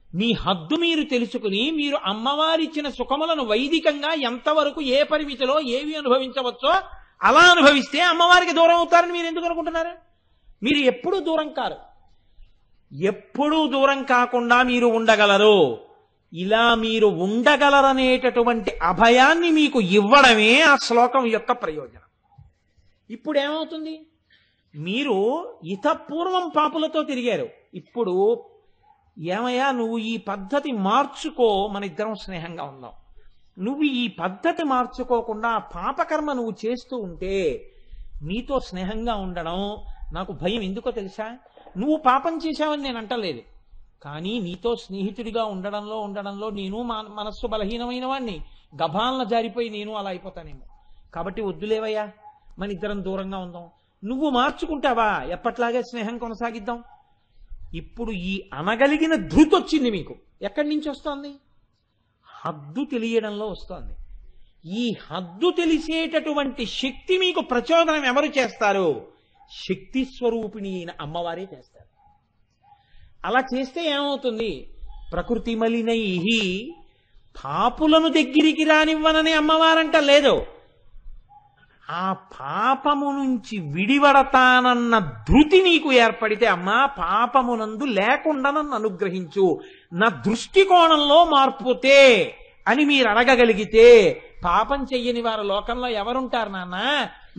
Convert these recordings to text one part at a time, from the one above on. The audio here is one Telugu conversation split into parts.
మీ హద్దు మీరు తెలుసుకుని మీరు అమ్మవారిచ్చిన సుఖములను వైదికంగా ఎంతవరకు ఏ పరిమితిలో ఏవి అనుభవించవచ్చో అలా అనుభవిస్తే అమ్మవారికి దూరం అవుతారని మీరు ఎందుకు అనుకుంటున్నారు? మీరు ఎప్పుడూ దూరం కారు. ఎప్పుడూ దూరం కాకుండా మీరు ఉండగలరు. ఇలా మీరు ఉండగలరనేటటువంటి అభయాన్ని మీకు ఇవ్వడమే ఆ శ్లోకం యొక్క ప్రయోజనం. ఇప్పుడు ఏమవుతుంది? మీరు ఇతపూర్వం పాపులతో తిరిగారు. ఇప్పుడు ఏమయ్యా నువ్వు ఈ పద్ధతి మార్చుకో, మన ఇద్దరం స్నేహంగా ఉందాం. నువ్వు ఈ పద్ధతి మార్చుకోకుండా పాపకర్మ నువ్వు చేస్తూ ఉంటే నీతో స్నేహంగా ఉండడం నాకు భయం. ఎందుకో తెలుసా? నువ్వు పాపం చేశావని నేను అంటలేదు, కానీ నీతో స్నేహితుడిగా ఉండడంలో నేను మనస్సు బలహీనమైన వాడిని, గభాలన జారిపోయి నేను అలా అయిపోతానేమో. కాబట్టి వద్దులేవయ్యా, మన ఇద్దరం దూరంగా ఉందాం. నువ్వు మార్చుకుంటావా? ఎప్పట్లాగే స్నేహం కొనసాగిద్దాం. ఇప్పుడు ఈ అనగలిగిన ధృతి వచ్చింది మీకు. ఎక్కడి నుంచి వస్తోంది? హద్దు తెలియడంలో వస్తోంది. ఈ హద్దు తెలిసేటటువంటి శక్తి మీకు ప్రచోదనం ఎవరు చేస్తారు? శక్తి స్వరూపిణి అయిన అమ్మవారే చేస్తారు. అలా చేస్తే ఏమవుతుంది? ప్రకృతి మలినై పాపులను దగ్గరికి రానివ్వనని అమ్మవారంట లేదు. ఆ పాపము నుంచి విడివడతానన్న ధృతి నీకు ఏర్పడితే, అమ్మా పాపమునందు లేకుండా నన్ను అనుగ్రహించు, నా దృష్టికోణంలో మార్పుతే అని మీరు అడగగలిగితే, పాపం చెయ్యని వారు లోకంలో ఎవరుంటారు నాన్న?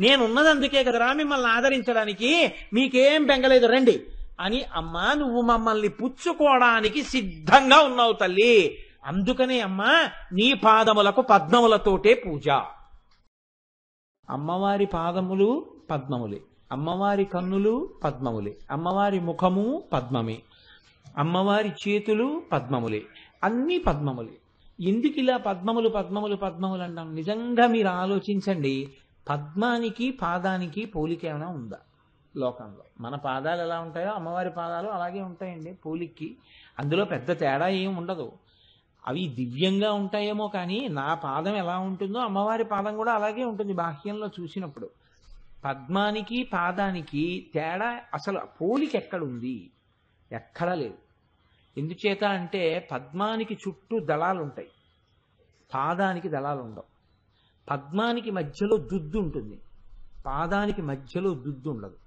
నేనున్నది అందుకే కదరా మిమ్మల్ని ఆదరించడానికి, మీకేం బెంగలేదు రండి అని అమ్మా నువ్వు మమ్మల్ని పుచ్చుకోవడానికి సిద్ధంగా ఉన్నావు తల్లి. అందుకనే అమ్మా నీ పాదములకు పద్మములతోటే పూజ. అమ్మవారి పాదములు పద్మములే, అమ్మవారి కన్నులు పద్మములే, అమ్మవారి ముఖము పద్మమే, అమ్మవారి చేతులు పద్మములే, అన్నీ పద్మములే. ఎందుకు ఇలా పద్మములు పద్మములు పద్మములు అంటాం? నిజంగా మీరు ఆలోచించండి, పద్మానికి పాదానికి పోలిక ఏమైనా ఉందా లోకంలో? మన పాదాలు ఎలా ఉంటాయో అమ్మవారి పాదాలు అలాగే ఉంటాయండి పోలిక్కి. అందులో పెద్ద తేడా ఏం ఉండదు. అవి దివ్యంగా ఉంటాయేమో కానీ నా పాదం ఎలా ఉంటుందో అమ్మవారి పాదం కూడా అలాగే ఉంటుంది బాహ్యంలో చూసినప్పుడు. పద్మానికి పాదానికి తేడా అసలు పోలిక ఎక్కడుంది? ఎక్కడా లేదు. ఎందుచేత అంటే పద్మానికి చుట్టూ దళాలు ఉంటాయి, పాదానికి దళాలు ఉండవు. పద్మానికి మధ్యలో దుద్దు ఉంటుంది, పాదానికి మధ్యలో దుద్దు ఉండదు.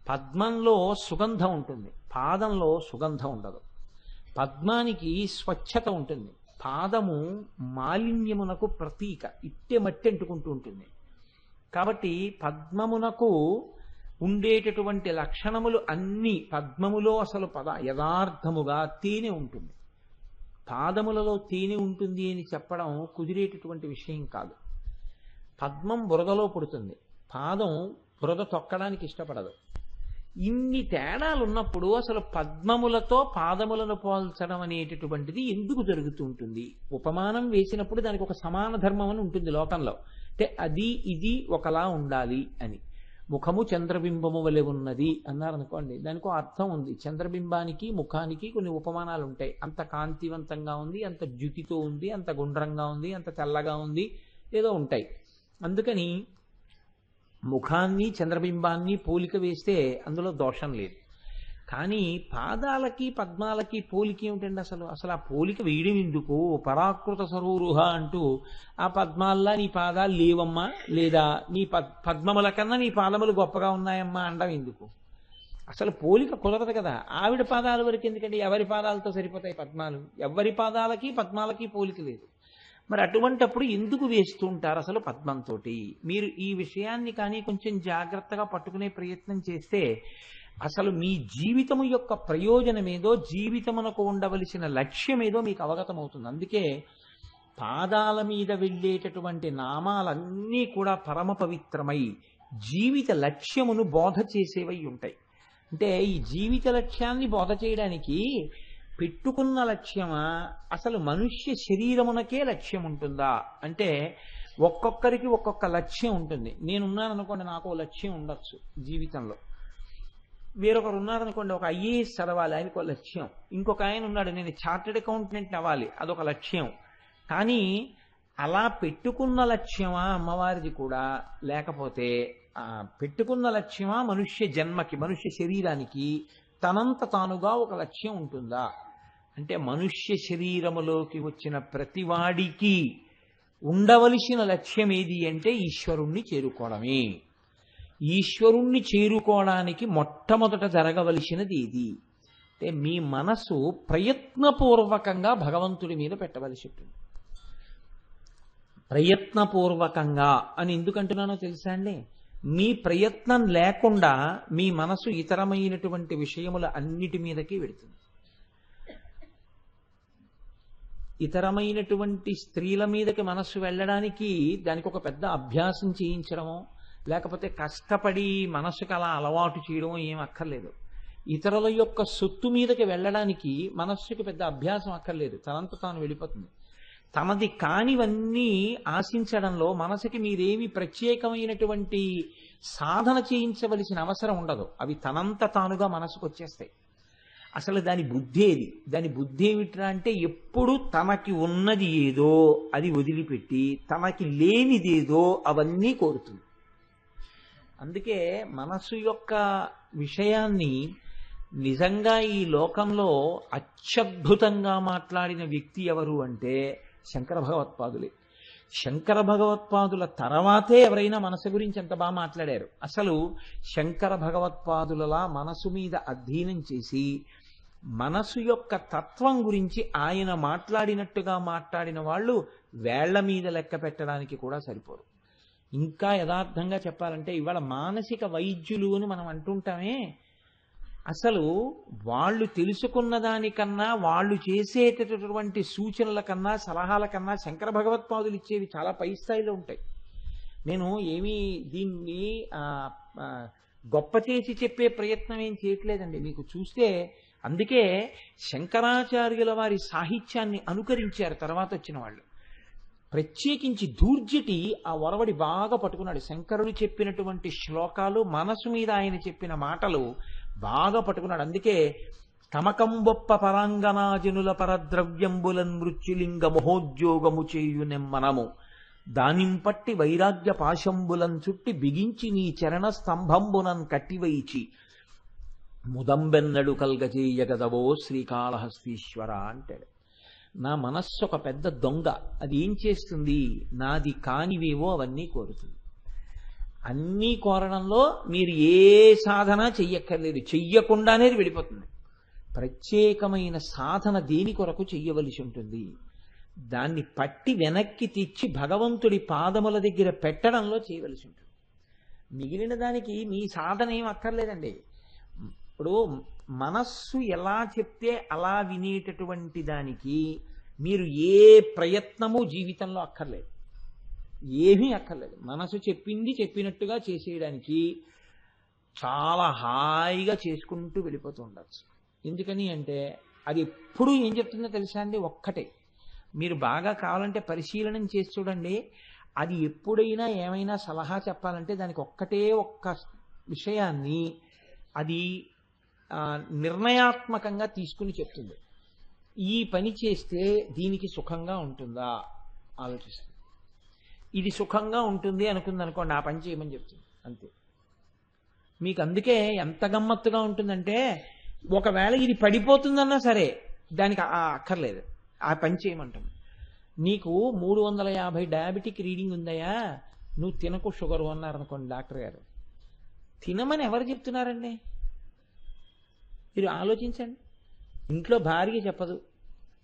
పద్మంలో సుగంధం ఉంటుంది, పాదంలో సుగంధం ఉండదు. పద్మానికి స్వచ్ఛత ఉంటుంది, పాదము మాలిన్యమునకు ప్రతీక, ఇట్టె మట్టి అంటుకుంటూ ఉంటుంది. కాబట్టి పద్మమునకు ఉండేటటువంటి లక్షణములు అన్నీ పద్మములో అసలు యథార్థముగా తేనె ఉంటుంది. పాదములలో తేనె ఉంటుంది అని చెప్పడం కుదిరేటటువంటి విషయం కాదు. పద్మం బురదలో పుడుతుంది, పాదం బురద తొక్కడానికి ఇష్టపడదు. ఇన్ని తేడాలు ఉన్నప్పుడు అసలు పద్మములతో పాదములను పోల్చడం అనేటటువంటిది ఎందుకు జరుగుతూ ఉంటుంది? ఉపమానం వేసినప్పుడు దానికి ఒక సమాన ధర్మం అని ఉంటుంది లోకంలో. అంటే అది ఇది ఒకలా ఉండాలి అని. ముఖము చంద్రబింబము వలె ఉన్నది అన్నారనుకోండి, దానికి ఒక అర్థం ఉంది. చంద్రబింబానికి ముఖానికి కొన్ని ఉపమానాలు ఉంటాయి. అంత కాంతివంతంగా ఉంది, అంత జ్యుతితో ఉంది, అంత గుండ్రంగా ఉంది, అంత తెల్లగా ఉంది, ఏదో ఉంటాయి. అందుకని ముఖాన్ని చంద్రబింబాన్ని పోలిక వేస్తే అందులో దోషం లేదు. కానీ పాదాలకి పద్మాలకి పోలిక ఏమిటండి? అసలు ఆ పోలిక వేయడం ఎందుకు? పరాకృత సరోరుహ అంటూ ఆ పద్మాల్లా నీ పాదాలు లేవమ్మా, లేదా నీ పద్మముల కన్నా నీ పాదములు గొప్పగా ఉన్నాయమ్మా అనడం ఎందుకు? అసలు పోలిక కుదరదు కదా. ఆవిడ పాదాల వరకు ఎందుకండి? ఎవరి పాదాలతో సరిపోతాయి పద్మాలు? ఎవరి పాదాలకి పద్మాలకి పోలిక లేదు. మరి అటువంటప్పుడు ఎందుకు వేస్తూ ఉంటారు అసలు పద్మంతో? మీరు ఈ విషయాన్ని కానీ కొంచెం జాగ్రత్తగా పట్టుకునే ప్రయత్నం చేస్తే అసలు మీ జీవితము యొక్క ప్రయోజనమేదో, జీవితమునకు ఉండవలసిన లక్ష్యమేదో మీకు అవగతమవుతుంది. అందుకే పాదాల మీద వెళ్ళేటటువంటి నామాలన్నీ కూడా పరమ పవిత్రమై జీవిత లక్ష్యమును బోధ చేసేవై ఉంటాయి. అంటే ఈ జీవిత లక్ష్యాన్ని బోధ చేయడానికి పెట్టుకున్న లక్ష్యమా, అసలు మనుష్య శరీరమునకే లక్ష్యం ఉంటుందా అంటే ఒక్కొక్కరికి ఒక్కొక్క లక్ష్యం ఉంటుంది. నేనున్నాను అనుకోండి, నాకు లక్ష్యం ఉండొచ్చు జీవితంలో. వేరొకరు ఉన్నారనుకోండి, ఒక ఐఏఎస్ చదవాలి, ఆయనకు ఒక లక్ష్యం. ఇంకొక ఆయన ఉన్నాడు, నేను చార్టెడ్ అకౌంటెంట్ అవ్వాలి, అదొక లక్ష్యం. కానీ అలా పెట్టుకున్న లక్ష్యమా అమ్మవారిది కూడా? లేకపోతే పెట్టుకున్న లక్ష్యమా మనుష్య జన్మకి, మనుష్య శరీరానికి తనంత తానుగా ఒక లక్ష్యం ఉంటుందా? అంటే మనుష్య శరీరములోకి వచ్చిన ప్రతివాడికి ఉండవలసిన లక్ష్యం ఏది అంటే ఈశ్వరుణ్ణి చేరుకోవడమే. ఈశ్వరుణ్ణి చేరుకోవడానికి మొట్టమొదట జరగవలసినది ఏది అంటే మీ మనసు ప్రయత్నపూర్వకంగా భగవంతుడి మీద పెట్టవలసి ఉంటుంది. ప్రయత్నపూర్వకంగా అని ఎందుకంటున్నానో తెలుసా అండి? మీ ప్రయత్నం లేకుండా మీ మనసు ఇతరమైనటువంటి విషయముల అన్నిటి మీదకి వెళుతుంది. ఇతరమైనటువంటి స్త్రీల మీదకి మనస్సు వెళ్ళడానికి దానికి ఒక పెద్ద అభ్యాసం చేయించడమో లేకపోతే కష్టపడి మనస్సుకు అలా అలవాటు చేయడం ఏం అక్కర్లేదు. ఇతరుల యొక్క సొత్తు మీదకి వెళ్ళడానికి మనస్సుకి పెద్ద అభ్యాసం అక్కర్లేదు, తనంత తాను వెళ్ళిపోతుంది. తనది కానివన్నీ ఆశించడంలో మనసుకి మీరేమి ప్రత్యేకమైనటువంటి సాధన చేయించవలసిన అవసరం ఉండదు. అవి తనంత తానుగా మనసుకు వచ్చేస్తాయి. అసలు దాని బుద్ధి ఏది? దాని బుద్ధి ఏమిట్రా అంటే ఎప్పుడు తనకి ఉన్నది ఏదో అది వదిలిపెట్టి తనకి లేనిదేదో అవన్నీ కోరుతుంది. అందుకే మనసు యొక్క విషయాన్ని నిజంగా ఈ లోకంలో అత్యద్భుతంగా మాట్లాడిన వ్యక్తి ఎవరు అంటే శంకర భగవత్పాదులే. శంకర భగవత్పాదుల తర్వాతే ఎవరైనా మనసు గురించి ఎంత బాగా మాట్లాడారు. అసలు శంకర భగవత్పాదులలా మనసు మీద అధ్యయనం చేసి మనసు యొక్క తత్వం గురించి ఆయన మాట్లాడినట్టుగా మాట్లాడిన వాళ్ళు వేళ్ల మీద లెక్క పెట్టడానికి కూడా సరిపోరు. ఇంకా యథార్థంగా చెప్పాలంటే ఇవాళ మానసిక వైద్యులు అని మనం అంటుంటామే, అసలు వాళ్ళు తెలుసుకున్న దానికన్నా వాళ్ళు చేసేటటువంటి సూచనల కన్నా సలహాల కన్నా శంకర భగవత్పాదులు ఇచ్చేవి చాలా పై స్థాయిలో ఉంటాయి. నేను ఏమీ దీన్ని గొప్ప చేసి చెప్పే ప్రయత్నం ఏం చేయట్లేదండి. మీకు చూస్తే అందుకే శంకరాచార్యుల వారి సాహిత్యాన్ని అనుకరించారు తర్వాత వచ్చిన వాళ్ళు. ప్రత్యేకించి దూర్జటి ఆ ఒరవడి బాగా పట్టుకున్నాడు. శంకరుడు చెప్పినటువంటి శ్లోకాలు, మనసు మీద ఆయన చెప్పిన మాటలు బాగా పట్టుకున్నాడు. అందుకే తమకంబొప్ప పరాంగనాజనుల పరద్రవ్యంబులన్ మృత్యులింగ మహోద్యోగము చేయునెమ్మనము దానింపట్టి వైరాగ్య పాశంబులన్ చుట్టి బిగించి నీ చరణ స్తంభంబునన్ కట్టివైచి ముదంబెన్నడు కల్గజేయగదవో శ్రీకాళహస్తీశ్వర అంటాడు. నా మనస్సు ఒక పెద్ద దొంగ, అది ఏం చేస్తుంది? నాది కానివేవో అవన్నీ కోరుతుంది. అన్నీ కోరడంలో మీరు ఏ సాధన చెయ్యక్కర్లేదు, చెయ్యకుండానే వెళ్ళిపోతుంది. ప్రత్యేకమైన సాధన దేని కొరకు చెయ్యవలసి ఉంటుంది? దాన్ని పట్టి వెనక్కి తెచ్చి భగవంతుడి పాదముల దగ్గర పెట్టడంలో చేయవలసి ఉంటుంది. మిగిలిన దానికి మీ సాధన ఏం అక్కర్లేదండి. ఇప్పుడు మనస్సు ఎలా చెప్తే అలా వినేటటువంటి దానికి మీరు ఏ ప్రయత్నము జీవితంలో అక్కర్లేదు, ఏమీ అక్కర్లేదు. మనసు చెప్పింది చెప్పినట్టుగా చేసేయడానికి చాలా హాయిగా చేసుకుంటూ వెళ్ళిపోతూ ఉండచ్చు. ఎందుకని అంటే అది ఎప్పుడూ ఏం చెప్తుందో తెలుసా అండి? ఒక్కటే. మీరు బాగా కావాలంటే పరిశీలనం చేసి చూడండి. అది ఎప్పుడైనా ఏమైనా సలహా చెప్పాలంటే దానికి ఒక్క విషయాన్ని అది నిర్ణయాత్మకంగా తీసుకుని చెప్తుంది. ఈ పని చేస్తే దీనికి సుఖంగా ఉంటుందా ఆలోచిస్తుంది. ఇది సుఖంగా ఉంటుంది అనుకుంది అనుకోండి, ఆ పని చేయమని చెప్తుంది. అంతే. మీకు అందుకే ఎంత గమ్మత్తుగా ఉంటుందంటే ఒకవేళ ఇది పడిపోతుందన్నా సరే దానికి అక్కర్లేదు, ఆ పని చేయమంటాం. నీకు 350 డయాబెటిక్ రీడింగ్ ఉందయా, నువ్వు తినకు షుగర్ అన్నారనుకోండి డాక్టర్ గారు. తినమని ఎవరు చెప్తున్నారండి? మీరు ఆలోచించండి. ఇంట్లో భార్య చెప్పదు,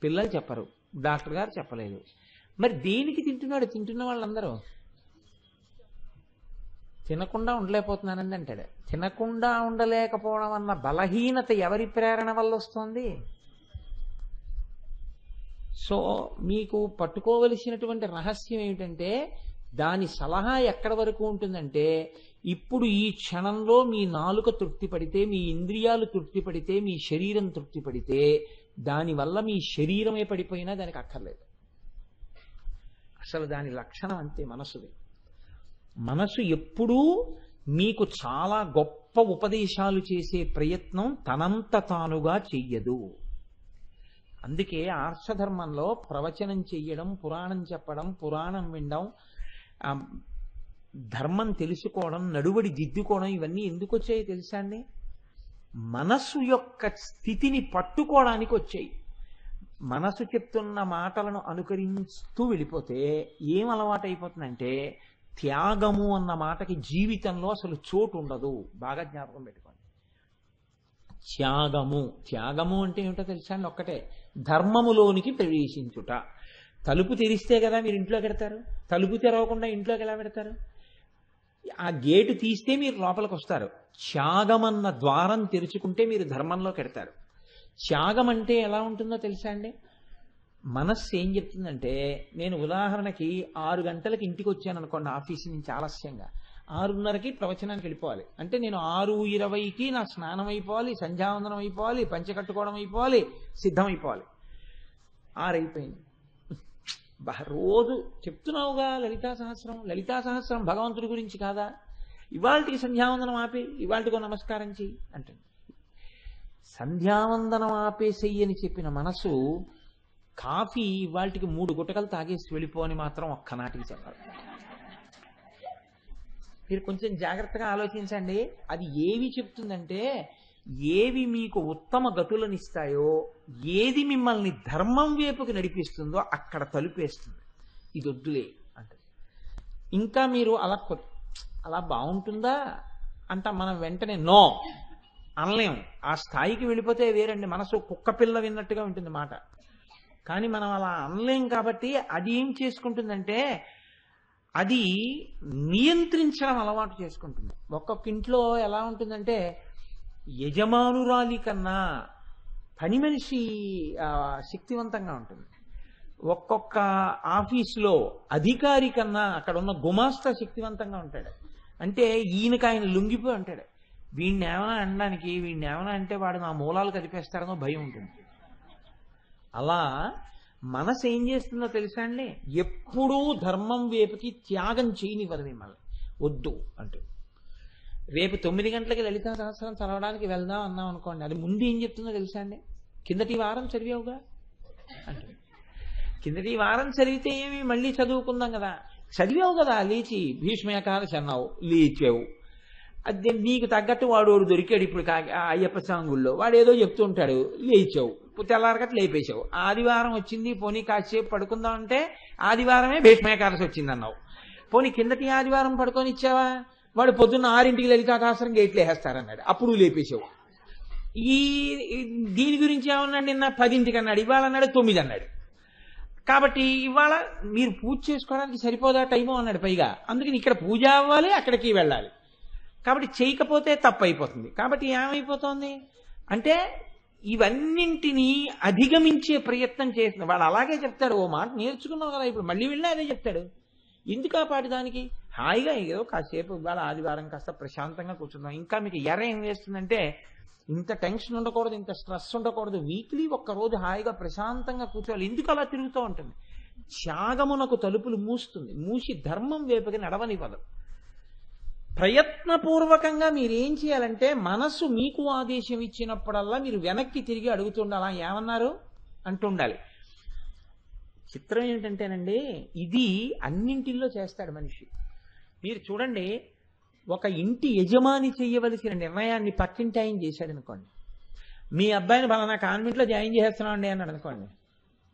పిల్లలు చెప్పరు, డాక్టర్ గారు చెప్పలేదు. మరి దేనికి తింటున్నాడు? తింటున్న వాళ్ళందరూ తినకుండా ఉండలేకపోతున్నానండి అంటాడు. తినకుండా ఉండలేకపోవడం అన్న బలహీనత ఎవరి ప్రేరణ వల్ల వస్తుంది? సో మీకు పట్టుకోవలసినటువంటి రహస్యం ఏమిటంటే దాని సలహా ఎక్కడి వరకు ఉంటుందంటే ఇప్పుడు ఈ క్షణంలో మీ నాలుక తృప్తి పడితే, మీ ఇంద్రియాలు తృప్తి పడితే, మీ శరీరం తృప్తి పడితే దానివల్ల మీ శరీరమే పడిపోయినా దానికి అక్కర్లేదు. అసలు దాని లక్షణం అంతే మనసుది. మనసు ఎప్పుడూ మీకు చాలా గొప్ప ఉపదేశాలు చేసే ప్రయత్నం తనంత తానుగా చెయ్యదు. అందుకే ఆర్షధర్మంలో ప్రవచనం చెయ్యడం, పురాణం చెప్పడం, పురాణం వినడం, ధర్మం తెలుసుకోవడం, నడువడి దిద్దుకోవడం ఇవన్నీ ఎందుకు వచ్చాయి తెలుసా అండి? మనస్సు యొక్క స్థితిని పట్టుకోవడానికి వచ్చాయి. మనసు చెప్తున్న మాటలను అనుకరిస్తూ వెళ్ళిపోతే ఏం అలవాటు అయిపోతుందంటే త్యాగము అన్న మాటకి జీవితంలో అసలు చోటు ఉండదు. బాగా జ్ఞాపకం పెట్టుకోండి. త్యాగము అంటే ఏమిటో తెలుసా అండి? ఒక్కటే, ధర్మములోనికి ప్రవేశించుట. తలుపు తెరిస్తే కదా మీరు ఇంట్లోకి వెడతారు, తలుపు తెరవకుండా ఇంట్లోకి ఎలా పెడతారు? ఆ గేటు తీస్తే మీరు లోపలికి వస్తారు. త్యాగమన్న ద్వారం తెరుచుకుంటే మీరు ధర్మంలోకి వెడతారు. త్యాగం అంటే ఎలా ఉంటుందో తెలుసా అండి? మనస్సు ఏం చెప్తుందంటే, నేను ఉదాహరణకి 6 గంటలకి ఇంటికి వచ్చాను అనుకోండి ఆఫీస్ నుంచి ఆలస్యంగా, 6:30కి ప్రవచనానికి వెళ్ళిపోవాలి. అంటే నేను 6:20కి నా స్నానం అయిపోవాలి, సంధ్యావందనం అయిపోవాలి, పంచె కట్టుకోవడం అయిపోవాలి, సిద్ధమైపోవాలి. 6 అయిపోయింది. రోజు చెప్తున్నావుగా లలితా సహస్రం భగవంతుడి గురించి కాదా? ఇవాళకి సంధ్యావందనం ఆపి ఇవాళకో నమస్కారం చెయ్యి అంటే, సంధ్యావందనం ఆపేసెయ్యి అని చెప్పిన మనసు కాఫీ ఇవాళకి 3 గుటకలు తాగేసి వెళ్ళిపోని మాత్రం ఒక్కనాటికి చెప్పాలి. మీరు కొంచెం జాగ్రత్తగా ఆలోచించండి. అది ఏవి చెప్తుందంటే, ఏవి మీకు ఉత్తమ గతులనిస్తాయో, ఏది మిమ్మల్ని ధర్మం వైపుకి నడిపిస్తుందో అక్కడ తలుపేస్తుంది. ఇది వద్దులే అంటే. ఇంకా మీరు అలా బాగుంటుందా అంట మనం వెంటనే నో అనలేం. ఆ స్థాయికి వెళ్ళిపోతే వేరండి. మనసు కుక్క పిల్ల విన్నట్టుగా ఉంటుంది మాట. కానీ మనం అలా అనలేం కాబట్టి అది ఏం చేసుకుంటుందంటే, అది నియంత్రించడం అలవాటు చేసుకుంటుంది. ఒక్కొక్క ఇంట్లో ఎలా ఉంటుందంటే, యజమానురాలి కన్నా పని మనిషి శక్తివంతంగా ఉంటుంది. ఒక్కొక్క ఆఫీసులో అధికారి కన్నా అక్కడ ఉన్న గుమాస్తా శక్తివంతంగా ఉంటాడు. అంటే ఈయనకి ఆయన లొంగిపోయి ఉంటాడు. వీడిని ఏమైనా అనడానికి, వీడిని ఏమైనా అంటే వాడు నా మూలాలు కదిపేస్తాడనో భయం ఉంటుంది. అలా మనసు ఏం చేస్తుందో తెలుసా అండి? ఎప్పుడూ ధర్మం వైపుకి త్యాగం చేయనివ్వదు మిమ్మల్ని. వద్దు అంటూ రేపు 9 గంటలకి లలితా సహస్రం చదవడానికి వెళ్దాం అన్నాం అనుకోండి, అది ముందు ఏం చెప్తుందో తెలుసా అండి? కిందటి వారం చదివావుగా అంటే, కిందటి వారం చదివితే ఏమి మళ్ళీ చదువుకుందాం కదా, చదివావు కదా, లేచి భీష్మేకాదశి అన్నావు, లేచావు. అది నీకు తగ్గట్టు వాడు దొరికాడు ఇప్పుడు అయ్యప్ప సాంగుల్లో, వాడు ఏదో చెప్తూ ఉంటాడు, లేచావు, తెల్లారగట్టు లేపేశావు. ఆదివారం వచ్చింది, పోనీ కాసేపు పడుకుందాం అంటే ఆదివారమే భీష్మేకాదశి వచ్చింది అన్నావు. పోనీ కిందటి ఆదివారం పడుకొని ఇచ్చావా, వాడు పొద్దున్న 6ంటికి లలితా సహస్రం గేట్లు వేసేస్తారన్నాడు, అప్పుడు లేపేశావు. దీని గురించి ఏమన్నాడు? నిన్న 10ంటికి అన్నాడు, ఇవాళ అన్నాడు 9 అన్నాడు. కాబట్టి ఇవాళ మీరు పూజ చేసుకోవడానికి సరిపోదా టైము అన్నాడు పైగా. అందుకని ఇక్కడ పూజ అవ్వాలి, అక్కడికి వెళ్ళాలి. కాబట్టి చేయకపోతే తప్పు అయిపోతుంది. కాబట్టి ఏమైపోతుంది అంటే, ఇవన్నింటినీ అధిగమించే ప్రయత్నం చేస్తుంది. వాడు అలాగే చెప్తాడు, ఓ మాట నేర్చుకున్నావు కదా, ఇప్పుడు మళ్ళీ వెళ్ళి అదే చెప్తాడు. ఎందుకు ఆ పాటి దానికి? హాయిగా ఏదో కాసేపు ఇవాళ ఆదివారం కాస్త ప్రశాంతంగా కూర్చుందాం. ఇంకా మీకు ఏం వేస్తుందంటే, ఇంత టెన్షన్ ఉండకూడదు, ఇంత స్ట్రెస్ ఉండకూడదు, వీక్లీ ఒక్కరోజు హాయిగా ప్రశాంతంగా కూర్చోవాలి. ఎందుకు అలా తిరుగుతూ ఉంటుంది? త్యాగమునకు తలుపులు మూసి ధర్మం వైపుకి నడవనివ్వదు. ప్రయత్నపూర్వకంగా మీరేం చేయాలంటే, మనసు మీకు ఆదేశం ఇచ్చినప్పుడల్లా మీరు వెనక్కి తిరిగి అడుగుతుండాలా, ఏమన్నారు అంటుండాలి. చిత్రం ఏంటంటేనండి, ఇది అన్నింటిల్లో చేస్తాడు మనిషి. మీరు చూడండి, ఒక ఇంటి యజమాని చేయవలసిన నిర్ణయాన్ని పక్కింటి ఆయన చేశాడు అనుకోండి. మీ అబ్బాయిని బలానా కాన్వెంట్లో జాయిన్ చేస్తున్నామండి అన్నాడు అనుకోండి.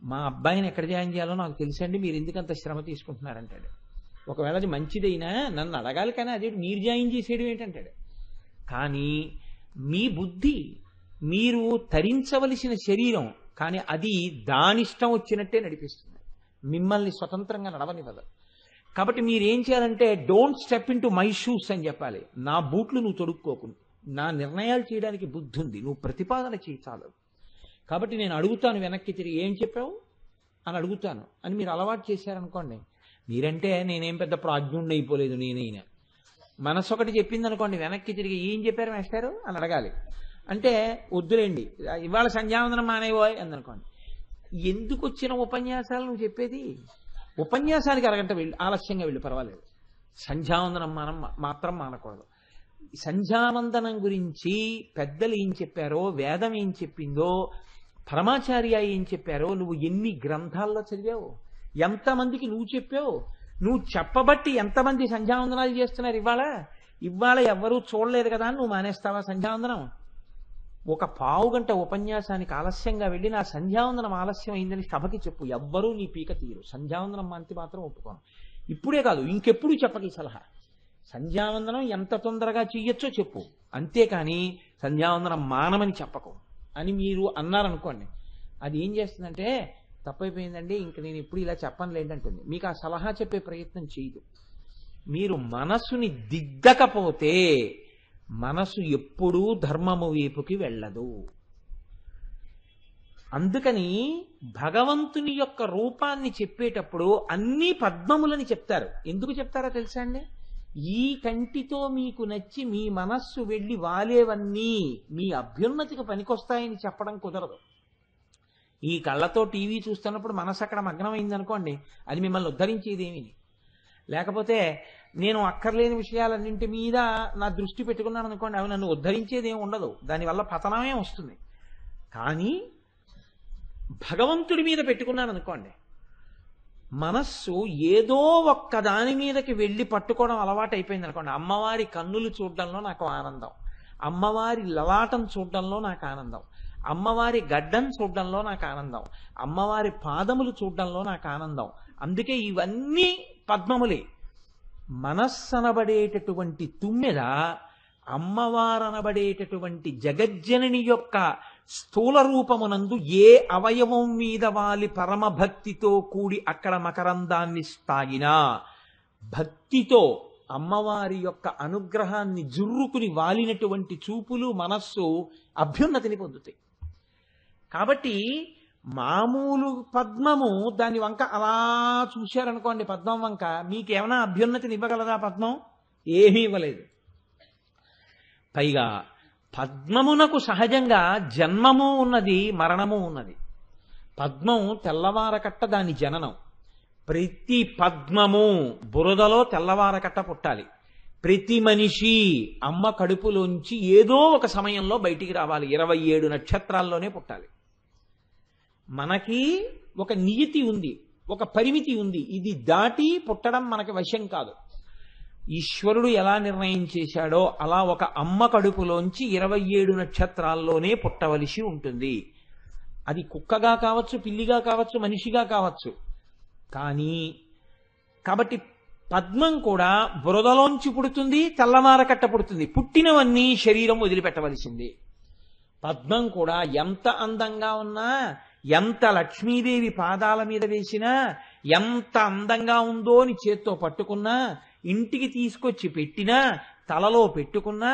మా అబ్బాయిని ఎక్కడ జాయిన్ చేయాలో నాకు తెలుసండి, మీరు ఎందుకంత శ్రమ తీసుకుంటున్నారంటాడు. ఒకవేళ అది మంచిదైనా నన్ను అడగాలి, కానీ అదే మీరు జాయిన్ చేసేయడం ఏంటంటాడు. కానీ మీ బుద్ధి, మీరు తరించవలసిన శరీరం, కానీ అది దానిష్టం వచ్చినట్టే నడిపిస్తుంది, మిమ్మల్ని స్వతంత్రంగా నడవనివ్వదు. కాబట్టి మీరేం చేయాలంటే, don't step in to my shoes అని చెప్పాలి. నా బూట్లు నువ్వు తొడుక్కోకు, నా నిర్ణయాలు చేయడానికి బుద్ధి ఉంది, నువ్వు ప్రతిపాదన చేయి చాలు. కాబట్టి నేను అడుగుతాను వెనక్కి తిరిగి, ఏం చెప్పావు అని అడుగుతాను అని మీరు అలవాటు చేశారనుకోండి. మీరంటే నేనేం పెద్ద ప్రాజ్ఞుణ్ణి అయిపోలేదు, నేనైనా మనసు ఒకటి చెప్పింది అనుకోండి, వెనక్కి తిరిగి ఏం చెప్పారు మాస్టారు అని అడగాలి. అంటే వద్దులేండి ఇవాళ సంధ్యావందనం మానేవోయ్ అందనుకోండి. ఎందుకు వచ్చిన ఉపన్యాసాలు నువ్వు చెప్పేది? ఉపన్యాసానికి అరగంట వెళ్ళి ఆలస్యంగా వెళ్ళి పర్వాలేదు, సంధ్యావందనం మాత్రం మానకూడదు. సంధ్యావందనం గురించి పెద్దలు ఏం చెప్పారో, వేదం ఏం చెప్పిందో, పరమాచార్య ఏం చెప్పారో నువ్వు ఎన్ని గ్రంథాల్లో చదివావు, ఎంతమందికి నువ్వు చెప్పావు, నువ్వు చెప్పబట్టి ఎంతమంది సంధ్యావందనాలు చేస్తున్నారు. ఇవాళ ఎవ్వరూ చూడలేదు కదా అని నువ్వు మానేస్తావా సంధ్యావందనం? ఒక పావుగంట ఉపన్యాసానికి ఆలస్యంగా వెళ్ళి నా సంధ్యావందనం ఆలస్యం అయిందని సభకి చెప్పు. ఎవ్వరూ నీ పీక తీరు. సంధ్యావందనం మాంతి మాత్రం ఒప్పుకోను. ఇప్పుడే కాదు, ఇంకెప్పుడు చెప్పకి సలహా. సంధ్యావందనం ఎంత తొందరగా చెయ్యొచ్చో చెప్పు, అంతేకాని సంధ్యావందనం మానమని చెప్పకు అని మీరు అన్నారనుకోండి, అది ఏం చేస్తుందంటే తప్పైపోయిందండి, ఇంక నేను ఇప్పుడు ఇలా చెప్పను లేదంటుంది. మీకు ఆ సలహా చెప్పే ప్రయత్నం చేయదు. మీరు మనసుని దిద్దకపోతే మనసు ఎప్పుడూ ధర్మము వైపుకి వెళ్ళదు. అందుకని భగవంతుని యొక్క రూపాన్ని చెప్పేటప్పుడు అన్ని పద్మములని చెప్తారు. ఎందుకు చెప్తారో తెలుసా అండి? ఈ కంటితో మీకు నచ్చి మీ మనస్సు వెళ్ళి వాలేవన్నీ మీ అభ్యున్నతికి పనికొస్తాయని చెప్పడం కుదరదు. ఈ కళ్ళతో టీవీ చూస్తున్నప్పుడు మనసు అక్కడ మగ్నమైంది అనుకోండి, అది మిమ్మల్ని ఉద్ధరించేదేమీ. లేకపోతే నేను అక్కర్లేని విషయాలన్నింటి మీద నా దృష్టి పెట్టుకున్నాను అనుకోండి, అవి నన్ను ఉద్ధరించేదేమి ఉండదు, దానివల్ల పతనమే వస్తుంది. కానీ భగవంతుడి మీద పెట్టుకున్నాను అనుకోండి, మనస్సు ఏదో ఒక్క దాని మీదకి వెళ్ళి పట్టుకోవడం అలవాటు అయిపోయింది అనుకోండి. అమ్మవారి కన్నులు చూడడంలో నాకు ఆనందం, అమ్మవారి లలాటం చూడడంలో నాకు ఆనందం, అమ్మవారి గడ్డం చూడడంలో నాకు ఆనందం, అమ్మవారి పాదములు చూడడంలో నాకు ఆనందం. అందుకే ఇవన్నీ పద్మములే. మనస్సనబడేటటువంటి తుమ్మెద అమ్మవారనబడేటటువంటి జగజ్జనని యొక్క స్థూల రూపమునందు ఏ అవయవం మీద వాలి పరమభక్తితో కూడి అక్కడ మకరందాన్ని తాగినా, భక్తితో అమ్మవారి యొక్క అనుగ్రహాన్ని జుర్రుకుని వాలినటువంటి చూపులు మనస్సు అభ్యున్నతిని పొందుతాయి. కాబట్టి మామూలు పద్మము దాని వంక అలా చూశారనుకోండి, పద్మం వంక, మీకేమైనా అభ్యున్నతిని ఇవ్వగలదా? పద్మం ఏమీ ఇవ్వలేదు. పైగా పద్మమునకు సహజంగా జన్మము ఉన్నది, మరణము ఉన్నది. పద్మం తెల్లవారకట్ట దాని జననం. ప్రతి పద్మము బురదలో తెల్లవారకట్ట పుట్టాలి. ప్రతి మనిషి అమ్మ కడుపులోంచి ఏదో ఒక సమయంలో బయటికి రావాలి. 27 నక్షత్రాల్లోనే పుట్టాలి. మనకి ఒక నియతి ఉంది, ఒక పరిమితి ఉంది. ఇది దాటి పుట్టడం మనకి వశం కాదు. ఈశ్వరుడు ఎలా నిర్ణయం చేశాడో అలా ఒక అమ్మ కడుపులోంచి 27 నక్షత్రాల్లోనే పుట్టవలసి ఉంటుంది. అది కుక్కగా కావచ్చు, పిల్లిగా కావచ్చు, మనిషిగా కావచ్చు. కాబట్టి పద్మం కూడా బురదలోంచి పుడుతుంది, తెల్లవారకట్ట పుడుతుంది. పుట్టినవన్నీ శరీరం వదిలిపెట్టవలసింది. పద్మం కూడా ఎంత అందంగా ఉన్నా, ఎంత లక్ష్మీదేవి పాదాల మీద వేసినా, ఎంత అందంగా ఉందో అని చేత్తో పట్టుకున్నా, ఇంటికి తీసుకొచ్చి పెట్టినా, తలలో పెట్టుకున్నా,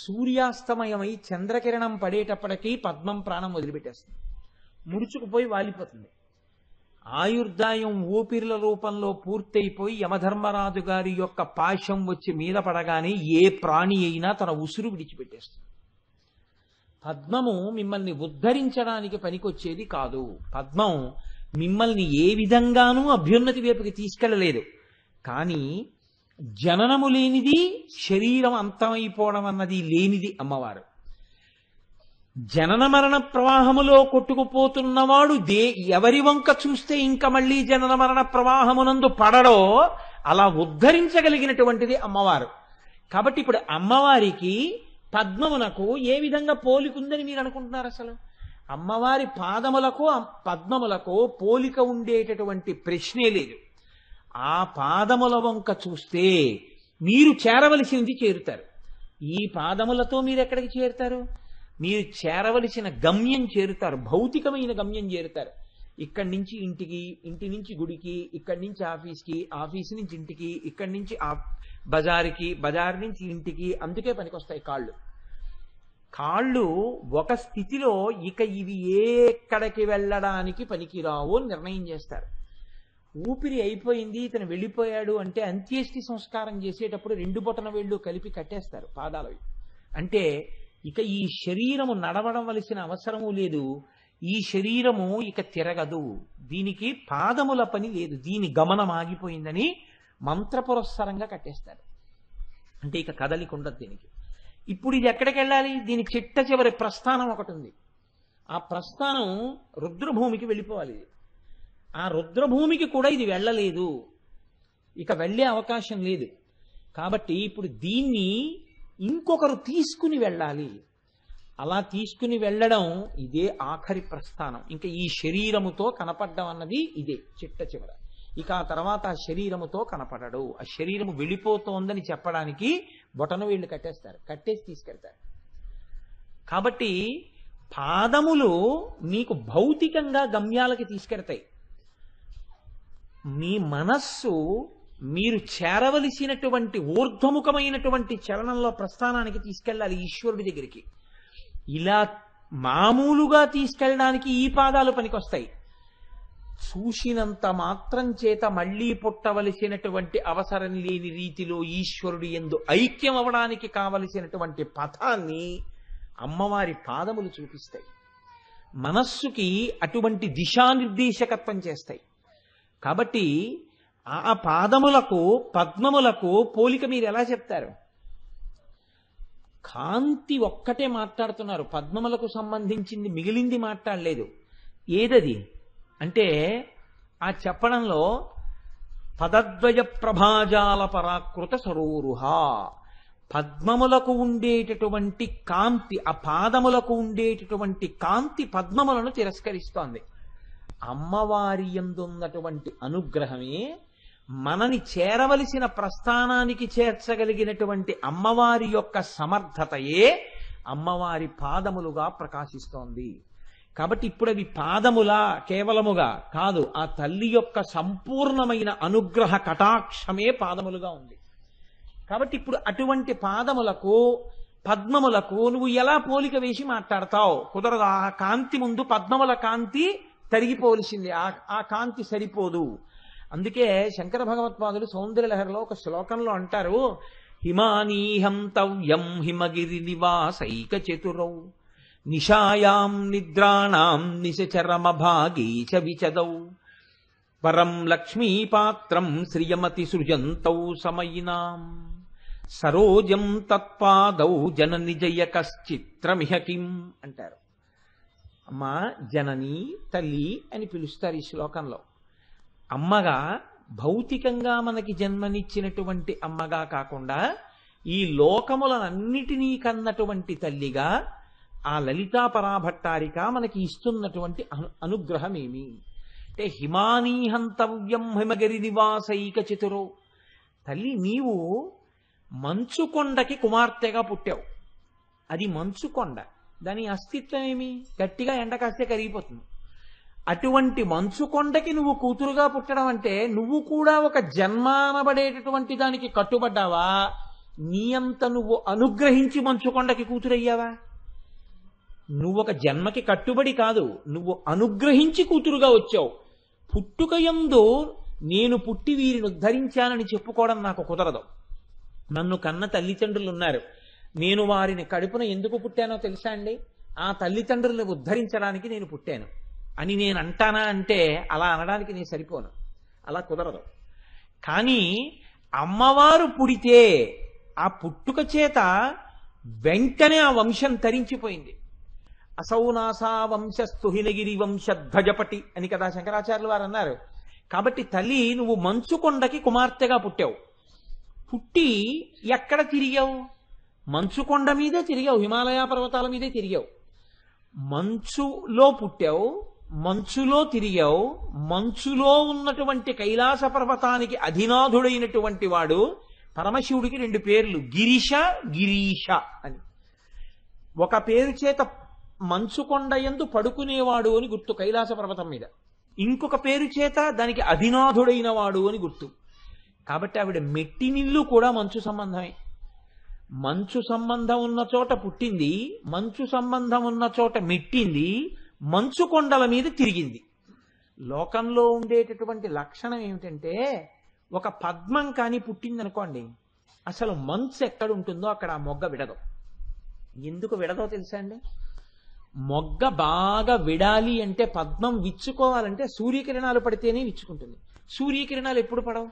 సూర్యాస్తమయమై చంద్రకిరణం పడేటప్పటికీ పద్మం ప్రాణం వదిలిపెట్టేస్తుంది, ముడుచుకుపోయి వాలిపోతుంది. ఆయుర్దాయం ఊపిరిల రూపంలో పూర్తయిపోయి యమధర్మరాజు గారి యొక్క పాశం వచ్చి మీద పడగానే ఏ ప్రాణి అయినా తన ఉసురు విడిచిపెట్టేస్తుంది. పద్మము మిమ్మల్ని ఉద్ధరించడానికి పనికొచ్చేది కాదు. పద్మం మిమ్మల్ని ఏ విధంగానూ అభ్యున్నతి వైపుకి తీసుకెళ్లలేదు. కానీ జననము లేనిది, శరీరం అంతమైపోవడం అన్నది లేనిది అమ్మవారు. జనన మరణ ప్రవాహములో కొట్టుకుపోతున్నవాడు ఎవరి వంక చూస్తే ఇంకా మళ్ళీ జనన మరణ ప్రవాహమునందు పడడో అలా ఉద్ధరించగలిగినటువంటిది అమ్మవారు. కాబట్టి ఇప్పుడు అమ్మవారికి పద్మమునకు ఏ విధంగా పోలికుందని మీరు అనుకుంటున్నారు? అసలు అమ్మవారి పాదములకు పద్మములకు పోలిక ఉండేటటువంటి ప్రశ్నే లేదు. ఆ పాదముల వంక చూస్తే మీరు చేరవలసింది చేరుతారు. ఈ పాదములతో మీరు ఎక్కడికి చేరుతారు? మీరు చేరవలసిన గమ్యం చేరుతారు, భౌతికమైన గమ్యం చేరుతారు. ఇక్కడి నుంచి ఇంటికి, ఇంటి నుంచి గుడికి, ఇక్కడి నుంచి ఆఫీస్కి, ఆఫీస్ నుంచి ఇంటికి, ఇక్కడి నుంచి బజారుకి, బజారు నుంచి ఇంటికి. అందుకే పనికొస్తాయి కాళ్ళు. కాళ్ళు ఒక స్థితిలో ఇక ఇవి ఎక్కడికి వెళ్ళడానికి పనికిరావు అని నిర్ణయం చేస్తారు. ఊపిరి అయిపోయింది, ఇతను వెళ్ళిపోయాడు అంటే అంత్యేష్టి సంస్కారం చేసేటప్పుడు 2 బొటన వేళ్ళు కలిపి కట్టేస్తారు పాదాలవి. అంటే ఇక ఈ శరీరము నడవడం వలసిన అవసరము లేదు, ఈ శరీరము ఇక తిరగదు, దీనికి పాదముల పని లేదు, దీని గమనం ఆగిపోయిందని మంత్రపురస్సరంగా కట్టేస్తారు. అంటే ఇక కదలిక ఉండదు దీనికి. ఇప్పుడు ఇది ఎక్కడికి వెళ్ళాలి? దీని చిట్ట చివరి ప్రస్థానం ఒకటి ఉంది. ఆ ప్రస్థానం రుద్రభూమికి వెళ్ళిపోవాలి. ఆ రుద్రభూమికి కూడా ఇది వెళ్ళలేదు, ఇక వెళ్ళే అవకాశం లేదు. కాబట్టి ఇప్పుడు దీన్ని ఇంకొకరు తీసుకుని వెళ్ళాలి. అలా తీసుకుని వెళ్ళడం ఇదే ఆఖరి ప్రస్థానం. ఇంకా ఈ శరీరముతో కనపడడం అన్నది ఇదే చిట్ట చివర. ఇక ఆ తర్వాత ఆ శరీరముతో కనపడడు. ఆ శరీరము వెళ్ళిపోతోందని చెప్పడానికి బొటన వేళ్ళు కట్టేస్తారు, కట్టేసి తీసుకెళ్తారు. కాబట్టి పాదములు మీకు భౌతికంగా గమ్యాలకి తీసుకెడతాయి. మీ మనస్సు మీరు చేరవలసినటువంటి ఊర్ధ్వముఖమైనటువంటి చలనంలో ప్రస్థానానికి తీసుకెళ్ళాలి, ఈశ్వరుడి దగ్గరికి. ఇలా మామూలుగా తీసుకెళ్ళడానికి ఈ పాదాలు పనికొస్తాయి. చూసినంత మాత్రం చేత మళ్లీ పుట్టవలసినటువంటి అవసరం లేని రీతిలో ఈశ్వరుడి యందు ఐక్యం అవడానికి కావలసినటువంటి పథాన్ని అమ్మవారి పాదములు చూపిస్తాయి. మనస్సుకి అటువంటి దిశానిర్దేశకత్వం చేస్తాయి. కాబట్టి ఆ పాదములకు పద్మములకు పోలిక మీరు ఎలా చెప్తారు? కాంతి ఒక్కటే మాట్లాడుతున్నారు, పద్మములకు సంబంధించింది మిగిలింది మాట్లాడలేదు. ఏదది అంటే ఆ చెప్పడంలో పదద్వయ ప్రభాజాల పరాకృత సరోరుహ, పద్మములకు ఉండేటటువంటి కాంతి, ఆ పాదములకు ఉండేటటువంటి కాంతి పద్మములను తిరస్కరిస్తోంది. అమ్మవారి యందున్నటువంటి అనుగ్రహమే మనని చేరవలసిన ప్రస్థానానికి చేర్చగలిగినటువంటి అమ్మవారి యొక్క సమర్థతయే అమ్మవారి పాదములుగా ప్రకాశిస్తోంది. కాబట్టి ఇప్పుడు అవి పాదములా కేవలముగా కాదు, ఆ తల్లి యొక్క సంపూర్ణమైన అనుగ్రహ కటాక్షమే పాదములుగా ఉంది. కాబట్టి ఇప్పుడు అటువంటి పాదములకు పద్మములకు నువ్వు ఎలా పోలిక వేసి మాట్లాడతావు? కుదరదు. ఆ కాంతి ముందు పద్మముల కాంతి తరిగిపోవలసింది, ఆ కాంతి సరిపోదు. అందుకే శంకర భగవత్పాదులు సౌందర్యలహరిలో ఒక శ్లోకంలో అంటారు, హిమానీహంతవ్యం హిమగిరి నివాసైక చతురౌ నిశాయాం నిద్రాణాం నిశచరమభాగీ చ విచదౌ పరం లక్ష్మీపాత్రం శ్రియమతి సృజంతౌ సమయినాం సరోజం తత్పాదౌ జనని జయ కశ్చిత్రమిహ కిం అంటారు. అమ్మా జనని తల్లి అని పిలుస్తారు ఈ శ్లోకంలో. అమ్మగా భౌతికంగా మనకి జన్మనిచ్చినటువంటి అమ్మగా కాకుండా ఈ లోకములనన్నిటినీ కన్నటువంటి తల్లిగా ఆ లలితా పరాభట్టారిక మనకి ఇస్తున్నటువంటి అనుగ్రహం ఏమి అంటే హిమానీహంతవ్యం హిమగిరి నివాసైక చతురో. తల్లి నీవు మంచుకొండకి కుమార్తెగా పుట్టావు. అది మంచుకొండ, దాని అస్తిత్వం ఏమి? గట్టిగా ఎండ కాస్తే కరిగిపోతుంది. అటువంటి మంచుకొండకి నువ్వు కూతురుగా పుట్టడం అంటే నువ్వు కూడా ఒక జన్మానబడేటటువంటి దానికి కట్టుబడ్డావా? నీ అంత నువ్వు అనుగ్రహించి మంచుకొండకి కూతురయ్యావా? నువ్వు ఒక జన్మకి కట్టుబడి కాదు, నువ్వు అనుగ్రహించి కూతురుగా వచ్చావు. పుట్టుకయందు నేను పుట్టి వీరిని ఉద్ధరించానని చెప్పుకోవడం నాకు కుదరదు. నన్ను కన్న తల్లిదండ్రులు ఉన్నారు, నేను వారిని కడుపున ఎందుకు పుట్టానో తెలుసా అండి? ఆ తల్లిదండ్రులను ఉద్ధరించడానికి నేను పుట్టాను అని నేను అంటానా అంటే అలా అనడానికి నేను సరిపోను, అలా కుదరదు. కానీ అమ్మవారు పుడితే ఆ పుట్టుక చేత వెంటనే ఆ వంశం తరించిపోయింది. అసౌనాసా వంశస్థు హినగిరి వంశధ్వజపటి అని కదా శంకరాచార్యులు వారు అన్నారు. కాబట్టి తల్లి నువ్వు మంచుకొండకి కుమార్తెగా పుట్టావు. పుట్టి ఎక్కడ తిరిగావు? మంచుకొండ మీదే తిరిగావు, హిమాలయ పర్వతాల మీదే తిరిగావు. మంచులో పుట్టావు, మంచులో తిరిగావు. మంచులో ఉన్నటువంటి కైలాస పర్వతానికి అధినాథుడైనటువంటి వాడు పరమశివుడికి 2 పేర్లు, గిరిశ గిరీష అని. ఒక పేరు చేత మంచుకొండ యందు పడుకునేవాడు అని గుర్తు కైలాస పర్వతం మీద, ఇంకొక పేరు చేత దానికి అధినాథుడైన వాడు అని గుర్తు. కాబట్టి ఆవిడ మెట్టినిల్లు కూడా మంచు సంబంధమే. మంచు సంబంధం ఉన్న చోట పుట్టింది, మంచు సంబంధం ఉన్న చోట మెట్టింది, మంచు కొండల మీద తిరిగింది. లోకంలో ఉండేటటువంటి లక్షణం ఏమిటంటే ఒక పద్మం కానీ పుట్టిందనుకోండి, అసలు మంచు ఎక్కడ ఉంటుందో అక్కడ ఆ మొగ్గ విడదు. ఎందుకు విడదో తెలుసా అండి? మొగ్గ బాగా విడాలి అంటే, పద్మం విచ్చుకోవాలంటే సూర్యకిరణాలు పడితేనే విచ్చుకుంటుంది. సూర్యకిరణాలు ఎప్పుడు పడవు?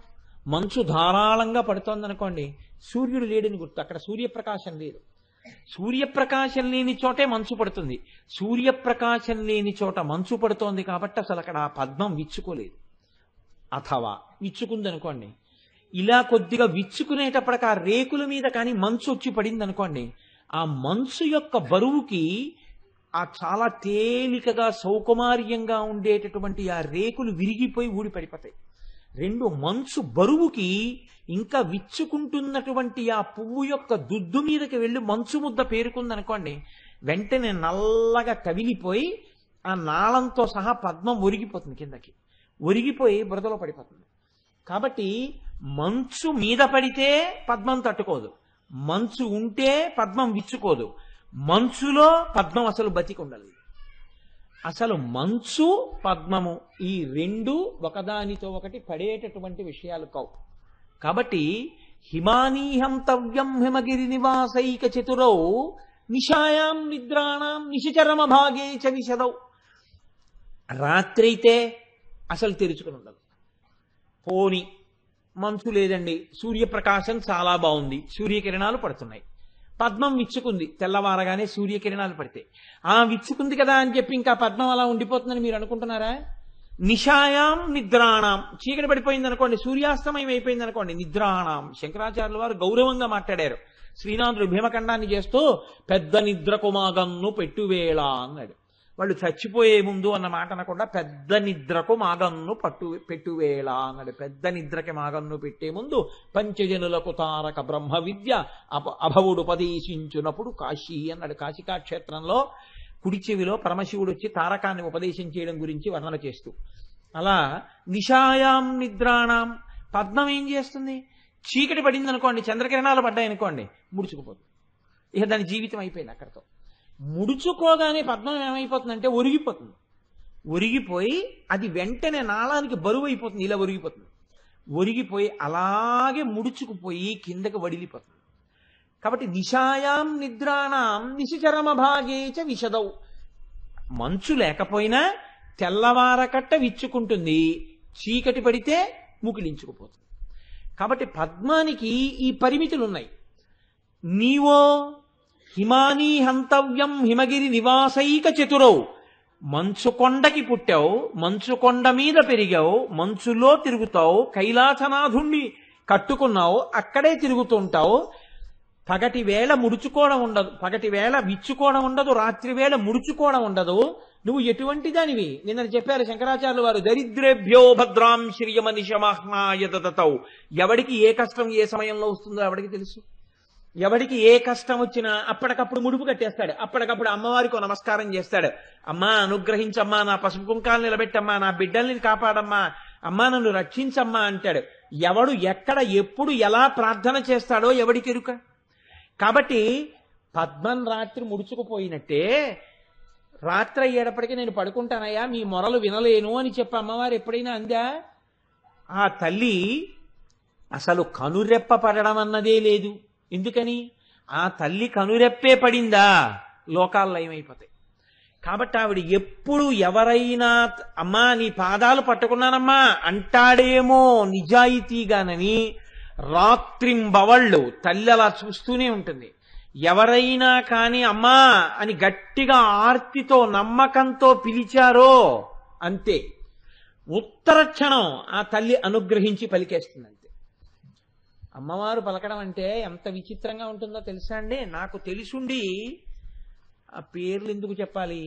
మంచు ధారాళంగా పడుతోంది అనుకోండి, సూర్యుడు లేడని గుర్తు, అక్కడ సూర్యప్రకాశం లేదు. సూర్యప్రకాశం లేని చోటే మంచు పడుతుంది. సూర్యప్రకాశం లేని చోట మంచు పడుతోంది కాబట్టి అసలు అక్కడ ఆ పద్మం విచ్చుకోలేదు. అథవా విచ్చుకుందనుకోండి, ఇలా కొద్దిగా విచ్చుకునేటప్పటికి ఆ రేకుల మీద కానీ మంచు వచ్చి పడింది అనుకోండి, ఆ మంచు యొక్క బరువుకి ఆ చాలా తేలికగా సౌకుమార్యంగా ఉండేటటువంటి ఆ రేకులు విరిగిపోయి ఊడిపడిపోతాయి. రెండు మంచు బరువుకి ఇంకా విచ్చుకుంటున్నటువంటి ఆ పువ్వు యొక్క దుద్దు మీదకి వెళ్ళి మంచు ముద్ద పేరుకుందనుకోండి, వెంటనే నల్లగా కవిలిపోయి ఆ నాళంతో సహా పద్మం ఒరిగిపోతుంది, కిందకి ఒరిగిపోయి బురదలో పడిపోతుంది. కాబట్టి మంచు మీద పడితే పద్మం తట్టుకోదు, మంచు ఉంటే పద్మం విచ్చుకోదు, మంచులో పద్మం అసలు బతికి ఉండదు. అసలు మంచు పద్మము ఈ రెండు ఒకదానితో ఒకటి పడేటటువంటి విషయాలు కావు. కాబట్టి హిమానీహంతవ్యం హిమగిరి నివాసైక చతురౌ నిశాయాం నిద్రాణం నిశిచరమ భాగే చ విశదౌ. రాత్రి అయితే అసలు తెరుచుకుని ఉండదు. పోని మంచు లేదండి, సూర్యప్రకాశం చాలా బాగుంది, సూర్యకిరణాలు పడుతున్నాయి, పద్మం విచ్చుకుంది, తెల్లవారగానే సూర్యకిరణాలు పడితే విచ్చుకుంది కదా అని చెప్పి ఇంకా పద్మం అలా ఉండిపోతుందని మీరు అనుకుంటున్నారా? నిశాయాం నిద్రాణం, చీకటి పడిపోయింది అనుకోండి, సూర్యాస్తమయం అయిపోయింది అనుకోండి, నిద్రాణం. శంకరాచార్యుల వారు గౌరవంగా మాట్లాడారు. శ్రీనాథుడు భీమఖండాన్ని చేస్తూ పెద్ద నిద్రకు మాగన్ను పెట్టువేళ అన్నాడు. వాళ్ళు చచ్చిపోయే ముందు అన్న మాట అనకుండా పెద్ద నిద్రకు మాగన్ను పెట్టువేళ అన్నాడు. పెద్ద నిద్రకి మాగన్ను పెట్టే ముందు పంచజనులకు తారక బ్రహ్మ విద్య అభవుడు ఉపదేశించునప్పుడు కాశీ అన్నాడు. కాశికా క్షేత్రంలో కుడి చెవిలో పరమశివుడు వచ్చి తారకాన్ని ఉపదేశం చేయడం గురించి వర్ణన చేస్తూ, అలా నిశాయాం నిద్రాణం. పద్మం ఏం చేస్తుంది? చీకటి పడింది అనుకోండి, చంద్రకిరణాలు పడ్డాయి అనుకోండి, ముడుచుకుపోతుంది. ఇక దాని జీవితం అయిపోయింది అక్కడితో. ముడుచుకోగానే పద్మం ఏమైపోతుందంటే ఒరిగిపోతుంది. ఒరిగిపోయి అది వెంటనే నాళానికి బరువు అయిపోతుంది, ఇలా ఒరిగిపోతుంది. ఒరిగిపోయి అలాగే ముడుచుకుపోయి కిందకి వడిలిపోతుంది. కాబట్టి నిశాయాం నిద్రాణం నిశిచరమ భాగేచ విశదౌ. మంచు లేకపోయినా తెల్లవారకట్ట విచ్చుకుంటుంది, చీకటి పడితే ముకిలించుకుపోతుంది. కాబట్టి పద్మానికి ఈ పరిమితులు ఉన్నాయి. నీవో హిమానీ హంతవ్యం హిమగిరి నివాసైక చతురౌ. మంచు కొండకి పుట్టావు, మంచు కొండ మీద పెరిగావు, మంచులో తిరుగుతావు, కైలాసనాథుణ్ణి కట్టుకున్నావు, అక్కడే తిరుగుతుంటావు. పగటి వేళ ముడుచుకోవడం ఉండదు, పగటి వేళ విచ్చుకోవడం ఉండదు, రాత్రి వేళ ముడుచుకోవడం ఉండదు. నువ్వు ఎటువంటి దానివి? నిన్న చెప్పారు శంకరాచార్యులు వారు, దరిద్రేభ్యో భద్రాం శ్రియమనిషమహ్నాయ దదతౌ. ఎవడికి ఏ కష్టం ఏ సమయంలో వస్తుందో ఎవడికి తెలుసు. ఎవడికి ఏ కష్టం వచ్చినా అప్పటికప్పుడు ముడుపు కట్టేస్తాడు, అప్పటికప్పుడు అమ్మవారికి నమస్కారం చేస్తాడు. అమ్మా అనుగ్రహించమ్మా, నా పసుపు కుంకాలు నిలబెట్టమ్మా, నా బిడ్డల్ని కాపాడమ్మా, అమ్మా నన్ను రక్షించమ్మా అంటాడు. ఎవడు ఎక్కడ ఎప్పుడు ఎలా ప్రార్థన చేస్తాడో ఎవడికి ఎరుక. కాబట్టి పద్మం రాత్రి ముడుచుకుపోయినట్టే రాత్రి అయ్యేటప్పటికీ నేను పడుకుంటానయ్యా, మీ మొరలు వినలేను అని చెప్పి అమ్మవారు ఎప్పుడైనా అందా? ఆ తల్లి అసలు కనురెప్ప పడడం అన్నదే లేదు. ఎందుకని? ఆ తల్లి కనురెప్పే పడిందా లోకాలు లయమైపోతాయి. కాబట్టి ఆవిడ ఎప్పుడు ఎవరైనా అమ్మా నీ పాదాలు పట్టుకున్నానమ్మా అంటాడేమో నిజాయితీగానని రాత్రింబవళ్ళు తల్లి అలా చూస్తూనే ఉంటుంది. ఎవరైనా కానీ అమ్మా అని గట్టిగా ఆర్తితో నమ్మకంతో పిలిచారో అంతే, ఉత్తర క్షణం ఆ తల్లి అనుగ్రహించి పలికేస్తుంది. అమ్మవారు పలకడం అంటే ఎంత విచిత్రంగా ఉంటుందో తెలుసా అండి? నాకు తెలుసుండి ఆ పేర్లు ఎందుకు చెప్పాలి,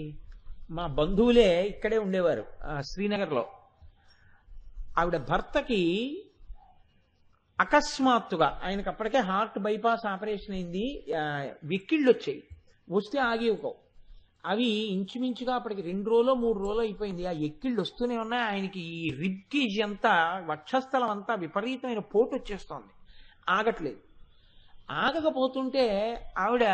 మా బంధువులే ఇక్కడే ఉండేవారు శ్రీనగర్లో. ఆవిడ భర్తకి అకస్మాత్తుగా, ఆయనకు అప్పటికే హార్ట్ బైపాస్ ఆపరేషన్ అయింది, వెక్కిళ్ళు వచ్చాయి, వస్తే ఆగిపోవు. అవి ఇంచుమించుగా అప్పటికి 2 రోజులు 3 రోజులు అయిపోయింది. ఆ ఎక్కిళ్ళు వస్తూనే ఉన్నాయి. ఆయనకి ఈ రిబ్ కేజ్ అంతా, వక్షస్థలం అంతా విపరీతమైన పోటు వచ్చేస్తోంది, ఆగట్లేదు. ఆగకపోతుంటే ఆవిడ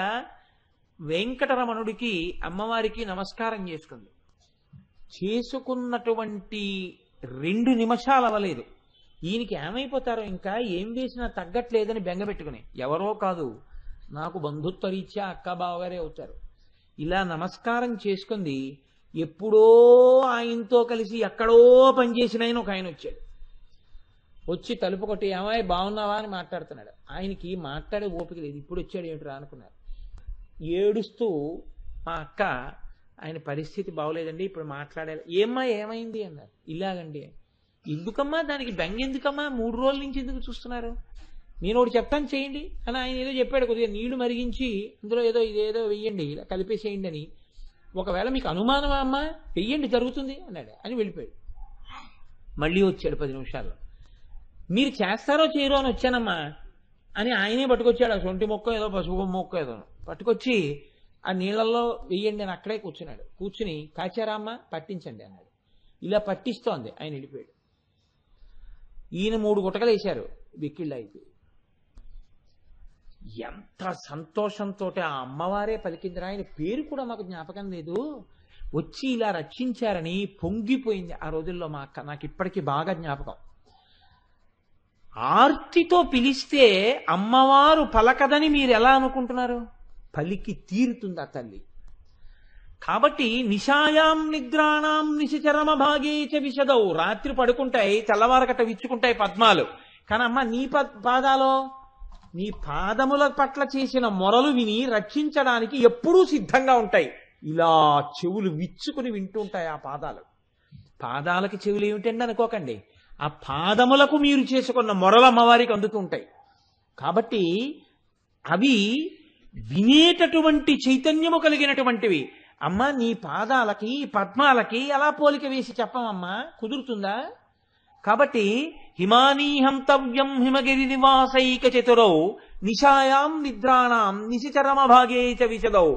వెంకటరమణుడికి అమ్మవారికి నమస్కారం చేసుకుంది. చేసుకున్నటువంటి 2 నిమిషాలు అవ్వలేదు, ఈయనకి ఏమైపోతారో ఇంకా ఏం వేసినా తగ్గట్లేదని బెంగపెట్టుకుని, ఎవరో కాదు నాకు బంధుత్వ రీత్యా అక్క బావగారే అవుతారు, ఇలా నమస్కారం చేసుకుంది. ఎప్పుడో ఆయనతో కలిసి ఎక్కడో పనిచేసిన ఆయన ఒక ఆయన వచ్చాడు. వచ్చి తలుపు కొట్టి ఏమాయి బాగున్నావా అని మాట్లాడుతున్నాడు. ఆయనకి మాట్లాడే ఓపిక లేదు, ఇప్పుడు వచ్చాడు ఏమిట్రా అనుకున్నారు. ఏడుస్తూ మా అక్క ఆయన పరిస్థితి బాగోలేదండి ఇప్పుడు మాట్లాడాలి. ఏమ్మా ఏమైంది అన్నారు. ఇలాగండి. ఎందుకమ్మా దానికి బెంగ ఎందుకమ్మా, 3 రోజుల నుంచి ఎందుకు చూస్తున్నారు? నేను ఒకటి చెప్తాను చేయండి అని ఆయన ఏదో చెప్పాడు. కొద్దిగా నీళ్లు మరిగించి అందులో ఇదేదో వెయ్యండి, ఇలా కలిపేసేయండి అని. ఒకవేళ మీకు అనుమానమా అమ్మా, వెయ్యండి జరుగుతుంది అన్నాడు అని వెళ్ళిపోయాడు. మళ్ళీ వచ్చాడు 10 నిమిషాల్లో. మీరు చేస్తారో చేయరో అని వచ్చానమ్మా అని ఆయనే పట్టుకొచ్చాడు. ఆ సొంటి మొక్క ఏదో పసుపు మొక్క ఏదో పట్టుకొచ్చి ఆ నీళ్ళల్లో వెయ్యండి అని అక్కడే కూర్చున్నాడు. కూర్చుని కాచారా అమ్మ పట్టించండి అన్నాడు. ఇలా పట్టిస్తోంది, ఆయన వెళ్ళిపోయాడు. ఈయన 3 గుటకలు వేశారు, వెక్కిళ్ళు అయిపోయి. ఎంత సంతోషంతో ఆ అమ్మవారే పలికిందిరా, ఆయన పేరు కూడా మాకు జ్ఞాపకం లేదు, వచ్చి ఇలా రక్షించారని పొంగిపోయింది ఆ రోజుల్లో మా అక్క. నాకు ఇప్పటికీ బాగా జ్ఞాపకం. ఆర్తితో పిలిస్తే అమ్మవారు పలకదని మీరు ఎలా అనుకుంటున్నారు? పలికి తీరుతుంది ఆ తల్లి. కాబట్టి నిశాయాం నిద్రాణం నిశిచరమ భాగేచ విశదౌ, రాత్రి పడుకుంటాయి, తెల్లవారకట విచ్చుకుంటాయి పద్మాలు. కానీ అమ్మ నీ పాదాలో, నీ పాదముల పట్ల చేసిన మొరలు విని రక్షించడానికి ఎప్పుడూ సిద్ధంగా ఉంటాయి. ఇలా చెవులు విచ్చుకుని వింటూ ఉంటాయి ఆ పాదాలు. పాదాలకి చెవులు ఏమిటండి అనుకోకండి, ఆ పాదములకు మీరు చేసుకున్న మొరలు అమ్మవారికి అందుతూ ఉంటాయి. కాబట్టి అవి వినేటటువంటి చైతన్యము కలిగినటువంటివి. అమ్మ నీ పాదాలకి పద్మాలకి ఎలా పోలిక వేసి చెప్పమమ్మా, కుదురుతుందా? కాబట్టి హిమానీహంతవ్యం హిమగిరి నివాసైక చతురౌ నిశాయాం నిద్రాణం నిశిచరమ భాగేచ విశదౌ.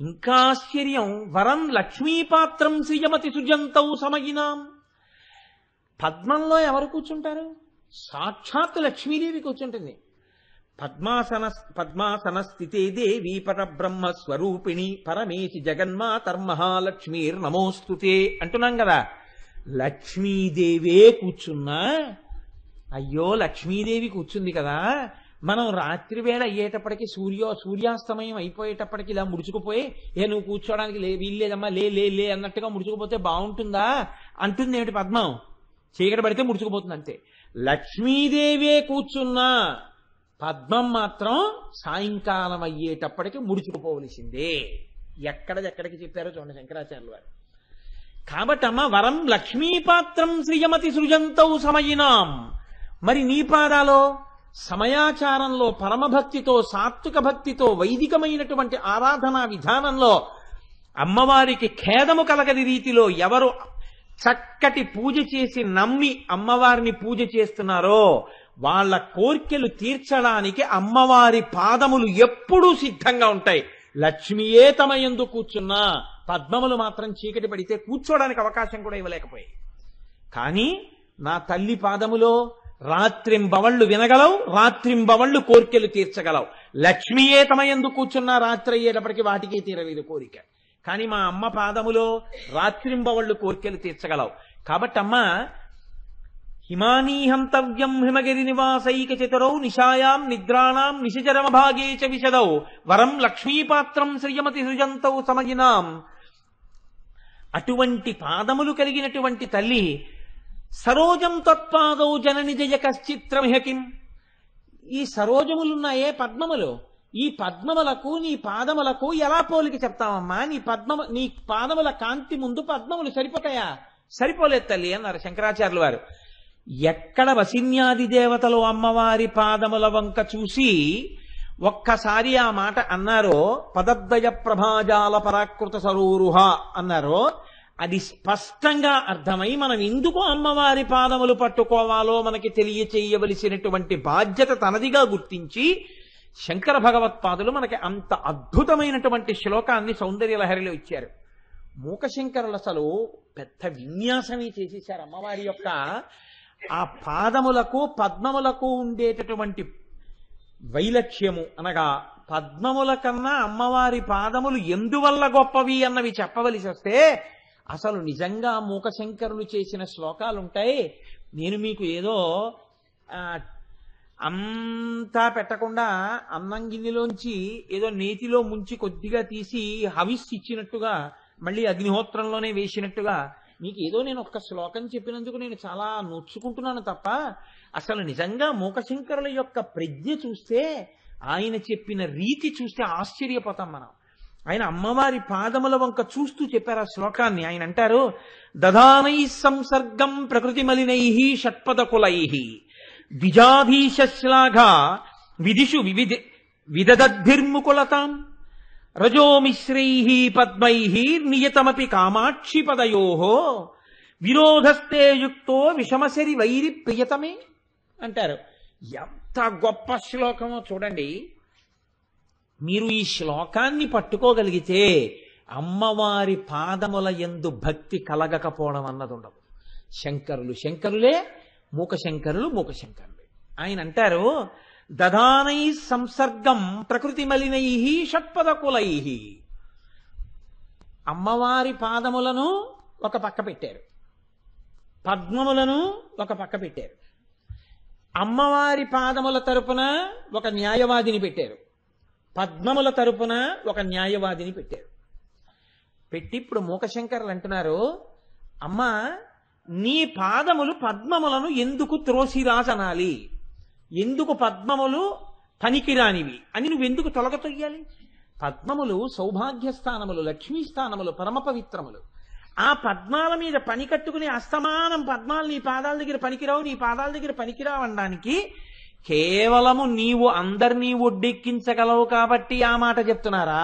ఇంకా ఆశ్చర్యం, వరం లక్ష్మీపాత్రం శ్రియమతి సుజంతౌ సమయినాం. పద్మంలో ఎవరు కూర్చుంటారు? సాక్షాత్ లక్ష్మీదేవి కూర్చుంటుంది. పద్మాసన స్థితే దేవి పరబ్రహ్మ స్వరూపిణి పరమేశి జగన్మాతర్మహాలక్ష్మీర్ నమోస్తుతే అంటున్నాం కదా. లక్ష్మీదేవే కూర్చున్నా, అయ్యో లక్ష్మీదేవి కూర్చుంది కదా, మనం రాత్రి వేళ అయ్యేటప్పటికి సూర్యాస్తమయం అయిపోయేటప్పటికి ఇలా ముడుచుకుపోయి నువ్వు కూర్చోడానికి వీల్లేదమ్మా లే లే లే అన్నట్టుగా ముడుచుకుపోతే బాగుంటుందా అంటుంది ఏమిటి పద్మం? చీకటి పడితే ముడుచుకుపోతుంది అంతే. లక్ష్మీదేవే కూర్చున్నా పద్మం మాత్రం సాయంకాలం అయ్యేటప్పటికి ముడుచుకుపోవలసిందే. ఎక్కడికి చెప్పారో చూడండి శంకరాచార్యులు వారు. కాబట్టి అమ్మ వరం లక్ష్మీపాత్రం శ్రియమతి సృజంతౌ సమయినాం. మరి నీ పాదాలో సమయాచారంలో పరమభక్తితో సాత్విక భక్తితో వైదికమైనటువంటి ఆరాధనా విధానంలో అమ్మవారికి ఖేదము కలగని రీతిలో ఎవరు చక్కటి పూజ చేసి నమ్మి అమ్మవారిని పూజ చేస్తున్నారో వాళ్ళ కోర్కెలు తీర్చడానికి అమ్మవారి పాదములు ఎప్పుడూ సిద్ధంగా ఉంటాయి. లక్ష్మియే తమ యందు కూర్చున్నా పద్మములు మాత్రం చీకటి పడితే కూర్చోడానికి అవకాశం కూడా ఇవ్వలేకపోయాయి. కానీ నా తల్లి పాదములో రాత్రింబవళ్ళు వినగలవు, రాత్రింబవళ్ళు కోర్కెలు తీర్చగలవు. లక్ష్మియే తమ యందు కూర్చున్నా రాత్రి అయ్యేటప్పటికి వాటికి తీరలేదు కోరిక. కానీ మా అమ్మ పాదములో రాత్రింబవళ్ళు కోర్కెలు తీర్చగలవు. కాబట్టి అమ్మ హిమానీహంతవ్యం హిమగిరి నివాసైక చతురౌ నిశాయాం నిద్రాణం నిశిచరమ భాగేచ విశదౌ వరం లక్ష్మీపాత్రం శ్రియమతి సృజంతౌ సమయినాం. అటువంటి పాదములు కలిగినటువంటి తల్లి సరోజం తత్పాదౌ జనని జయ కశ్చిత్రమిహకిం. ఈ సరోజములున్నాయే పద్మములు, ఈ పద్మములకు నీ పాదములకు ఎలా పోలిక చెప్తామమ్మా? నీ పాదముల కాంతి ముందు పద్మములు సరిపోతాయా? సరిపోలేదు తల్లి అన్నారు శంకరాచార్యులు వారు. ఎక్కడ వసిన్యాది దేవతలు అమ్మవారి పాదముల వంక చూసి ఒక్కసారి ఆ మాట అన్నారో, పదద్వయ ప్రభాజాల పరాకృత సరూరుహ అన్నారో, అది స్పష్టంగా అర్థమై మనం ఎందుకు అమ్మవారి పాదములు పట్టుకోవాలో మనకి తెలియచేయవలసినటువంటి బాధ్యత తనదిగా గుర్తించి శంకర భగవత్పాదులు మనకి అంత అద్భుతమైనటువంటి శ్లోకాన్ని సౌందర్యలహరిలో ఇచ్చారు. మూకశంకరులు అసలు పెద్ద విన్యాసమే చేసేశారు. అమ్మవారి యొక్క ఆ పాదములకు పద్మములకు ఉండేటటువంటి వైలక్ష్యము అనగా పద్మముల కన్నా అమ్మవారి పాదములు ఎందువల్ల గొప్పవి అన్నవి చెప్పవలసి వస్తే అసలు నిజంగా మూకశంకరులు చేసిన శ్లోకాలుంటాయి. నేను మీకు ఏదో అంతా పెట్టకుండా అన్నం గిన్నెలోంచి ఏదో నేతిలో ముంచి కొద్దిగా తీసి హవిస్సు ఇచ్చినట్టుగా మళ్ళీ అగ్నిహోత్రంలోనే వేసినట్టుగా మీకు ఏదో నేను ఒక్క శ్లోకం చెప్పినందుకు నేను చాలా నొచ్చుకుంటున్నాను తప్ప అసలు నిజంగా మూకశంకరుల యొక్క ప్రజ్ఞ చూస్తే, ఆయన చెప్పిన రీతి చూస్తే ఆశ్చర్యపోతాం మనం. ఆయన అమ్మవారి పాదముల వంక చూస్తూ చెప్పారు ఆ శ్లోకాన్ని. ఆయన అంటారు, దధానై సంసర్గం ప్రకృతి మలినై షట్పద కులై ద్విజాధీశ్లాఘ విదిషు విదద్భిర్ముకులతాం రజోమిశ్రై పద్మై నియతమపి కామాక్షి పదయో విరోధస్తే యుక్తో విషమశరి వైరి ప్రియతమే అంటారు. ఎంత గొప్ప శ్లోకమో చూడండి. మీరు ఈ శ్లోకాన్ని పట్టుకోగలిగితే అమ్మవారి పాదముల యందు భక్తి కలగకపోవడం అన్నది ఉండదు. శంకరులు శంకరులే, మూకశంకరులు మూకశంకరులే. ఆయన అంటారు, దధానై సంసర్గం ప్రకృతి మలినై షట్పదకులై. అమ్మవారి పాదములను ఒక పక్క పెట్టారు, పద్మములను ఒక పక్క పెట్టారు. అమ్మవారి పాదముల తరపున ఒక న్యాయవాదిని పెట్టారు, పద్మముల తరపున ఒక న్యాయవాదిని పెట్టారు. పెట్టి ఇప్పుడు మూకశంకరులు అంటున్నారు, అమ్మా నీ పాదములు పద్మములను ఎందుకు త్రోసిరాజనాలి, ఎందుకు పద్మములు పనికిరానివి అని నువ్వెందుకు తొలగతొయ్యాలి? పద్మములు సౌభాగ్యస్థానములు, లక్ష్మీస్థానములు, పరమ పవిత్రములు. ఆ పద్మాల మీద పని కట్టుకుని అస్తమానం పద్మాలు నీ పాదాల దగ్గర పనికిరావు, నీ పాదాల దగ్గర పనికిరావు అనడానికి కేవలము నీవు అందరినీ ఒడ్డెక్కించగలవు కాబట్టి ఆ మాట చెప్తున్నారా?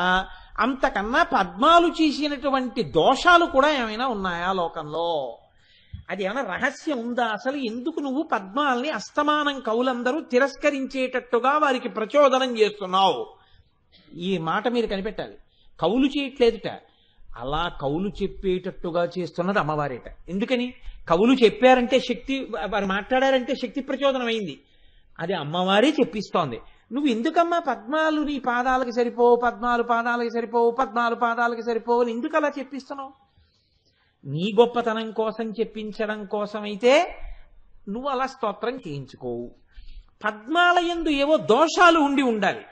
అంతకన్నా పద్మాలు చేసినటువంటి దోషాలు కూడా ఏమైనా ఉన్నాయా లోకంలో? అది ఏమైనా రహస్యం ఉందా అసలు? ఎందుకు నువ్వు పద్మాల్ని అస్తమానం కవులందరూ తిరస్కరించేటట్టుగా వారికి ప్రచోదనం చేస్తున్నావు? ఈ మాట మీరు కనిపెట్టాలి. కవులు చేయట్లేదుట, అలా కవులు చెప్పేటట్టుగా చేస్తున్నది అమ్మవారేట. ఎందుకని? కవులు చెప్పారంటే శక్తి, వారు మాట్లాడారంటే శక్తి ప్రచోదనం అయింది. అది అమ్మవారే చెప్పిస్తోంది. నువ్వు ఎందుకమ్మా పద్మాలు నీ పాదాలకి సరిపోవు, పద్మాలు పాదాలకి సరిపోవు, పద్మాలు పాదాలకి సరిపోవు అని ఎందుకు అలా చెప్పిస్తున్నావు? నీ గొప్పతనం కోసం చెప్పించడం కోసమైతే నువ్వు అలా స్తోత్రం చేయించుకోవు. పద్మాల యందు ఏవో దోషాలు ఉండి ఉండాలి.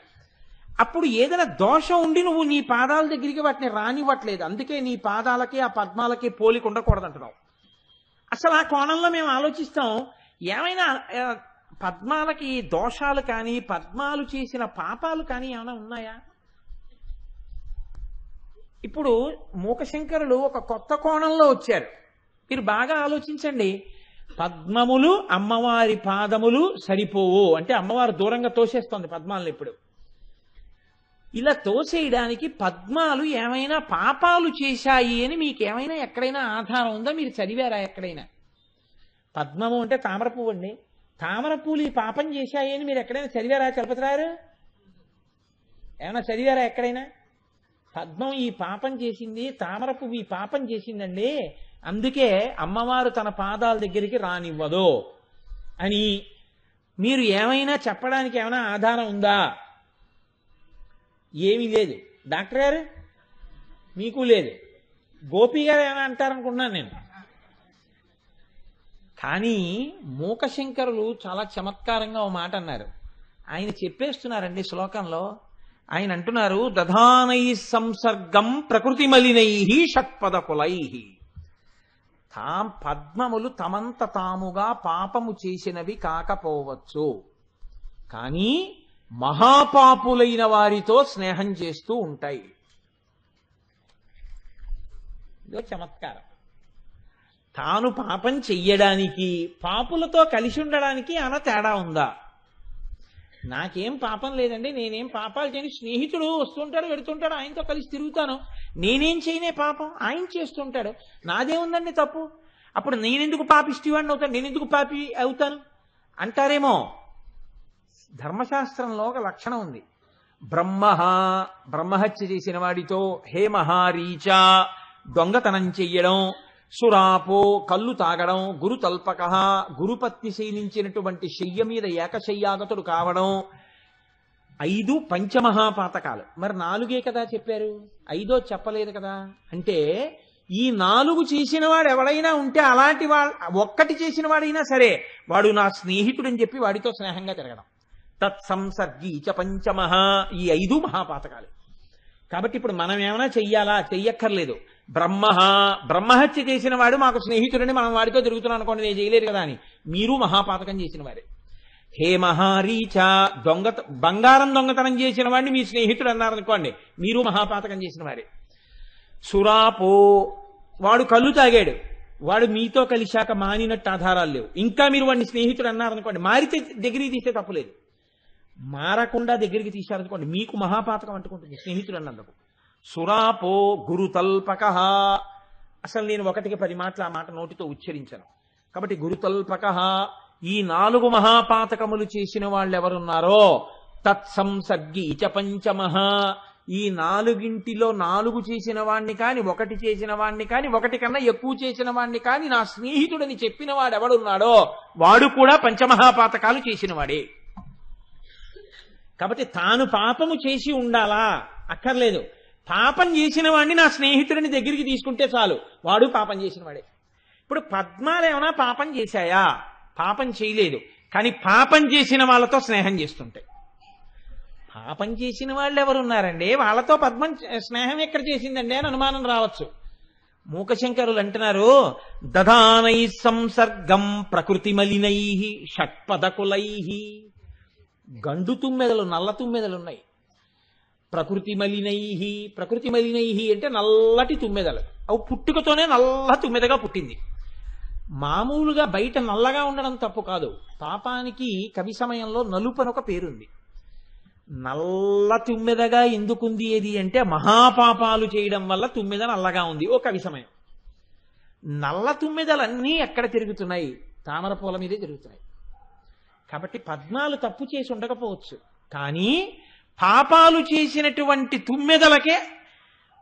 అప్పుడు ఏదైనా దోషం ఉండి నువ్వు నీ పాదాల దగ్గరికి వాటిని రానివ్వట్లేదు. అందుకే నీ పాదాలకి ఆ పద్మాలకి పోలిక ఉండకూడదంటున్నావు. అసలు ఆ కోణంలో మేము ఆలోచిస్తాం, ఏమైనా పద్మాలకి దోషాలు కానీ పద్మాలు చేసిన పాపాలు కానీ ఏమైనా ఉన్నాయా? ఇప్పుడు మూకశంకరులు ఒక కొత్త కోణంలో వచ్చారు. మీరు బాగా ఆలోచించండి. పద్మములు అమ్మవారి పాదములు సరిపోవు అంటే అమ్మవారు దూరంగా తోసేస్తోంది పద్మాలను. ఇప్పుడు ఇలా తోసేయడానికి పద్మాలు ఏమైనా పాపాలు చేశాయి అని మీకేమైనా ఎక్కడైనా ఆధారం ఉందా? మీరు చదివారా ఎక్కడైనా? పద్మము అంటే తామర పువ్వు అండి. తామర పూలు ఈ పాపం చేశాయి అని మీరు ఎక్కడైనా చదివారా? చలపతిరారు ఏమైనా చదివారా ఎక్కడైనా? పద్మం ఈ పాపం చేసింది, తామర పువ్వు ఈ పాపం చేసిందండి, అందుకే అమ్మవారు తన పాదాల దగ్గరికి రానివ్వదు అని మీరు ఏమైనా చెప్పడానికి ఏమైనా ఆధారం ఉందా? ఏమీ లేదు. డాక్టర్ గారు మీకు లేదు, గోపి గారు ఏమైనా అంటారనుకున్నాను నేను. కానీ మూకశంకరులు చాలా చమత్కారంగా ఓ మాట అన్నారు. ఆయన చెప్పేస్తున్నారండి శ్లోకంలో. ఆయన అంటున్నారు, దధానై సంసర్గం ప్రకృతి మలినై షట్పదకులై. పద్మములు తమంత తాముగా పాపము చేసినవి కాకపోవచ్చు, కానీ మహాపాపులైన వారితో స్నేహం చేస్తూ ఉంటాయి. ఇదో చమత్కారం. తాను పాపం చెయ్యడానికి పాపులతో కలిసి ఉండడానికి అన్న తేడా ఉందా? నాకేం పాపం లేదండి, నేనేం పాపాలు చేయని, స్నేహితుడు వస్తుంటాడు వెడుతుంటాడు, ఆయనతో కలిసి తిరుగుతాను, నేనేం చేయనే పాపం, ఆయన చేస్తుంటాడు, నాదేముందండి తప్పు, అప్పుడు నేనెందుకు పాపిష్టివాడిని అవుతాను, నేనెందుకు పాపి అవుతాను అంటారేమో. ధర్మశాస్త్రంలో ఒక లక్షణం ఉంది. బ్రహ్మహత్య చేసిన వాడితో హే మహారీచ, దొంగతనం చెయ్యడం, సురాపో కళ్ళు తాగడం, గురు తల్పక గురుపత్ని శయనించినటువంటి శయ్య మీద ఏకశయ్యాగతుడు కావడం, 5 పంచమహాపాతకాలు. మరి 4 కదా చెప్పారు, 5 చెప్పలేదు కదా. అంటే ఈ 4 చేసిన వాడు ఎవడైనా ఉంటే అలాంటి ఒక్కటి చేసిన వాడైనా సరే వాడు నా స్నేహితుడని చెప్పి వాడితో స్నేహంగా తిరగడం. తత్సంసర్గీ చ పంచమహ, ఈ 5 మహాపాతకాలు. కాబట్టి ఇప్పుడు మనం ఏమైనా చెయ్యాలా? చెయ్యక్కర్లేదు. బ్రహ్మహత్య చేసిన వాడు మాకు స్నేహితుడని మనం వాడితో తిరుగుతున్నాం అనుకోండి, నేను చేయలేదు కదా అని, మీరు మహాపాతకం చేసిన వారే. హే మహారీచ, బంగారం దొంగతనం చేసిన వాడిని మీ స్నేహితుడు అన్నారనుకోండి, మీరు మహాపాతకం చేసిన వారే. సురాపో, వాడు కళ్ళు తాగాడు, వాడు మీతో కలిశాక మానినట్టు ఆధారాలు లేవు, ఇంకా మీరు వాడిని స్నేహితుడు అన్నారనుకోండి, మారితే దగ్గరికి తీస్తే తప్పులేదు, మారకుండా దగ్గరికి తీశారనుకోండి మీకు మహాపాతకం అంటుకుంటుంది స్నేహితుడు అన్నందుకు. సురాపో గురుతల్పక. అసలు నేను 1కి 10 మాటలు ఆ మాట నోటితో ఉచ్చరించాను కాబట్టి గురుతల్పక. ఈ 4 మహాపాతకములు చేసిన వాళ్ళు ఎవరున్నారో తత్సంసర్గి చ పంచమః. ఈ 4గింటిలో 4 చేసిన వాణ్ణి కాని 1 చేసిన వాణ్ణి కాని 1 కన్నా ఎక్కువ చేసిన వాణ్ణి కాని నా స్నేహితుడని చెప్పిన వాడు ఎవడున్నాడో వాడు కూడా పంచమహాపాతకాలు చేసిన వాడే. కాబట్టి తాను పాపము చేసి ఉండాలా అక్కర్లేదు, పాపం చేసిన వాడిని నా స్నేహితుడిని దగ్గరికి తీసుకుంటే చాలు, వాడు పాపం చేసిన వాడే. ఇప్పుడు పద్మాలు ఏమైనా పాపం చేశాయా? పాపం చేయలేదు, కానీ పాపం చేసిన వాళ్ళతో స్నేహం చేస్తుంటాయి. పాపం చేసిన వాళ్ళు ఎవరున్నారండి, వాళ్ళతో పద్మం స్నేహం ఎక్కడ చేసిందండి అని అనుమానం రావచ్చు. మూకశంకరులు అంటున్నారు, దధానై సంసర్గం ప్రకృతి మలినై షట్పదకులై. గండు తుమ్మెదలు, నల్ల తుమ్మెదలున్నాయి. ప్రకృతి మలినై. ప్రకృతి మలినై అంటే నల్లటి తుమ్మెదలు. అవి పుట్టుకతోనే నల్ల తుమ్మెదగా పుట్టింది. మామూలుగా బయట నల్లగా ఉండడం తప్పు కాదు, పాపానికి కవి సమయంలో నలుపు అని ఒక పేరుంది. నల్ల తుమ్మెదగా ఎందుకుంది ఏది అంటే మహాపాపాలు చేయడం వల్ల తుమ్మెద నల్లగా ఉంది ఓ కవి సమయం. నల్ల తుమ్మెదలన్నీ ఎక్కడ తిరుగుతున్నాయి? తామర పూల మీదే తిరుగుతున్నాయి. కాబట్టి పద్మాలు తప్పు చేసి ఉండకపోవచ్చు, కానీ పాపాలు చేసినటువంటి తుమ్మెదలకే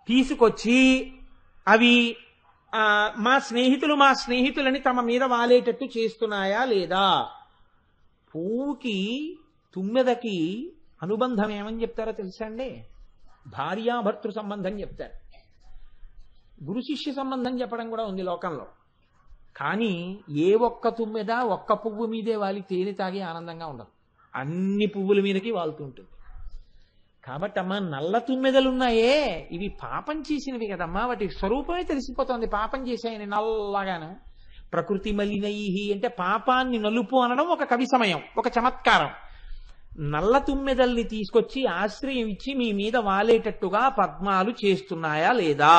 తీసుకొచ్చి అవి మా స్నేహితులని తమ మీద వాలేటట్టు చేస్తున్నాయా లేదా? పువ్వుకి తుమ్మెదకి అనుబంధం ఏమని చెప్తారో తెలుసా అండి? భార్యాభర్తృ సంబంధం చెప్తారు. గురు శిష్య సంబంధం చెప్పడం కూడా ఉంది లోకంలో. కానీ ఏ ఒక్క తుమ్మెద ఒక్క పువ్వు మీదే వాలి తేనె తాగి ఆనందంగా ఉండదు, అన్ని పువ్వుల మీదకి వాలుతూ ఉంటుంది. కాబట్టి అమ్మా, నల్ల తుమ్మెదలున్నాయే ఇవి పాపం చేసినవి కదమ్మా, వాటి స్వరూపమే తెలిసిపోతుంది పాపం చేశాయని నల్లగాను. ప్రకృతి మలినై అంటే పాపాన్ని నలుపు అనడం ఒక కవి సమయం, ఒక చమత్కారం. నల్ల తుమ్మెదల్ని తీసుకొచ్చి ఆశ్రయం ఇచ్చి మీ మీద వాలేటట్టుగా పద్మాలు చేస్తున్నాయా లేదా?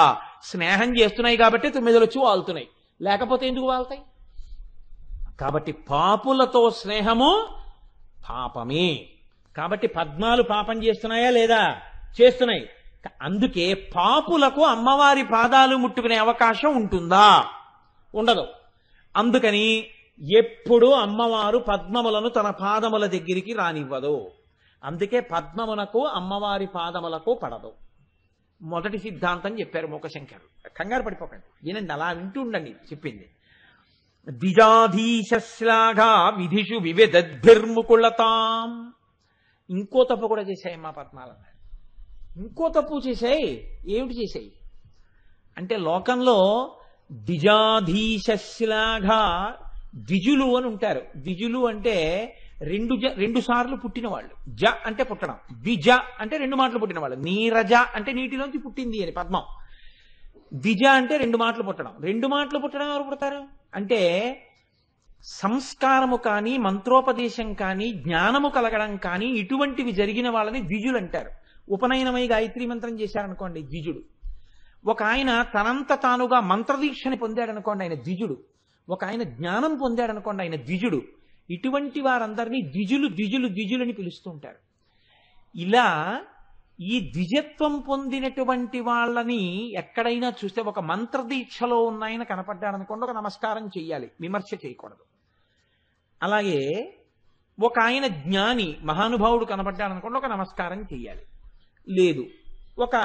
స్నేహం చేస్తున్నాయి కాబట్టి తుమ్మెదలు వచ్చి వాలుతున్నాయి, లేకపోతే ఎందుకు వాళ్తాయి? కాబట్టి పాపులతో స్నేహము పాపమే. కాబట్టి పద్మాలు పాపం చేస్తున్నాయా లేదా? చేస్తున్నాయి. అందుకే పాపులకు అమ్మవారి పాదాలు ముట్టుకునే అవకాశం ఉంటుందా? ఉండదు. అందుకని ఎప్పుడు అమ్మవారు పద్మములను తన పాదముల దగ్గరికి రానివ్వదు. అందుకే పద్మమునకు అమ్మవారి పాదములకు పడదు. మొదటి సిద్ధాంతం చెప్పారు మూకశంకరు. కంగారు పడిపోకండి, వినండి, అలా వింటూ ఉండండి చెప్పింది. ద్విజాధీశ్లాఘా విధిషు వివిధద్భిర్ముకుళతాం. ఇంకో తప్పు కూడా చేశాయమ్మా పద్మాలన్నారు. ఇంకో తప్పు చేశాయి. ఏమిటి చేశాయి అంటే, లోకంలో ద్విజాధీశ్లాఘా, ద్విజులు అని ఉంటారు. ద్విజులు అంటే రెండు సార్లు పుట్టిన వాళ్ళు. జ అంటే పుట్టడం, ద్విజ అంటే 2 మాటలు పుట్టిన వాళ్ళు. నీరజ అంటే నీటిలోంచి పుట్టింది అని పద్మం. ద్విజ అంటే 2 మాటలు పుట్టడం. 2 మాటలు పుట్టడం ఎవరు పుడతారు అంటే, సంస్కారము కానీ మంత్రోపదేశం కానీ జ్ఞానము కలగడం కానీ ఇటువంటివి జరిగిన వాళ్ళని ద్విజులు అంటారు. ఉపనయనమై గాయత్రీ మంత్రం చేశారనుకోండి ద్విజుడు. ఒక ఆయన తనంత తానుగా మంత్రదీక్షని పొందాడనుకోండి ఆయన ద్విజుడు. ఒక ఆయన జ్ఞానం పొందాడనుకోండి ఆయన ద్విజుడు. ఇటువంటి వారందరినీ ద్విజులని పిలుస్తూ ఉంటారు. ఇలా ఈ ద్విజత్వం పొందినటువంటి వాళ్ళని ఎక్కడైనా చూస్తే, ఒక మంత్రదీక్షలో ఉన్నాయని కనపడ్డాడనుకోండి ఒక నమస్కారం చెయ్యాలి, విమర్శ చేయకూడదు. అలాగే ఒక ఆయన జ్ఞాని మహానుభావుడు కనపడ్డాడనుకోండి ఒక నమస్కారం చెయ్యాలి. లేదు, ఒక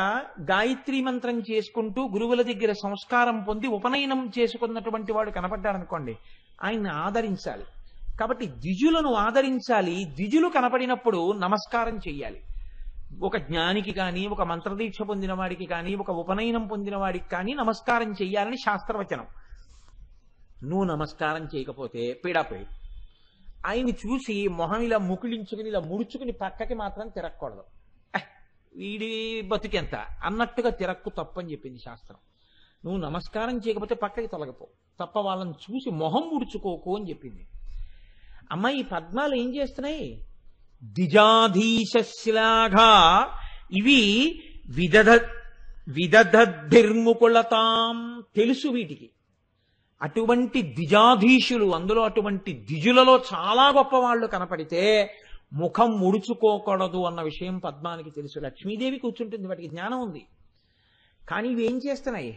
గాయత్రీ మంత్రం చేసుకుంటూ గురువుల దగ్గర సంస్కారం పొంది ఉపనయనం చేసుకున్నటువంటి వాడు కనపడ్డాడనుకోండి ఆయన్ని ఆదరించాలి. కాబట్టి ద్విజులను ఆదరించాలి. ద్విజులు కనపడినప్పుడు నమస్కారం చెయ్యాలి. ఒక జ్ఞానికి కానీ, ఒక మంత్రదీక్ష పొందిన వాడికి కానీ, ఒక ఉపనయనం పొందిన వాడికి కానీ నమస్కారం చెయ్యాలని శాస్త్రవచనం. నువ్వు నమస్కారం చేయకపోతే పీడాపోయి ఆయన్ని చూసి మొహం ఇలా ముకులించుకుని ఇలా ముడుచుకుని పక్కకి మాత్రం తిరగకూడదు. వీడి బతుకెంత అన్నట్టుగా తిరక్కు తప్పని చెప్పింది శాస్త్రం. నువ్వు నమస్కారం చేయకపోతే పక్కకి తొలగపో, తప్ప వాళ్ళని చూసి మొహం ముడుచుకోకు అని చెప్పింది. అమ్మ, ఈ పద్మాలు ఏం చేస్తున్నాయి? ద్విజాధీశ్లాఘా ఇవి విదధద్భిర్ముకుళతాం. తెలుసు వీటికి, అటువంటి ద్విజాధీశులు, అందులో అటువంటి ద్విజులలో చాలా గొప్పవాళ్ళు కనపడితే ముఖం ముడుచుకోకూడదు అన్న విషయం పద్మానికి తెలుసు. లక్ష్మీదేవి కూర్చుంటుంది, వాటికి జ్ఞానం ఉంది. కానీ ఇవి ఏం చేస్తున్నాయి?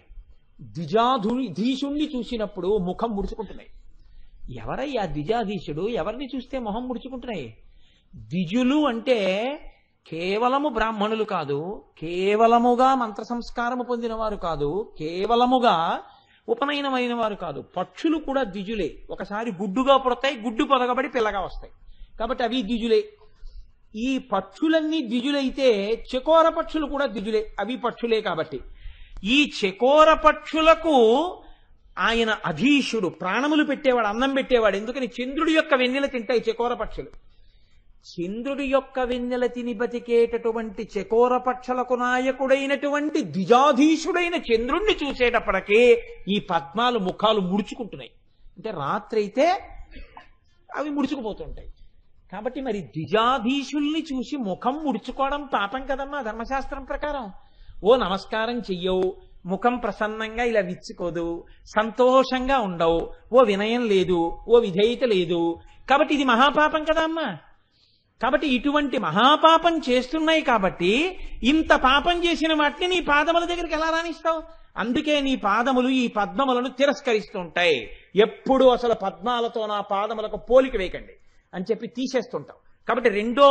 ద్విజాధీశుణ్ణి చూసినప్పుడు ముఖం ముడుచుకుంటున్నాయి. ఎవరయ్యా ద్విజాధీశుడు? ఎవరిని చూస్తే మొహం ముడుచుకుంటున్నాయి? ద్విజులు అంటే కేవలము బ్రాహ్మణులు కాదు, కేవలముగా మంత్ర సంస్కారము పొందిన వారు కాదు, కేవలముగా ఉపనయనమైన వారు కాదు. పక్షులు కూడా ద్విజులే. ఒకసారి గుడ్డుగా పుడతాయి, గుడ్డు పొదగబడి పిల్లగా వస్తాయి. కాబట్టి అవి ద్విజులే. ఈ పక్షులన్నీ ద్విజులైతే చకోర పక్షులు కూడా ద్విజులే, అవి పక్షులే. కాబట్టి ఈ చకోర పక్షులకు ఆయన అధీశుడు, ప్రాణములు పెట్టేవాడు, అన్నం పెట్టేవాడు. ఎందుకని? చంద్రుడి యొక్క వెన్నెల తింటాయి చకోర పక్షులు. చంద్రుడి యొక్క వెన్నెల తిని బతికేటటువంటి చకోర పక్షులకు నాయకుడైనటువంటి ద్విజాధీశుడైన చంద్రుణ్ణి చూసేటప్పటికీ ఈ పద్మాలు ముఖాలు ముడుచుకుంటున్నాయి. అంటే రాత్రి అయితే అవి ముడుచుకుపోతుంటాయి. కాబట్టి మరి ద్విజాధీశుల్ని చూసి ముఖం ముడుచుకోవడం పాపం కదమ్మా ధర్మశాస్త్రం ప్రకారం. ఓ నమస్కారం చెయ్యవు, ముఖం ప్రసన్నంగా ఇలా విచ్చుకోదు, సంతోషంగా ఉండవు, ఓ వినయం లేదు, ఓ విధేయత లేదు. కాబట్టి ఇది మహాపాపం కదా అమ్మా. కాబట్టి ఇటువంటి మహాపాపం చేస్తున్నాయి. కాబట్టి ఇంత పాపం చేసిన వాటిని నీ పాదముల దగ్గరికి ఎలా రాణిస్తావు? అందుకే నీ పాదములు ఈ పద్మములను తిరస్కరిస్తుంటాయి. ఎప్పుడు అసలు పద్మాలతో నా పాదములకు పోలిక వేయకండి అని చెప్పి తీసేస్తుంటావు. కాబట్టి రెండో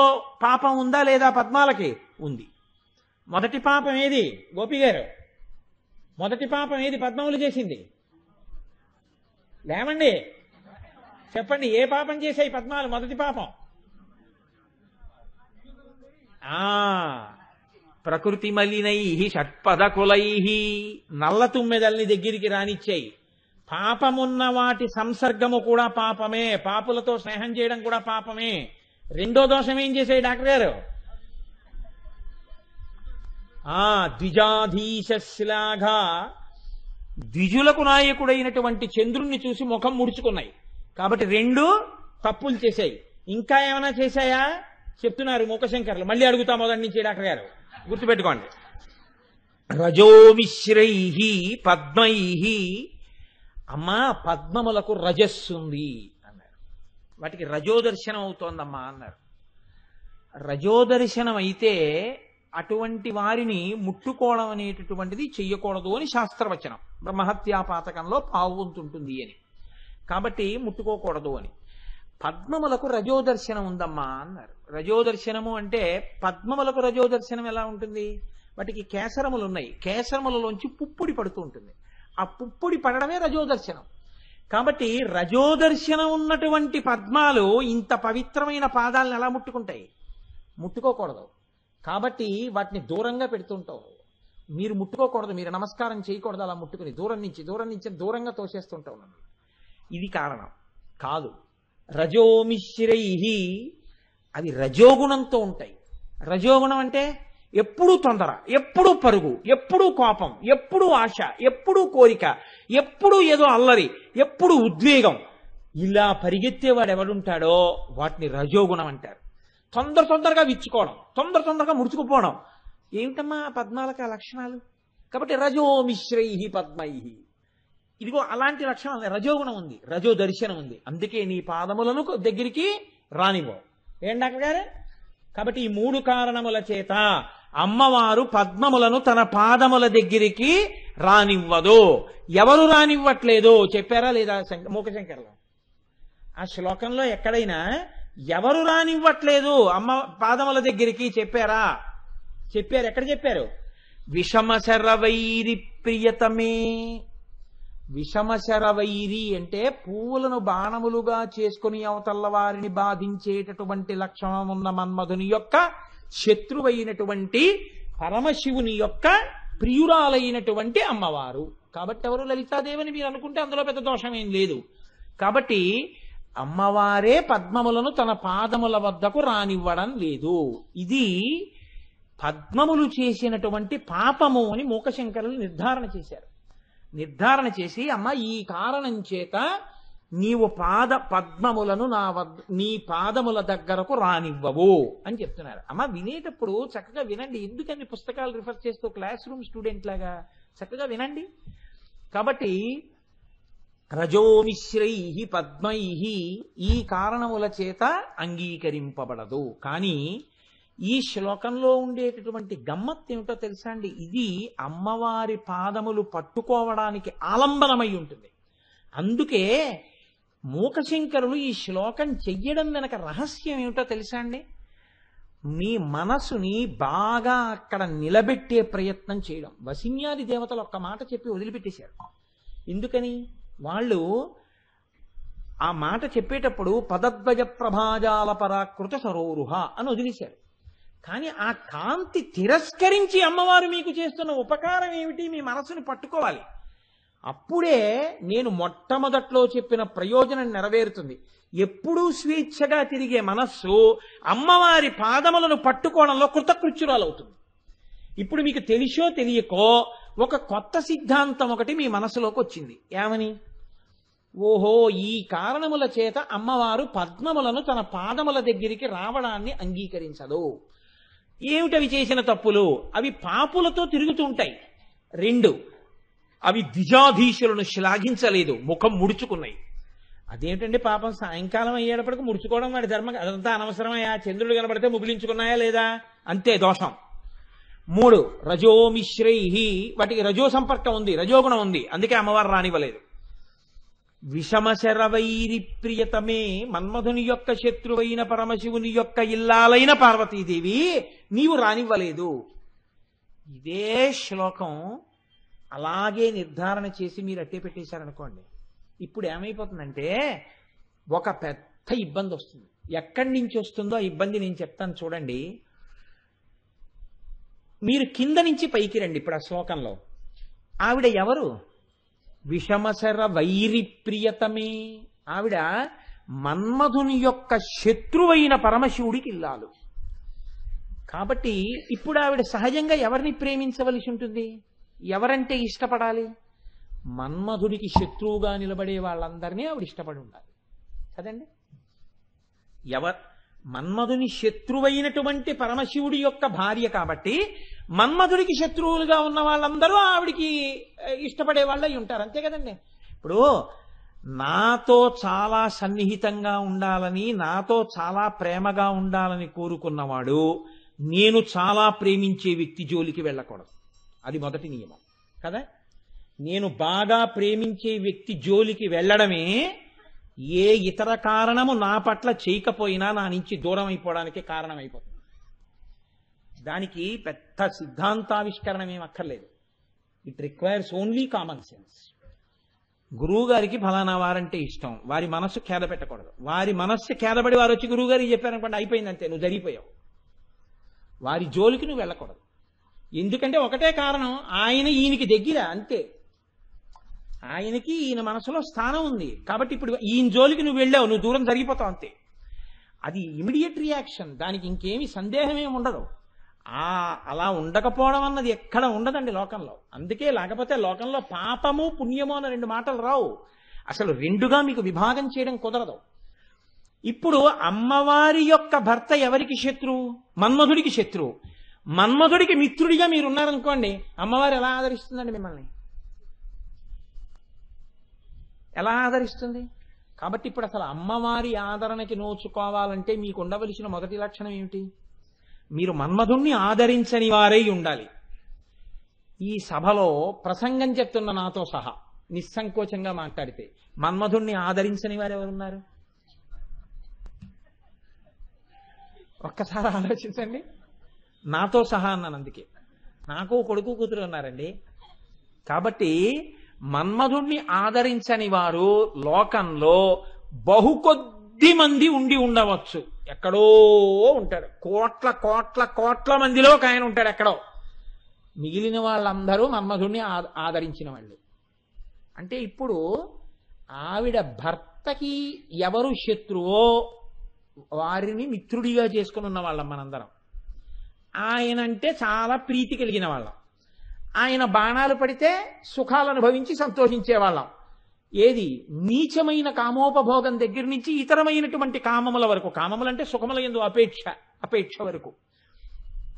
పాపం ఉందా లేదా పద్మాలకి? ఉంది. మొదటి పాపం ఏది గోపి గారు? మొదటి పాపం ఏది పద్మములు చేసింది? లేమండి, చెప్పండి. ఏ పాపం చేశాయి పద్మాలు? మొదటి పాపం ప్రకృతి మలినై షట్పదకులై, నల్ల తుమ్మెదల్ని దగ్గరికి రానిచ్చాయి. పాపమున్న వాటి సంసర్గము కూడా పాపమే, పాపులతో స్నేహం చేయడం కూడా పాపమే. రెండో దోషం ఏం చేశాయి డాక్టర్ గారు? ద్విజాధీశశ్లాఘ, ద్విజులకు నాయకుడైనటువంటి చంద్రుణ్ణి చూసి ముఖం ముడుచుకున్నాయి. కాబట్టి రెండు తప్పులు చేశాయి. ఇంకా ఏమైనా చేశాయా చెప్తున్నారు మూకశంకర్లు. మళ్ళీ అడుగుతా మొదటి నుంచి డాక్టర్ గారు, గుర్తుపెట్టుకోండి. రజోమిశ్రై పద్మై, అమ్మా పద్మములకు రజస్సుంది అన్నారు. వాటికి రజోదర్శనం అవుతోందమ్మా అన్నారు. రజోదర్శనం అయితే అటువంటి వారిని ముట్టుకోవడం అనేటటువంటిది చెయ్యకూడదు అని శాస్త్రవచనం. బ్రహ్మహత్యాపాతకంలో పావుంటుంటుంది అని. కాబట్టి ముట్టుకోకూడదు అని. పద్మములకు రజోదర్శనం ఉందమ్మా అన్నారు. రజోదర్శనము అంటే పద్మములకు రజోదర్శనం ఎలా ఉంటుంది? వాటికి కేసరములు ఉన్నాయి, కేసరములలోంచి పుప్పుడి పడుతూ ఉంటుంది. ఆ పుప్పుడి పడడమే రజోదర్శనం. కాబట్టి రజోదర్శనం ఉన్నటువంటి పద్మాలు ఇంత పవిత్రమైన పాదాలను ఎలా ముట్టుకుంటాయి? ముట్టుకోకూడదు. కాబట్టి వాటిని దూరంగా పెడుతుంటావు. మీరు ముట్టుకోకూడదు, మీరు నమస్కారం చేయకూడదు. అలా ముట్టుకుని దూరం నుంచి దూరంగా తోసేస్తుంటావు నన్ను. ఇది కారణం కాదు. రజోమిశ్రై, అవి రజోగుణంతో ఉంటాయి. రజోగుణం అంటే ఎప్పుడూ తొందర, ఎప్పుడూ పరుగు, ఎప్పుడూ కోపం, ఎప్పుడూ ఆశ, ఎప్పుడూ కోరిక, ఎప్పుడూ ఏదో అల్లరి, ఎప్పుడూ ఉద్వేగం. ఇలా పరిగెత్తేవాడు ఎవడుంటాడో వాటిని రజోగుణం అంటారు. తొందరగా విచ్చుకోవడం, తొందరగా ముడుచుకుపోవడం. ఏమిటమ్మా పద్మాలకు ఆ లక్షణాలు? కాబట్టి రజోమిశ్రై పద్మై, ఇదిగో అలాంటి లక్షణాలు. రజోగుణం ఉంది, రజో దర్శనం ఉంది. అందుకే నీ పాదములను దగ్గరికి రానివ్వు. ఏం డాక్టర్ గారు? కాబట్టి ఈ మూడు కారణముల చేత అమ్మవారు పద్మములను తన పాదముల దగ్గరికి రానివ్వదు. ఎవరు రానివ్వట్లేదు చెప్పారా లేదా మూకశంకర్లో? ఆ శ్లోకంలో ఎక్కడైనా ఎవరు రానివ్వట్లేదు అమ్మ పాదముల దగ్గరికి చెప్పారా? చెప్పారు. ఎక్కడ చెప్పారు? విషమశరవైరి ప్రియతమే. విషమశరవైరి అంటే పువ్వులను బాణములుగా చేసుకుని అవతల్ల వారిని బాధించేటటువంటి లక్షణం ఉన్న మన్మధుని యొక్క శత్రువైనటువంటి పరమశివుని యొక్క ప్రియురాలైనటువంటి అమ్మవారు. కాబట్టి ఎవరు? లలితాదేవిని మీరు అనుకుంటే అందులో పెద్ద దోషం ఏం లేదు. కాబట్టి అమ్మవారే పద్మములను తన పాదముల వద్దకు రానివ్వడం లేదు. ఇది పద్మములు చేసినటువంటి పాపము అని మూకశంకరులు నిర్ధారణ చేశారు. నిర్ధారణ చేసి అమ్మ ఈ కారణం చేత నీవు పద్మములను నీ పాదముల దగ్గరకు రానివ్వవు అని చెప్తున్నారు. అమ్మ వినేటప్పుడు చక్కగా వినండి. ఎందుకని పుస్తకాలు రిఫర్ చేస్తూ క్లాస్ రూమ్ స్టూడెంట్ లాగా చక్కగా వినండి. కాబట్టి రజోమిశ్రై పద్మై ఈ కారణముల చేత అంగీకరింపబడదు. కానీ ఈ శ్లోకంలో ఉండేటటువంటి గమ్మత్ ఏమిటో తెలుసా అండి? ఇది అమ్మవారి పాదములు పట్టుకోవడానికి ఆలంబనమై ఉంటుంది. అందుకే మూకశంకరులు ఈ శ్లోకం చెయ్యడం వెనక రహస్యం ఏమిటో తెలుసా అండి? మీ మనసుని బాగా అక్కడ నిలబెట్టే ప్రయత్నం చేయడం. వసిన్యాది దేవతలు ఒక్క మాట చెప్పి వదిలిపెట్టేశారు. ఎందుకని? వాళ్ళు ఆ మాట చెప్పేటప్పుడు పదద్వజ ప్రభాజాల పరాకృత సరోరుహ అని వదిలేశారు. కానీ ఆ కాంతి తిరస్కరించి అమ్మవారు మీకు చేస్తున్న ఉపకారం ఏమిటి? మీ మనసుని పట్టుకోవాలి. అప్పుడే నేను మొట్టమొదట్లో చెప్పిన ప్రయోజనం నెరవేరుతుంది. ఎప్పుడూ స్వేచ్ఛగా తిరిగే మనస్సు అమ్మవారి పాదములను పట్టుకోవడంలో కృతకృత్యురాలవుతుంది. ఇప్పుడు మీకు తెలిసో తెలియకో ఒక కొత్త సిద్ధాంతం ఒకటి మీ మనసులోకి వచ్చింది. ఏమని? ఓహో, ఈ కారణముల చేత అమ్మవారు పద్మములను తన పాదముల దగ్గరికి రావడాన్ని అంగీకరించదు. ఏమిటవి చేసిన తప్పులు? అవి పాపులతో తిరుగుతుంటాయి. 2, అవి ద్విజాధీశులను శ్లాఘించలేదు, ముఖం ముడుచుకున్నాయి. అదేమిటండి పాపం, సాయంకాలం అయ్యేటప్పటికి ముడుచుకోవడం వాడి ధర్మం, అదంతా అనవసరమయ్యా. చంద్రుడు కనబడితే ముగిలించుకున్నాయా లేదా, అంతే దోషం. 3, రజోమిశ్రై, వాటికి రజో సంపర్కం ఉంది, రజోగుణం ఉంది, అందుకే అమ్మవారు రానివ్వలేదు. విషమశరవైరి ప్రియతమే, మన్మధుని యొక్క శత్రువైన పరమశివుని యొక్క ఇల్లాలైన పార్వతీదేవి నీవు రానివ్వలేదు. ఇదే శ్లోకం అలాగే నిర్ధారణ చేసి మీరు అట్టే పెట్టేశారనుకోండి, ఇప్పుడు ఏమైపోతుందంటే ఒక పెద్ద ఇబ్బంది వస్తుంది. ఎక్కడి నుంచి వస్తుందో ఆ ఇబ్బంది నేను చెప్తాను చూడండి. మీరు కింద నుంచి పైకి రండి. ఇప్పుడు ఆ శ్లోకంలో ఆవిడ ఎవరు? విషమశర వైరి ప్రియతమే. ఆవిడ మన్మధుని యొక్క శత్రువైన పరమశివుడికి ఇల్లాలు. కాబట్టి ఇప్పుడు ఆవిడ సహజంగా ఎవరిని ప్రేమించవలసి ఉంటుంది? ఎవరంటే ఇష్టపడాలి? మన్మధుడికి శత్రువుగా నిలబడే వాళ్ళందరినీ ఆవిడ ఇష్టపడి ఉండాలి కదండి. మన్మధుని శత్రువైనటువంటి పరమశివుడి యొక్క భార్య కాబట్టి మన్మధుడికి శత్రువులుగా ఉన్న వాళ్ళందరూ ఆవిడికి ఇష్టపడే వాళ్ళై ఉంటారు, అంతే కదండి. ఇప్పుడు నాతో చాలా సన్నిహితంగా ఉండాలని, నాతో చాలా ప్రేమగా ఉండాలని కోరుకున్నవాడు నేను చాలా ప్రేమించే వ్యక్తి జోలికి వెళ్ళకూడదు. అది మొదటి నియమం కదా. నేను బాగా ప్రేమించే వ్యక్తి జోలికి వెళ్ళడమే ఏ ఇతర కారణము నా పట్ల చేయకపోయినా నా నుంచి దూరం అయిపోవడానికి కారణమైపోతుంది. దానికి పెద్ద సిద్ధాంతావిష్కరణం ఏం అక్కర్లేదు. It requires only common sense. గురువు గారికి ఫలానా వారంటే ఇష్టం, వారి మనస్సు ఖేద పెట్టకూడదు. వారి మనస్సు ఖేదపడి వారు వచ్చి గురువు గారికి చెప్పారనుకోండి, అయిపోయిందంతే, నువ్వు జరిగిపోయావు. వారి జోలికి నువ్వు వెళ్ళకూడదు. ఎందుకంటే ఒకటే కారణం, ఆయన ఈయనకి దగ్గర, అంతే. ఆయనకి ఈయన మనసులో స్థానం ఉంది కాబట్టి ఇప్పుడు ఈయన జోలికి నువ్వు వెళ్ళావు, నువ్వు దూరం జరిగిపోతావు, అంతే. అది ఇమిడియట్ రియాక్షన్, దానికి ఇంకేమీ సందేహం ఏమి ఉండదు. అలా ఉండకపోవడం అన్నది ఎక్కడ ఉండదండి లోకంలో. అందుకే లేకపోతే లోకంలో పాపము పుణ్యము అన్న 2 మాటలు రావు. అసలు 2గా మీకు విభాగం చేయడం కుదరదు. ఇప్పుడు అమ్మవారి యొక్క భర్త ఎవరికి శత్రువు? మన్మధుడికి శత్రువు. మన్మధుడికి మిత్రుడిగా మీరు ఉన్నారనుకోండి, అమ్మవారు ఎలా ఆదరిస్తుందండి మిమ్మల్ని? ఎలా ఆదరిస్తుంది? కాబట్టి ఇప్పుడు అసలు అమ్మవారి ఆదరణకి నోచుకోవాలంటే మీకు ఉండవలసిన మొదటి లక్షణం ఏమిటి? మీరు మన్మధుణ్ణి ఆదరించని వారై ఉండాలి. ఈ సభలో ప్రసంగం చెప్తున్న నాతో సహా నిస్సంకోచంగా మాట్లాడితే మన్మధుణ్ణి ఆదరించని వారు ఎవరున్నారు? ఒక్కసారి ఆలోచించండి. నాతో సహా అన్నాను, అందుకే. నాకు కొడుకు కూతురు ఉన్నారండి. కాబట్టి మన్మధుణ్ణి ఆదరించని వారు లోకంలో బహుకొద్ది మంది ఉండి ఉండవచ్చు. ఎక్కడో ఉంటాడు, కోట్ల కోట్ల కోట్ల మందిలో ఒక ఆయన ఉంటాడు ఎక్కడో. మిగిలిన వాళ్ళందరూ మన్మధుణ్ణి ఆదరించిన వాళ్ళు. అంటే ఇప్పుడు ఆవిడ భర్తకి ఎవరు శత్రువో వారిని మిత్రుడిగా చేసుకుని ఉన్న వాళ్ళం మనందరం. ఆయన అంటే చాలా ప్రీతి కలిగిన వాళ్ళం. ఆయన బాణాలు పడితే సుఖాలు అనుభవించి సంతోషించే వాళ్ళం. ఏది నీచమైన కామోపభోగం దగ్గర నుంచి ఇతరమైనటువంటి కామముల వరకు, కామములంటే సుఖముల యందు అపేక్ష వరకు.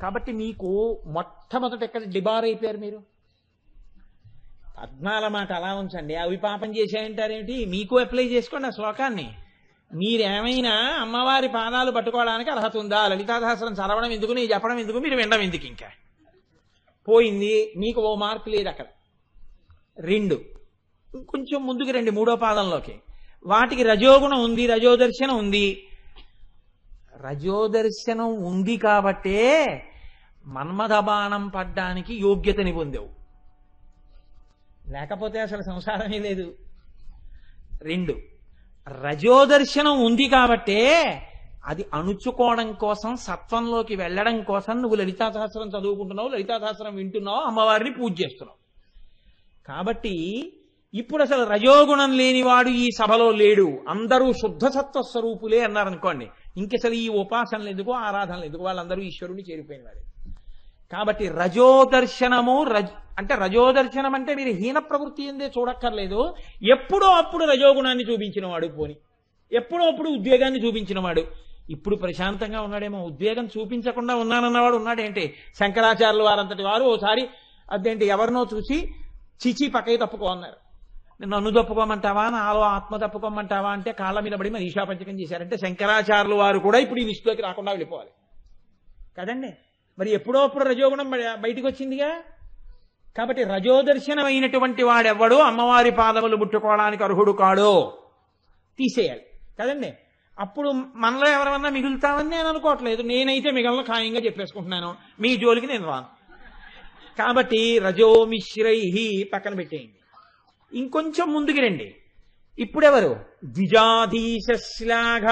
కాబట్టి మీకు మొట్టమొదట ఎక్కడ డిబార్ అయిపోయారు? మీరు పద్మాల మాట అలా ఉంచండి. అవి పాపం చేశాయంటారేమిటి? మీకు అప్లై చేసుకోండి ఆ శ్లోకాన్ని. మీరేమైనా అమ్మవారి పాదాలు పట్టుకోవడానికి అర్హత ఉందా? లలితా సహస్రం చదవడం ఎందుకు, నీ చెప్పడం ఎందుకు, మీరు వినడం ఎందుకు? ఇంకా పోయింది. మీకు ఓ మార్కు లేదు అక్కడ. 2 కొంచెం ముందుకు రండి, 3వ పాదంలోకి. వాటికి రజోగుణం ఉంది, రజోదర్శనం ఉంది. రజోదర్శనం ఉంది కాబట్టే మన్మథ బాణం పడ్డానికి యోగ్యతని పొందావు, లేకపోతే అసలు సంసారమే లేదు. 2 రజోదర్శనం ఉంది కాబట్టే అది అణుచుకోవడం కోసం, సత్వంలోకి వెళ్ళడం కోసం నువ్వు లలితా సహస్రం చదువుకుంటున్నావు, లలితా సహస్రం వింటున్నావు, అమ్మవారిని పూజ చేస్తున్నావు. కాబట్టి ఇప్పుడు అసలు రజోగుణం లేనివాడు ఈ సభలో లేడు, అందరూ శుద్ధ సత్వ స్వరూపులే అన్నారనుకోండి, ఇంకసలు ఈ ఉపాసనలు ఎందుకు, ఆరాధనలు ఎందుకు? వాళ్ళందరూ ఈశ్వరుని చేరిపోయిన వారు. కాబట్టి రజోదర్శనము, అంటే రజోదర్శనం అంటే మీరు హీన ప్రవృత్తి ఎందే చూడక్కర్లేదు. ఎప్పుడో అప్పుడు రజోగుణాన్ని చూపించిన వాడు, పోని ఎప్పుడో అప్పుడు ఉద్వేగాన్ని చూపించిన వాడు. ఇప్పుడు ప్రశాంతంగా ఉన్నాడేమో, ఉద్వేగం చూపించకుండా ఉన్నానన్నవాడు ఉన్నాడేంటి? శంకరాచార్యులు వారంతటి వారు ఓసారి అదేంటి ఎవరినో చూసి చిచి పక్కకి తప్పుకో అన్నారు. నన్ను తప్పుకోమంటావా, నాలో ఆత్మ తప్పుకోమంటావా అంటే కాళ్ళ మీద పడి మరి ఈశాపంచకం చేశారంటే శంకరాచార్యులు వారు కూడా ఇప్పుడు ఈ లిస్టులోకి రాకుండా వెళ్ళిపోవాలి కదండి. మరి ఎప్పుడో అప్పుడు రజోగుణం బయటికి వచ్చిందిగా. కాబట్టి రజోదర్శనం అయినటువంటి వాడెవ్వడో అమ్మవారి పాదములు ముట్టుకోవడానికి అర్హుడు కాడో తీసేయాలి కదండి. అప్పుడు మనలో ఎవరన్నా మిగులుతామని నేను అనుకోవట్లేదు, నేనైతే మిగలను ఖాయంగా చెప్పేసుకుంటున్నాను, మీ జోలికి నేను రాను. కాబట్టి రజోమిశ్రై పక్కన పెట్టేయండి. ఇంకొంచెం ముందుకు రండి. ఇప్పుడెవరు? ద్విజాధీశ్లాఘ,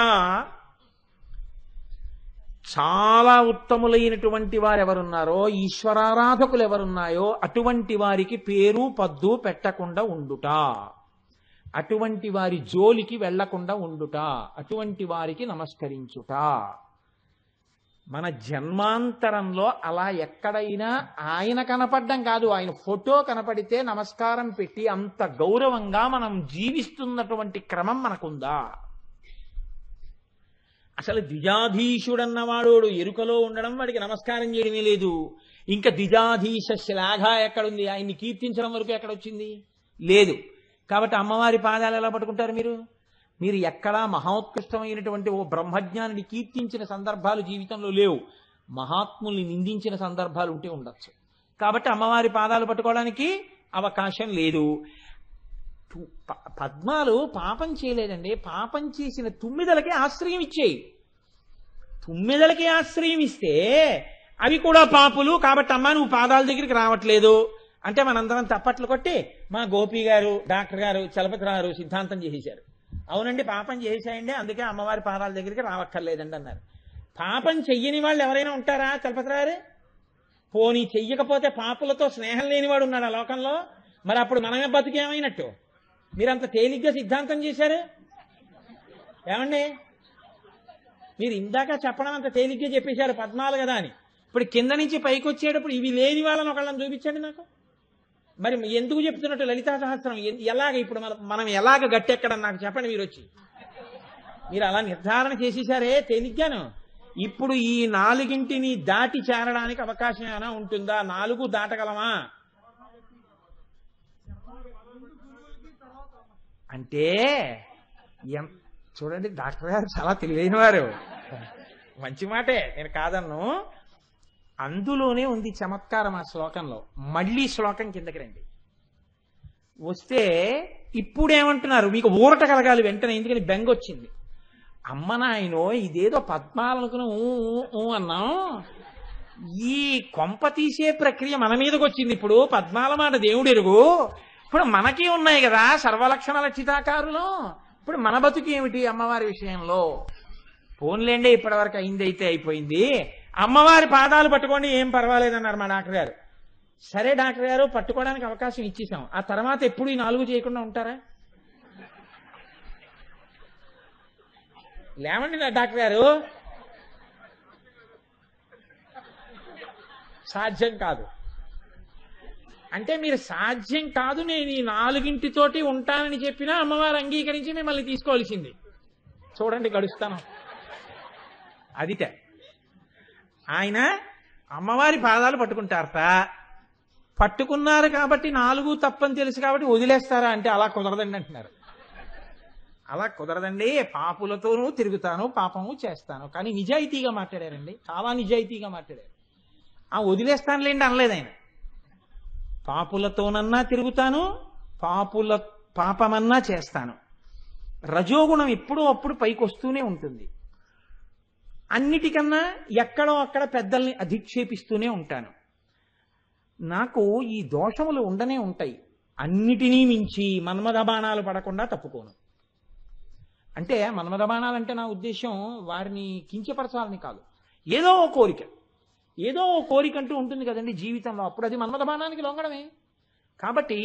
చాలా ఉత్తములైనటువంటి వారు ఎవరున్నారో, ఈశ్వరారాధకులు ఎవరున్నాయో అటువంటి వారికి పేరు పద్దు పెట్టకుండా ఉండుట, అటువంటి వారి జోలికి వెళ్లకుండా ఉండుట, అటువంటి వారికి నమస్కరించుట. మన జన్మాంతరంలో అలా ఎక్కడైనా ఆయన కనపడ్డం కాదు, ఆయన ఫోటో కనపడితే నమస్కారం పెట్టి అంత గౌరవంగా మనం జీవిస్తున్నటువంటి క్రమం మనకుందా? అసలు ద్విజాధీశుడన్నవాడు ఎరుకలో ఉండడం, వాడికి నమస్కారం చేయడమే లేదు. ఇంకా ద్విజాధీశ శ్లాఘ ఎక్కడుంది? ఆయన్ని కీర్తించడం వరకు ఎక్కడొచ్చింది? లేదు. కాబట్టి అమ్మవారి పాదాలు ఎలా పట్టుకుంటారు మీరు? మీరు ఎక్కడా మహోత్కృష్టమైనటువంటి ఓ బ్రహ్మజ్ఞానిని కీర్తించిన సందర్భాలు జీవితంలో లేవు. మహాత్ముల్ని నిందించిన సందర్భాలు ఉంటే ఉండొచ్చు. కాబట్టి అమ్మవారి పాదాలు పట్టుకోవడానికి అవకాశం లేదు. పద్మాలు పాపం చేయలేదండి, పాపం చేసిన తుమ్మిదలకి ఆశ్రయం ఇచ్చేయి. తుమ్మిదలకి ఆశ్రయం ఇస్తే అవి కూడా పాపులు. కాబట్టి అమ్మ నువ్వు పాదాల దగ్గరికి రావట్లేదు అంటే మనందరం తప్పట్లు కొట్టి మా గోపి గారు, డాక్టర్ గారు, చలపతి గారు సిద్ధాంతం చేసేశారు. అవునండి పాపం చేసేయండి, అందుకే అమ్మవారి పాదాల దగ్గరికి రావక్కర్లేదండి అన్నారు. పాపం చెయ్యని వాళ్ళు ఎవరైనా ఉంటారా చలపతి గారు? పోనీ చెయ్యకపోతే పాపులతో స్నేహం లేనివాడు ఉన్నాడు ఆ లోకంలో. మరి అప్పుడు మనమే బతికేమైనట్టు? మీరంత తేలిగ్గా సిద్ధాంతం చేశారు ఏమండి? మీరు ఇందాక చెప్పడం అంత తేలిగ్గా చెప్పేశారు పద్మాలు కదా అని. ఇప్పుడు కింద నుంచి పైకి వచ్చేటప్పుడు ఇవి లేని వాళ్ళని ఒకళ్ళని చూపించండి నాకు. మరి ఎందుకు చెప్తున్నట్టు లలితా సహస్రం ఎలాగ ఇప్పుడు మనం ఎలాగ గట్టెక్కడం నాకు చెప్పండి. మీరు వచ్చి మీరు అలా నిర్ధారణ చేసేశారే తేలిగ్గాను. ఇప్పుడు ఈ 4ంటిని దాటి చేరడానికి అవకాశం ఏమైనా ఉంటుందా? 4 దాటగలమా అంటే చూడండి, డాక్టర్ గారు చాలా తెలివైన వారు, మంచి మాటే, నేను కాదన్ను. అందులోనే ఉంది చమత్కారం ఆ శ్లోకంలో. మళ్ళీ శ్లోకం కిందకి రండి. వస్తే ఇప్పుడేమంటున్నారు? మీకు ఊరట కలగాలి వెంటనే, ఎందుకని బెంగ వచ్చింది. అమ్మ నాయనో ఇదేదో పద్మాలనుకుని అన్నాం, ఈ కొంప తీసే ప్రక్రియ మన మీదకి వచ్చింది. ఇప్పుడు పద్మాల మాట దేవుడు ఎరుగు. ఇప్పుడు మనకి ఉన్నాయి కదా సర్వలక్షణ లక్షితాకారులు. ఇప్పుడు మన బతుకు ఏమిటి అమ్మవారి విషయంలో? పోన్లేండి, ఇప్పటివరకు అయిందైతే అయిపోయింది, అమ్మవారి పాదాలు పట్టుకోండి ఏం పర్వాలేదన్నారు మా డాక్టర్ గారు. సరే డాక్టర్ గారు, పట్టుకోవడానికి అవకాశం ఇచ్చేసాం, ఆ తర్వాత ఎప్పుడు ఈ 4 చేయకుండా ఉంటారా? లేవండి డాక్టర్ గారు, సాధ్యం కాదు అంటే మీరు సాధ్యం కాదు, నేను ఈ 4ంటితోటి ఉంటానని చెప్పినా అమ్మవారు అంగీకరించి మిమ్మల్ని తీసుకోవాల్సింది. చూడండి గడుస్తాను. అదిటే ఆయన అమ్మవారి పాదాలు పట్టుకుంటారట, పట్టుకున్నారు కాబట్టి 4 తప్పని తెలుసు కాబట్టి వదిలేస్తారా అంటే అలా కుదరదండి అంటున్నారు. అలా కుదరదండి, పాపులతోనూ తిరుగుతాను, పాపము చేస్తాను. కానీ నిజాయితీగా మాట్లాడారండి, చాలా నిజాయితీగా మాట్లాడారు. వదిలేస్తానులేండి అనలేదు ఆయన. పాపులతోనన్నా తిరుగుతాను, పాపమన్నా చేస్తాను. రజోగుణం ఎప్పుడో అప్పుడు పైకి వస్తూనే ఉంటుంది. అన్నిటికన్నా ఎక్కడో అక్కడ పెద్దల్ని అధిక్షేపిస్తూనే ఉంటాను. నాకు ఈ దోషములు ఉండనే ఉంటాయి. అన్నిటినీ మించి మన్మథ బాణాలు పడకుండా తప్పుకోను. అంటే మన్మథ బాణాలంటే నా ఉద్దేశం వారిని కించపరచాలని కాదు. ఏదో ఓ కోరిక అంటూ ఉంటుంది కదండి జీవితంలో, అప్పుడు అది మన్మథ బాణానికి లొంగడమే. కాబట్టి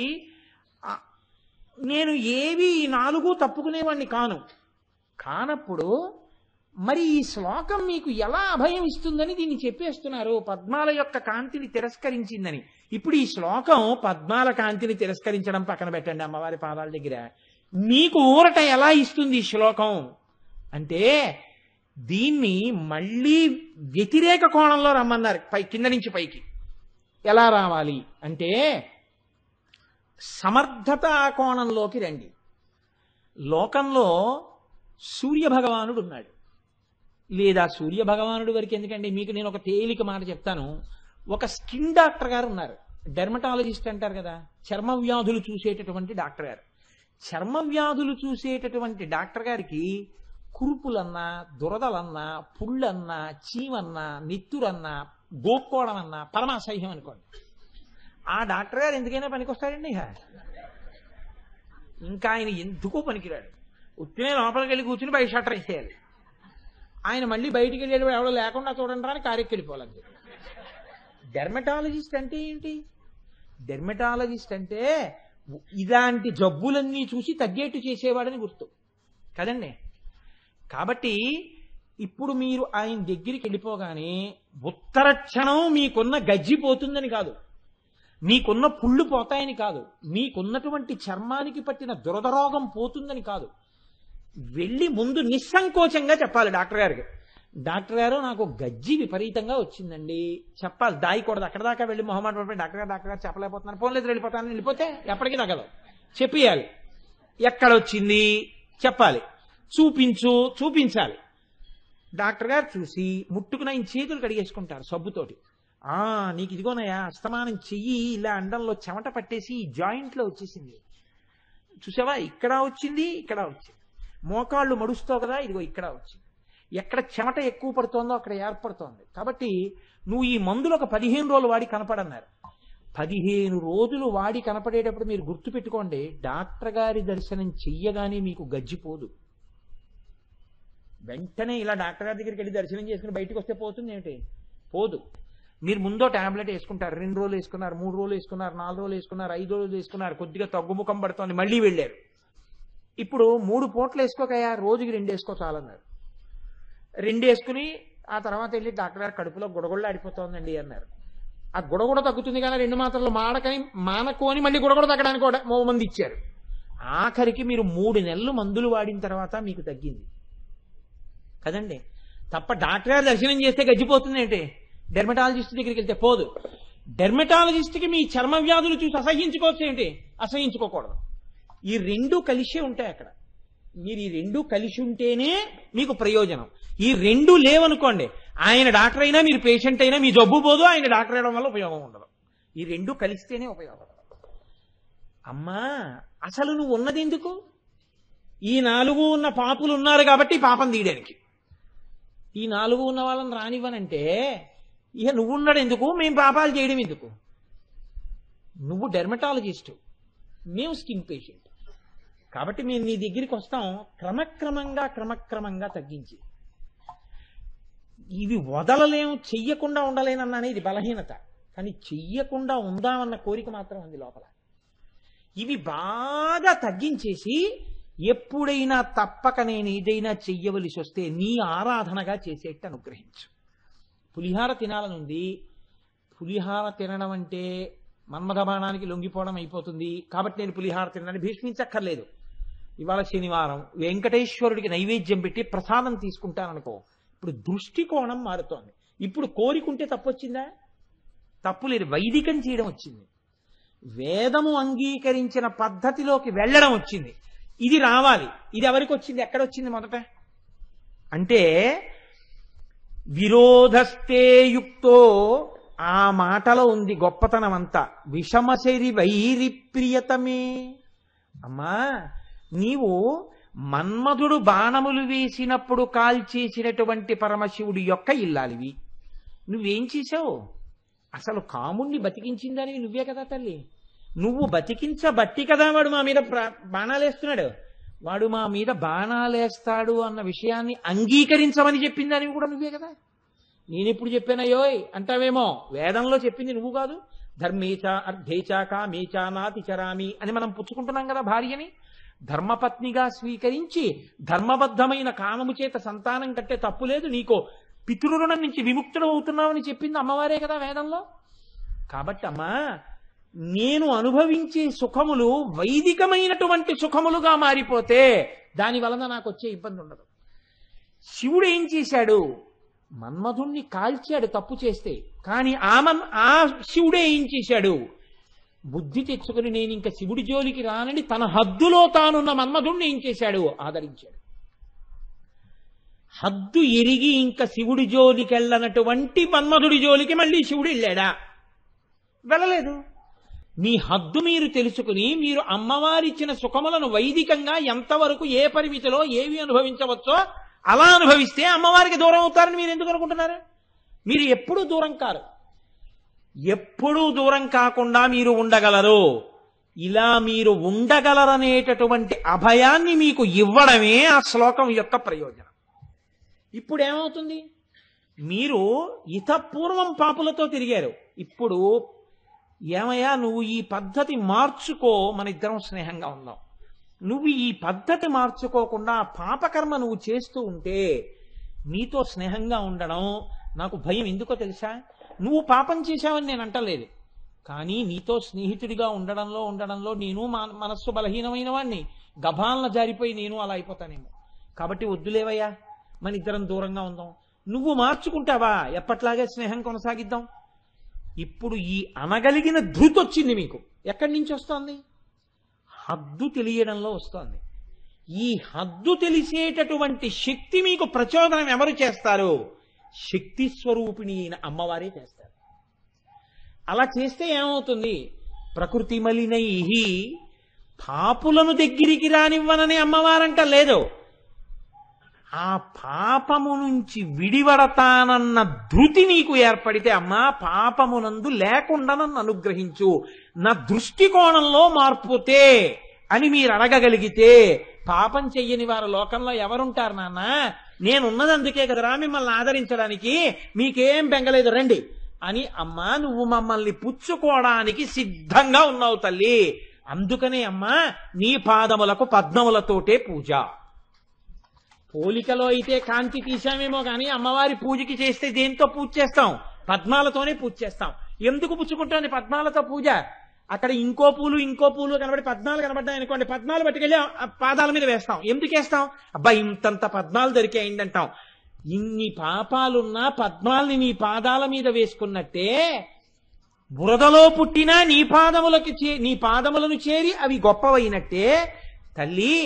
నేను ఏవి 4 తప్పుకునేవాడిని కానప్పుడు మరి ఈ శ్లోకం మీకు ఎలా అభయం ఇస్తుందని దీన్ని చెప్పేస్తున్నారు. పద్మాల యొక్క కాంతిని తిరస్కరించిందని. ఇప్పుడు ఈ శ్లోకం పద్మాల కాంతిని తిరస్కరించడం పక్కన పెట్టండి, అమ్మవారి పాదాల దగ్గర మీకు ఊరట ఎలా ఇస్తుంది ఈ శ్లోకం అంటే, దీన్ని మళ్ళీ వ్యతిరేక కోణంలో రమ్మన్నారు. కింద నుంచి పైకి ఎలా రావాలి అంటే, సమర్థతా కోణంలోకి రండి. లోకంలో సూర్యభగవానుడు ఉన్నాడు, లేదా సూర్యభగవానుడి వరకు ఎందుకండి, మీకు నేను ఒక తేలిక మాట చెప్తాను. ఒక స్కిన్ డాక్టర్ గారు ఉన్నారు, డెర్మటాలజిస్ట్ అంటారు కదా, చర్మ వ్యాధులు చూసేటటువంటి డాక్టర్ గారు. చర్మ వ్యాధులు చూసేటటువంటి డాక్టర్ గారికి కురుపులన్నా, దురదలన్నా, పుళ్ళన్నా, చీమన్నా, నెత్తురన్నా, గోక్కోవడం అన్నా పరమాసహ్యం అనుకోండి. ఆ డాక్టర్ గారు ఎందుకైనా పనికొస్తాడండి. ఇంకా ఆయన ఎందుకో పనికిరాడు. ఉత్తినే లోపలికి వెళ్ళి కూర్చుని బయట షట్టర్ వేసేయాలి. ఆయన మళ్ళీ బయటికి వెళ్ళేటప్పుడు ఎవడో లేకుండా చూడండి అని కారెక్కి వెళ్ళిపోవాలి. డెర్మటాలజిస్ట్ అంటే ఏంటి? డెర్మటాలజిస్ట్ అంటే ఇలాంటి జబ్బులన్నీ చూసి తగ్గేట్టు చేసేవాడని గుర్తు కదండి. కాబట్టి ఇప్పుడు మీరు ఆయన దగ్గరికి వెళ్ళిపోగానే ఉత్తర క్షణం మీకున్న గజ్జి పోతుందని కాదు, మీకున్న పుళ్ళు పోతాయని కాదు, మీకున్నటువంటి చర్మానికి పట్టిన దురదరోగం పోతుందని కాదు. వెళ్ళి ముందు నిస్సంకోచంగా చెప్పాలి డాక్టర్ గారికి, డాక్టర్ గారు నాకు గజ్జి విపరీతంగా వచ్చిందండి చెప్పాలి. దాయకూడదు. అక్కడ దాకా వెళ్ళి మొహమాట పడిపోయి డాక్టర్ గారు చెప్పలేకపోతున్నాను, పోన్లేదు వెళ్ళిపోతాను, వెళ్ళిపోతే ఎప్పటికీ తగ్గదు. చెప్పియాలి, ఎక్కడొచ్చింది చెప్పాలి, చూపించాలి. డాక్టర్ గారు చూసి ముట్టుకుని ఆయన చేతులు కడిగేసుకుంటారు సబ్బుతోటి. నీకు ఇదిగోనయా అస్తమానం చెయ్యి ఇలా అండంలో చెమట పట్టేసి ఈ జాయింట్లో వచ్చేసింది, చూసావా ఇక్కడ వచ్చింది, ఇక్కడ వచ్చింది, మోకాళ్ళు మడుస్తావు కదా, ఇదిగో ఇక్కడ వచ్చింది, ఎక్కడ చెమట ఎక్కువ పడుతోందో అక్కడ ఏర్పడుతోంది. కాబట్టి నువ్వు ఈ మందులు ఒక 15 రోజులు వాడి కనపడన్నారు. 15 రోజులు వాడి కనపడేటప్పుడు మీరు గుర్తుపెట్టుకోండి, డాక్టర్ గారి దర్శనం చెయ్యగానే మీకు గజ్జిపోదు. వెంటనే ఇలా డాక్టర్ గారి దగ్గరికి వెళ్ళి దర్శనం చేసుకుని బయటకు వస్తే పోతుంది ఏమిటి? పోదు. మీరు ముందో టాబ్లెట్ వేసుకుంటారు, 2 రోజులు వేసుకున్నారు, 3 రోజులు వేసుకున్నారు, 4 రోజులు వేసుకున్నారు, 5 రోజులు వేసుకున్నారు, కొద్దిగా తగ్గుముఖం పడుతోంది, మళ్ళీ వెళ్ళారు. ఇప్పుడు 3 పూటలు వేసుకోకయా, రోజుకి 2 వేసుకో చాలన్నారు. 2 వేసుకుని ఆ తర్వాత వెళ్ళి డాక్టర్ గారు కడుపులో గుడగొళ్ళ ఆడిపోతోందండి అన్నారు. ఆ గుడగొడ తగ్గుతుంది కానీ 2 మాత్రలు మానకు అని మళ్ళీ గుడగొడ తగ్గడానికి కూడా 3 మంది ఇచ్చారు. ఆఖరికి మీరు 3 నెలలు మందులు వాడిన తర్వాత మీకు తగ్గింది కదండి. తప్ప డాక్టర్ గారు దర్శనం చేస్తే గజ్జిపోతుంది ఏంటి? డెర్మటాలజిస్ట్ దగ్గరికి వెళ్తే పోదు. డెర్మటాలజిస్ట్కి మీ చర్మ వ్యాధులు చూసి అసహించుకోవచ్చు ఏంటి? అసహించుకోకూడదు. ఈ 2 కలిసే ఉంటాయి అక్కడ. మీరు ఈ 2 కలిసి ఉంటేనే మీకు ప్రయోజనం. ఈ 2 లేవనుకోండి, ఆయన డాక్టర్ అయినా మీరు పేషెంట్ అయినా మీ జబ్బు పోదు, ఆయన డాక్టర్ అయ్యడం వల్ల ఉపయోగం ఉండదు. ఈ 2 కలిస్తేనే ఉపయోగం. అమ్మా అసలు నువ్వు ఉన్నది ఎందుకు? ఈ 4 ఉన్న పాపులు ఉన్నారు కాబట్టి పాపం తీయడానికి. ఈ 4 ఉన్న వాళ్ళని రానివ్వనంటే ఇక నువ్వు ఉన్నాడు ఎందుకు, మేము పాపాలు చేయడం ఎందుకు? నువ్వు డెర్మటాలజిస్టు, మేము స్కిన్ పేషెంట్. కాబట్టి మేము నీ దగ్గరికి వస్తాం క్రమక్రమంగా తగ్గించి. ఇవి వదలలేము, చెయ్యకుండా ఉండలేనన్న అనేది బలహీనత, కానీ చెయ్యకుండా ఉందామన్న కోరిక మాత్రం ఉంది లోపల. ఇవి బాగా తగ్గించేసి ఎప్పుడైనా తప్పక నేను ఏదైనా చెయ్యవలసి వస్తే నీ ఆరాధనగా చేసేట్టు అనుగ్రహించు. పులిహార తినాలనుంది, పులిహార తినడం అంటే మన్మథ బాణానికి లొంగిపోవడం అయిపోతుంది కాబట్టి నేను పులిహార తినడానికి భీష్మించక్కర్లేదు. ఇవాళ శనివారం వెంకటేశ్వరుడికి నైవేద్యం పెట్టి ప్రసాదం తీసుకుంటాననుకో, ఇప్పుడు దృష్టికోణం మారుతోంది. ఇప్పుడు కోరికుంటే తప్పొచ్చిందా? తప్పు లేదు, వైదికం చేయడం వచ్చింది. వేదము అంగీకరించిన పద్ధతిలోకి వెళ్ళడం వచ్చింది. ఇది రావాలి. ఇది ఎవరికి వచ్చింది? ఎక్కడొచ్చింది మొదట అంటే విరోధస్తే యుక్తో, ఆ మాటలో ఉంది గొప్పతనం అంతా. విషమశరి వైరి ప్రియతమే. అమ్మా, నీవు మన్మధుడు బాణములు వేసినప్పుడు కాల్చేసినటువంటి పరమశివుడి యొక్క ఇల్లాలివి. నువ్వేం చేశావు? అసలు కాముణ్ణి బతికించిందని నువ్వే కదా తల్లి. నువ్వు బతికించబట్టి కదా వాడు మా మీద బాణాలేస్తున్నాడు. వాడు మా మీద బాణాలేస్తాడు అన్న విషయాన్ని అంగీకరించమని చెప్పిందని కూడా నువ్వే కదా. నేనెప్పుడు చెప్పానయ్యోయ్ అంటావేమో, వేదంలో చెప్పింది నువ్వు కాదు. ధర్మేచ అర్ధేచ కామేచ నాతిచరామి అని మనం పుచ్చుకుంటున్నాం కదా భార్యని. ధర్మపత్నిగా స్వీకరించి ధర్మబద్ధమైన కామము చేత సంతానం కట్టే తప్పు లేదు, నీకో పితృరుణం నుంచి విముక్తుడు అవుతున్నావని చెప్పింది అమ్మవారే కదా వేదంలో. కాబట్టి అమ్మా, నేను అనుభవించే సుఖములు వైదికమైనటువంటి సుఖములుగా మారిపోతే దాని వలన నాకు వచ్చే ఇబ్బంది ఉండదు. శివుడు ఏం చేశాడు? మన్మధుణ్ణి కాల్చాడు తప్పు చేస్తే. కానీ ఆ శివుడే ఏం చేశాడు? బుద్ధి తెచ్చుకుని నేను ఇంకా శివుడి జోలికి రానని తన హద్దులో తానున్న మన్మధుణ్ణి ఏం చేశాడు? ఆదరించాడు. హద్దు ఎరిగి ఇంకా శివుడి జోలికి వెళ్ళనటువంటి మన్మధుడి జోలికి మళ్ళీ శివుడు వెళ్ళాడా? వెళ్ళలేదు. మీ హద్దు మీరు తెలుసుకుని మీరు అమ్మవారిచ్చిన సుఖములను వైదికంగా ఎంతవరకు ఏ పరిమితిలో ఏవి అనుభవించవచ్చో అలా అనుభవిస్తే అమ్మవారికి దూరం అవుతారని మీరు ఎందుకు అనుకుంటున్నారు? మీరు ఎప్పుడూ దూరం కారు. ఎప్పుడూ దూరం కాకుండా మీరు ఉండగలరు. ఇలా మీరు ఉండగలరనేటటువంటి అభయాన్ని మీకు ఇవ్వడమే ఆ శ్లోకం యొక్క ప్రయోజనం. ఇప్పుడు ఏమవుతుంది? మీరు ఇతపూర్వం పాపులతో తిరిగారు. ఇప్పుడు ఏమయ్యా నువ్వు ఈ పద్ధతి మార్చుకో, మన ఇద్దరం స్నేహంగా ఉందాం. నువ్వు ఈ పద్ధతి మార్చుకోకుండా పాపకర్మ నువ్వు చేస్తూ ఉంటే నీతో స్నేహంగా ఉండడం నాకు భయం. ఎందుకో తెలుసా? నువ్వు పాపం చేశావని నేను అంటలేదు, కానీ నీతో స్నేహితుడిగా ఉండడంలో నేను మనస్సు బలహీనమైన వాడిని, గభాలన జారిపోయి నేను అలా అయిపోతానేమో. కాబట్టి వద్దులేవయ్యా, మన ఇద్దరం దూరంగా ఉందాం. నువ్వు మార్చుకుంటావా? ఎప్పట్లాగే స్నేహం కొనసాగిద్దాం. ఇప్పుడు ఈ అనగలిగిన ధృతి వచ్చింది మీకు. ఎక్కడి నుంచి వస్తోంది? హద్దు తెలియడంలో వస్తోంది. ఈ హద్దు తెలిసేటటువంటి శక్తి మీకు ప్రచోదనం ఎవరు చేస్తారు? శక్తి స్వరూపిణి అయిన అమ్మవారే చేస్తారు. అలా చేస్తే ఏమవుతుంది? ప్రకృతి మలినై పాపులను దగ్గరికి రానివ్వనని అమ్మవారంట లేదు. ఆ పాపము నుంచి విడివడతానన్న ధృతి నీకు ఏర్పడితే, అమ్మా పాపమునందు లేకుండా నన్ను అనుగ్రహించు, నా దృష్టికోణంలో మార్పుతే అని మీరు అడగగలిగితే, పాపం చెయ్యని వారు లోకంలో ఎవరుంటారు నాన్న? నేనున్నది అందుకే కదరా మిమ్మల్ని ఆదరించడానికి, మీకేం బెంగలేదు రండి అని అమ్మా నువ్వు మమ్మల్ని పుచ్చుకోవడానికి సిద్ధంగా ఉన్నావు తల్లి. అందుకనే అమ్మా నీ పాదములకు పద్మములతోటే పూజ. పోలికలో అయితే కాంతి తీశామేమో కానీ అమ్మవారి పూజకి చేస్తే దేంతో పూజ చేస్తాం? పద్మాలతోనే పూజ చేస్తాం. ఎందుకు పుచ్చుకుంటాను పద్మాలతో పూజ? అక్కడ ఇంకో పూలు కనబడి పద్మాలు కనబడ్డాయి అనుకోండి, పద్మాలు పట్టుకెళ్ళి పాదాల మీద వేస్తాం. ఎందుకు వేస్తాం? అబ్బా ఇంతంత పద్మాలు దొరికాయండి అంటాం. ఇన్ని పాపాలున్నా పద్మాల్ని నీ పాదాల మీద వేసుకున్నట్టే, బురదలో పుట్టినా నీ పాదములను చేరి అవి గొప్పవైనట్టే తల్లి.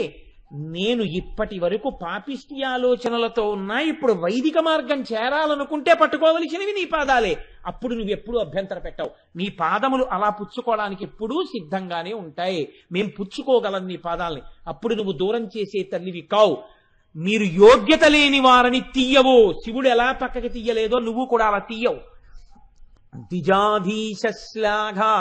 నేను ఇప్పటి వరకు పాపిష్టి ఆలోచనలతో ఉన్నా, ఇప్పుడు వైదిక మార్గం చేరాలనుకుంటే పట్టుకోవలసినవి నీ పాదాలే. అప్పుడు నువ్వెప్పుడూ అభ్యంతర పెట్టావు. నీ పాదములు అలా పుచ్చుకోవడానికి ఎప్పుడూ సిద్ధంగానే ఉంటాయి. మేం పుచ్చుకోగలం నీ పాదాలని. అప్పుడు నువ్వు దూరం చేసే తల్లివి కావు. మీరు యోగ్యత లేని వారిని తీయవు. శివుడు ఎలా పక్కకి తీయలేదో నువ్వు కూడా అలా తీయవు. ద్విజాధీశ్లాఘా,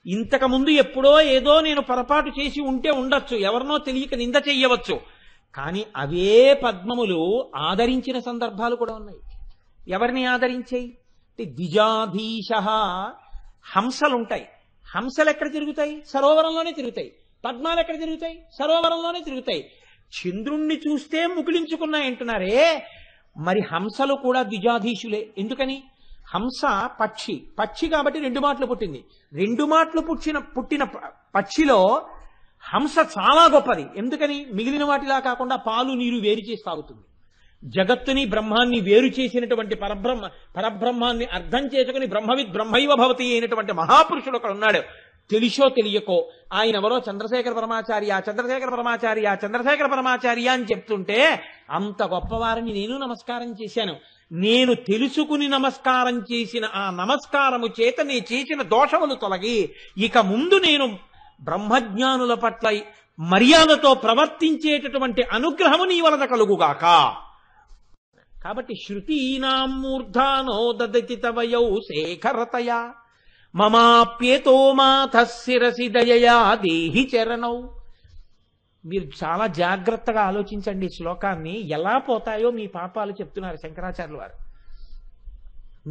ఇంతకుముందు ఎప్పుడో ఏదో నేను పొరపాటు చేసి ఉంటే ఉండొచ్చు, ఎవరినో తెలియక నింద చెయ్యవచ్చు, కానీ అవే పద్మములు ఆదరించిన సందర్భాలు కూడా ఉన్నాయి. ఎవరిని ఆదరించాయి? ద్విజాధీశ. హంసలుంటాయి. హంసలు ఎక్కడ తిరుగుతాయి? సరోవరంలోనే తిరుగుతాయి. పద్మాలు ఎక్కడ తిరుగుతాయి? సరోవరంలోనే తిరుగుతాయి. చంద్రుణ్ణి చూస్తే ముకుళించుకున్నాయి అంటున్నారే, మరి హంసలు కూడా ద్విజాధీశులే. ఎందుకని? హంస పక్షి కాబట్టి 2 మాటలు పుట్టింది. 2 మాటలు పుట్టిన పక్షిలో హంస చాలా గొప్పది. ఎందుకని? మిగిలిన వాటిలా కాకుండా పాలు నీరు వేరు చేసి తాగుతుంది. జగత్తుని బ్రహ్మాన్ని వేరు చేసినటువంటి పరబ్రహ్మాన్ని అర్థం చేసుకుని బ్రహ్మవిద్ బ్రహ్మైవ భవతి అయినటువంటి మహాపురుషుడు ఒకడు ఉన్నాడు. తెలిసో తెలియకో ఆయన ఎవరో చంద్రశేఖర పరమాచార్య అని చెప్తుంటే అంత గొప్పవారిని నేను నమస్కారం చేశాను. నేను తెలుసుకుని నమస్కారం చేసిన ఆ నమస్కారము చేత నే చేసిన దోషములు తొలగి ఇక ముందు నేను బ్రహ్మజ్ఞానుల పట్ల మర్యాదతో ప్రవర్తించేటటువంటి అనుగ్రహము నీ వలన కలుగుగాక. కాబట్టి శృతీనాం మూర్ధానో దదతి తవయౌ శేఖరతయా మమాప్యేతో మాథ శిరసి దయయా దేహి చరణౌ. మీరు చాలా జాగ్రత్తగా ఆలోచించండి. శ్లోకాన్ని ఎలా పోతాయో మీ పాపాలు చెప్తున్నారు శంకరాచార్యుల వారు.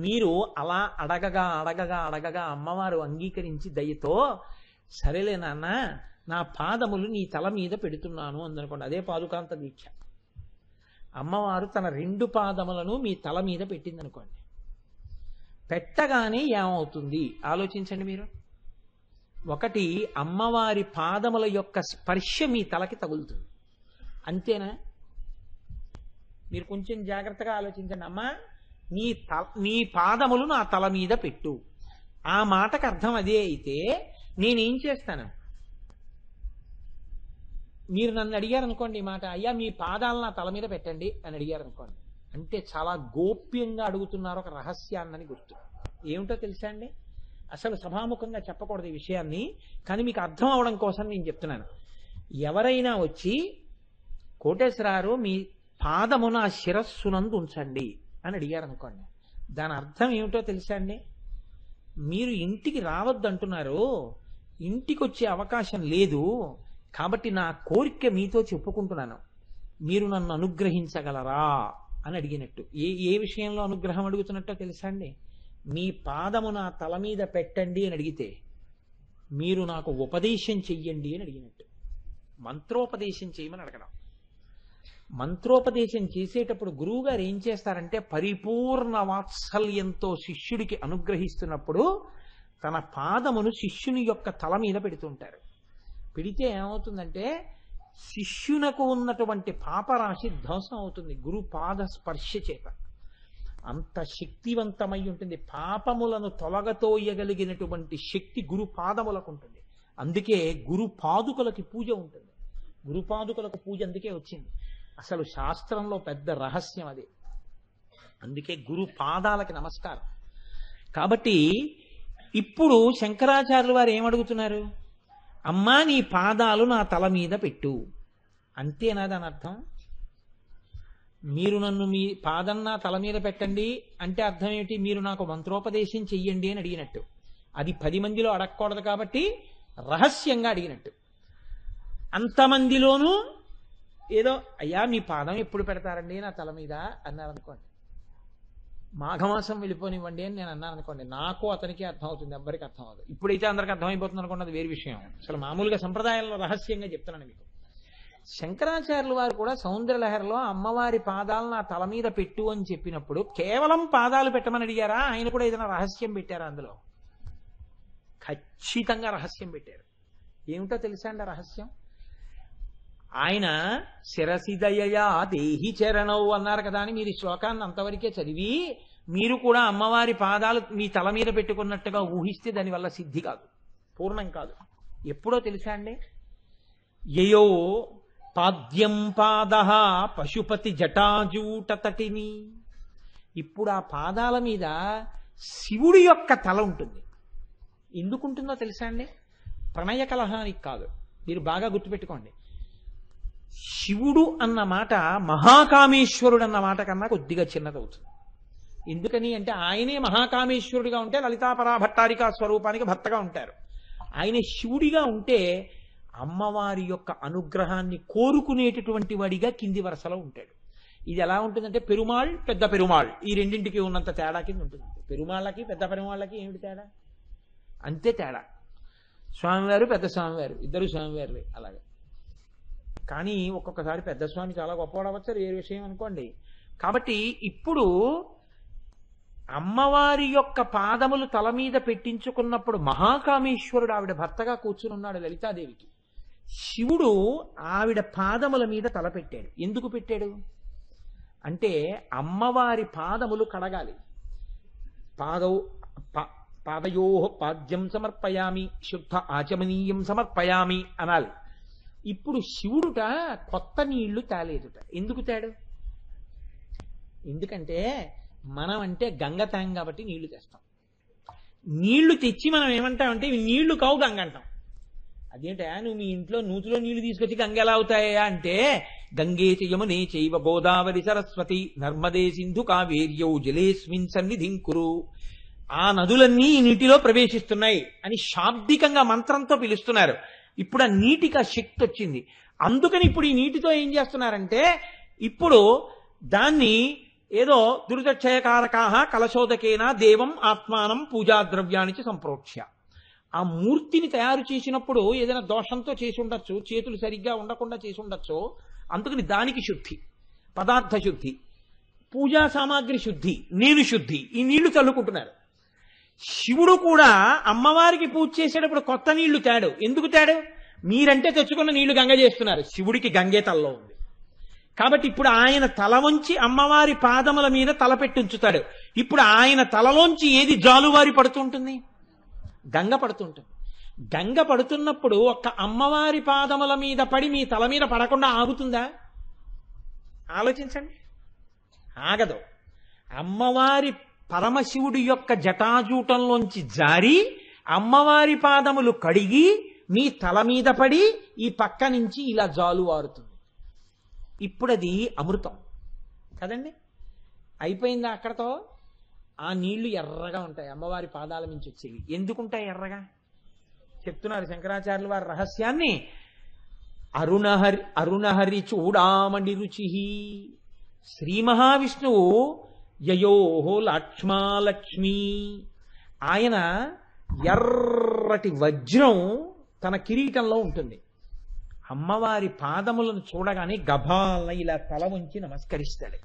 మీరు అలా అడగగా అడగగా అడగగా అమ్మవారు అంగీకరించి దయతో సరేలే నాన్న నా పాదములు నీ తల మీద పెడుతున్నాను అందనుకోండి. అదే పాదుకాంత దీక్ష. అమ్మవారు తన 2 పాదములను మీ తల మీద పెట్టిందనుకోండి. పెట్టగానే ఏమవుతుంది ఆలోచించండి మీరు. ఒకటి, అమ్మవారి పాదముల యొక్క స్పర్శ మీ తలకి తగులుతుంది. అంతేనా? మీరు కొంచెం జాగ్రత్తగా ఆలోచించండి. అమ్మా నీ పాదములు నా తల మీద పెట్టు. ఆ మాటకు అర్థం అదే అయితే నేనేం చేస్తాను? మీరు నన్ను అడిగారు అనుకోండి ఈ మాట, అయ్యా మీ పాదాలు నా తల మీద పెట్టండి అని అడిగారు అనుకోండి, అంటే చాలా గోప్యంగా అడుగుతున్నారు ఒక రహస్యాన్నని గుర్తు. ఏమిటో తెలుసా అండి? అసలు సభాముఖంగా చెప్పకూడదు ఈ విషయాన్ని, కానీ మీకు అర్థం అవడం కోసం నేను చెప్తున్నాను. ఎవరైనా వచ్చి కోటేశ్వరారు మీ పాదము నా శిరస్సునందు ఉంచండి అని అడిగారు అనుకోండి, దాని అర్థం ఏమిటో తెలుసా అండి? మీరు ఇంటికి రావద్దు అంటున్నారు, ఇంటికి వచ్చే అవకాశం లేదు కాబట్టి నా కోరిక మీతో చెప్పుకుంటున్నాను, మీరు నన్ను అనుగ్రహించగలరా అని అడిగినట్టు. ఏ విషయంలో అనుగ్రహం అడుగుతున్నట్టో తెలుసా అండి? మీ పాదము నా తల మీద పెట్టండి అని అడిగితే మీరు నాకు ఉపదేశం చెయ్యండి అని అడిగినట్టు. మంత్రోపదేశం చేయమని అడగడం. మంత్రోపదేశం చేసేటప్పుడు గురువుగారు ఏం చేస్తారంటే పరిపూర్ణ వాత్సల్యంతో శిష్యుడికి అనుగ్రహిస్తున్నప్పుడు తన పాదమును శిష్యుని యొక్క తల మీద పెడుతుంటారు. పెడితే ఏమవుతుందంటే శిష్యునకు ఉన్నటువంటి పాపరాశి ధ్వంసం అవుతుంది గురు పాద స్పర్శ చేత. అంత శక్తివంతమై ఉంటుంది. పాపములను తొలగతోయగలిగినటువంటి శక్తి గురు పాదములకు ఉంటుంది. అందుకే గురు పాదుకలకి పూజ ఉంటుంది. గురు పాదుకలకు పూజ అందుకే వచ్చింది. అసలు శాస్త్రంలో పెద్ద రహస్యం అది. అందుకే గురు పాదాలకి నమస్కారం. కాబట్టి ఇప్పుడు శంకరాచార్యులు వారు ఏమడుగుతున్నారు? అమ్మా నీ పాదాలు నా తల మీద పెట్టు. అంతేనా దాని అర్థం? మీరు నన్ను మీ పాదం నా తల మీద పెట్టండి అంటే అర్థం ఏమిటి? మీరు నాకు మంత్రోపదేశం చెయ్యండి అని అడిగినట్టు. అది 10 మందిలో అడగకూడదు కాబట్టి రహస్యంగా అడిగినట్టు. అంతమందిలోనూ ఏదో అయ్యా మీ పాదం ఎప్పుడు పెడతారండి నా తల మీద అన్నారు అనుకోండి, మాఘమాసం వెళ్ళిపోనివ్వండి అని నేను అన్నాను అనుకోండి, నాకు అతనికి అర్థం అవుతుంది, ఎవ్వరికి అర్థం అవుతుంది. ఇప్పుడైతే అందరికి అర్థమైపోతుంది అనుకోండి, అది వేరే విషయం. అసలు మామూలుగా సంప్రదాయంలో రహస్యంగా చెప్తున్నాను మీకు. శంకరాచార్యుల వారు కూడా సౌందర్యలహరిలో అమ్మవారి పాదాలను నా తల మీద పెట్టు అని చెప్పినప్పుడు కేవలం పాదాలు పెట్టమని అడిగారా? ఆయన కూడా ఏదైనా రహస్యం పెట్టారా అందులో? ఖచ్చితంగా రహస్యం పెట్టారు. ఏమిటో తెలుసా అండి రహస్యం? ఆయన శిరసిదయయా దేహి చరణవు అన్నారు కదా అని మీరు ఈ శ్లోకాన్ని అంతవరకే చదివి మీరు కూడా అమ్మవారి పాదాలు మీ తల మీద పెట్టుకున్నట్టుగా ఊహిస్తే దానివల్ల సిద్ధి కాదు, పూర్ణం కాదు. ఎప్పుడో తెలుసా అండి? యయో పాద్యం పాద పశుపతి జటాజూటతటిని. ఇప్పుడు ఆ పాదాల మీద శివుడి యొక్క తల ఉంటుంది. ఎందుకుంటుందో తెలుసా అండి? ప్రణయ కలహానికి కాదు. మీరు బాగా గుర్తుపెట్టుకోండి. శివుడు అన్న మాట మహాకామేశ్వరుడు అన్న మాట కన్నా కొద్దిగా చిన్నదవుతుంది. ఎందుకని అంటే ఆయనే మహాకామేశ్వరుడిగా ఉంటే లలితాపరా భట్టారికా స్వరూపానికి భర్తగా ఉంటారు. ఆయన శివుడిగా ఉంటే అమ్మవారి యొక్క అనుగ్రహాన్ని కోరుకునేటటువంటి వాడిగా కింది వరుసలో ఉంటాడు. ఇది ఎలా ఉంటుందంటే పెరుమాళ్ పెద్ద పెరుమాళ్ ఈ రెండింటికి ఉన్నంత తేడా కింద ఉంటుంది. పెరుమాళ్ళకి పెద్ద పెరుమాళ్ళకి ఏమిటి తేడా? అంతే తేడా. స్వామివారు పెద్ద స్వామివారు ఇద్దరు స్వామివారులే అలాగే. కానీ ఒక్కొక్కసారి పెద్ద స్వామి చాలా గొప్పవాడు అవ్వచ్చు, ఏ విషయం అనుకోండి. కాబట్టి ఇప్పుడు అమ్మవారి యొక్క పాదములు తల మీద పెట్టించుకున్నప్పుడు మహాకామేశ్వరుడు ఆవిడ భర్తగా కూర్చుని ఉన్నాడు లలితాదేవికి. శివుడు ఆవిడ పాదముల మీద తల పెట్టాడు. ఎందుకు పెట్టాడు అంటే అమ్మవారి పాదములు కడగాలి. పాదయో పాద్యం సమర్పయామి, శుద్ధ ఆచమనీయం సమర్పయామి అనాలి. ఇప్పుడు శివుడుట కొత్త నీళ్లు తేలేదుట. ఎందుకు తేడు? ఎందుకంటే మనం అంటే గంగ తాం కాబట్టి నీళ్లు తెస్తాం. నీళ్లు తెచ్చి మనం ఏమంటామంటే ఇవి నీళ్లు కావు గంగ అంటాం. అదేంటా నువ్వు మీ ఇంట్లో నూతిలో నీళ్లు తీసుకొచ్చి గంగ ఎలా అవుతాయా అంటే, గంగే యమునే చైవ గోదావరి సరస్వతి నర్మదే సింధు కావేర్యౌ జలేస్మిన్ సన్నిధిం కురు. ఆ నదులన్నీ ఈ నీటిలో ప్రవేశిస్తున్నాయి అని శాబ్దికంగా మంత్రంతో పిలుస్తున్నారు. ఇప్పుడు ఆ నీటికి ఆ శక్తి వచ్చింది. అందుకని ఇప్పుడు ఈ నీటితో ఏం చేస్తున్నారంటే, ఇప్పుడు దాన్ని ఏదో దురితక్షయకారకాహ కలశోదకేన దేవం ఆత్మానం పూజాద్రవ్యానికి సంప్రోక్ష్య. ఆ మూర్తిని తయారు చేసినప్పుడు ఏదైనా దోషంతో చేసి ఉండొచ్చు, చేతులు సరిగ్గా ఉండకుండా చేసి ఉండొచ్చు. అందుకని దానికి శుద్ధి, పదార్థ శుద్ధి, పూజా సామాగ్రి శుద్ధి, నేను శుద్ధి, ఈ నీళ్లు చల్లుకుంటున్నారు. శివుడు కూడా అమ్మవారికి పూజ చేసేటప్పుడు కొత్త నీళ్లు తేడు. ఎందుకు తేడు? మీరంటే తెచ్చుకున్న నీళ్లు గంగ చేస్తున్నారు. శివుడికి గంగే తలలో ఉంది కాబట్టి ఇప్పుడు ఆయన తల వంచి అమ్మవారి పాదముల మీద తల పెట్టుంచుతాడు. ఇప్పుడు ఆయన తలలోంచి ఏది జాలువారి పడుతుంటుంది? గంగ పడుతుంటుంది. గంగ పడుతున్నప్పుడు ఒక్క అమ్మవారి పాదముల మీద పడి మీ తల మీద పడకుండా ఆగుతుందా? ఆలోచించండి. ఆగదు. అమ్మవారి పరమశివుడి యొక్క జటాజూటంలోంచి జారి అమ్మవారి పాదములు కడిగి మీ తల మీద పడి ఈ పక్క నుంచి ఇలా జాలువారుతుంది. ఇప్పుడు అది అమృతం కదండి. అయిపోయిందా అక్కడతో? ఆ నీళ్లు ఎర్రగా ఉంటాయి, అమ్మవారి పాదాల నుంచి వచ్చేవి. ఎందుకుంటాయి ఎర్రగా? చెప్తున్నారు శంకరాచార్యులు వారి రహస్యాన్ని. అరుణహరి చూడామణి రుచి. శ్రీ మహావిష్ణువు యయోహో లక్ష్మాలక్ష్మి. ఆయన ఎర్రటి వజ్రం తన కిరీటంలో ఉంటుంది. అమ్మవారి పాదములను చూడగానే గభాలన ఇలా తల వంచి నమస్కరిస్తాడు.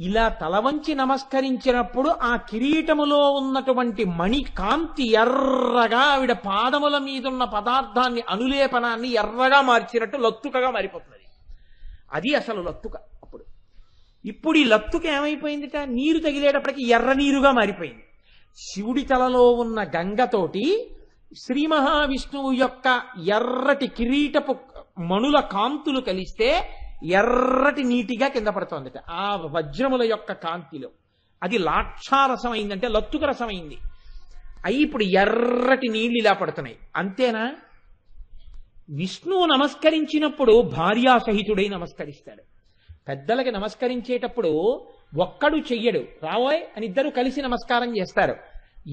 ఇలా తల వంచి నమస్కరించినప్పుడు ఆ కిరీటములో ఉన్నటువంటి మణి కాంతి ఎర్రగా ఆవిడ పాదముల మీదున్న పదార్థాన్ని, అనులేపనాన్ని ఎర్రగా మార్చినట్టు లత్తుకగా మారిపోతుంది. అది అసలు లత్తుక. ఇప్పుడు ఈ లత్తుక ఏమైపోయిందిట? నీరు తగిలేటప్పటికి ఎర్ర నీరుగా మారిపోయింది. శివుడి తలలో ఉన్న గంగతోటి శ్రీ మహావిష్ణువు యొక్క ఎర్రటి కిరీటపు మణుల కాంతులు కలిస్తే ఎర్రటి నీటిగా కింద పడుతోందట ఆ వజ్రముల యొక్క కాంతిలో. అది లాక్షారసం అయిందంటే లత్తుక రసం అయింది. అయి ఇప్పుడు ఎర్రటి నీళ్లు ఇలా పడుతున్నాయి. అంతేనా? విష్ణువు నమస్కరించినప్పుడు భార్యాసహితుడై నమస్కరిస్తాడు. పెద్దలకి నమస్కరించేటప్పుడు ఒక్కడు చెయ్యడు, రావోయ్ అని ఇద్దరు కలిసి నమస్కారం చేస్తారు.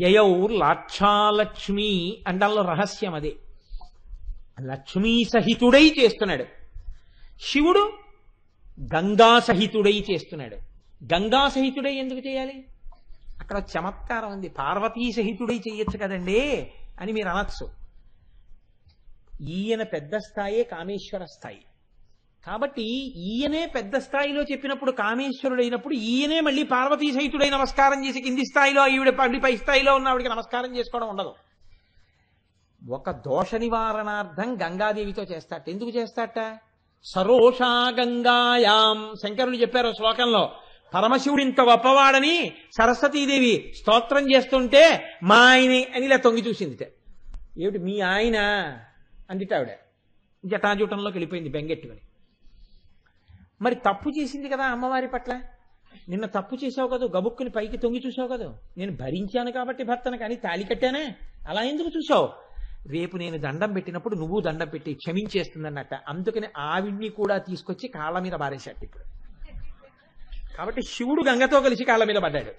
యయౌ లాక్షాలక్ష్మి అండంలో రహస్యం అదే. లక్ష్మీ సహితుడై చేస్తున్నాడు. శివుడు గంగా సహితుడై చేస్తున్నాడు. గంగా సహితుడై ఎందుకు చేయాలి? అక్కడ చమత్కారం ఉంది. పార్వతీ సహితుడై చెయ్యొచ్చు కదండి అని మీరు అనొచ్చు. ఈయన పెద్ద స్థాయే కామేశ్వర స్థాయి కాబట్టి ఈయనే పెద్ద స్థాయిలో చెప్పినప్పుడు కామేశ్వరుడు అయినప్పుడు ఈయనే మళ్ళీ పార్వతీ సహితుడై నమస్కారం చేసి కింది స్థాయిలో ఈవిడ పై స్థాయిలో ఉన్న ఆవిడికి నమస్కారం చేసుకోవడం ఉండదు. ఒక దోష నివారణార్థం గంగాదేవితో చేస్తాట. ఎందుకు చేస్తాట? సరోషా గంగాయాం. శంకరులు చెప్పారు శ్లోకంలో, పరమశివుడు ఇంత గొప్పవాడని సరస్వతీదేవి స్తోత్రం చేస్తుంటే మా ఆయనే అని ఇలా తొంగి చూసిందిట. ఏమిటి మీ ఆయన అందిట ఆవిడ. జటాజూటంలోకి వెళ్ళిపోయింది బెంగెట్టుకుని. మరి తప్పు చేసింది కదా అమ్మవారి పట్ల. నిన్న తప్పు చేసావు కదా, గబుక్కుని పైకి తొంగి చూసావు కదా, నేను భరించాను కాబట్టి భర్తను కానీ తాళి కట్టానే, అలా ఎందుకు చూసావు? రేపు నేను దండం పెట్టినప్పుడు నువ్వు దండం పెట్టి క్షమించేస్తుందన్నట్ట. అందుకని ఆవిడ్ని కూడా తీసుకొచ్చి కాళ్ళ మీద బారేశాడు ఇప్పుడు. కాబట్టి శివుడు గంగతో కలిసి కాళ్ళ మీద పడ్డాడు.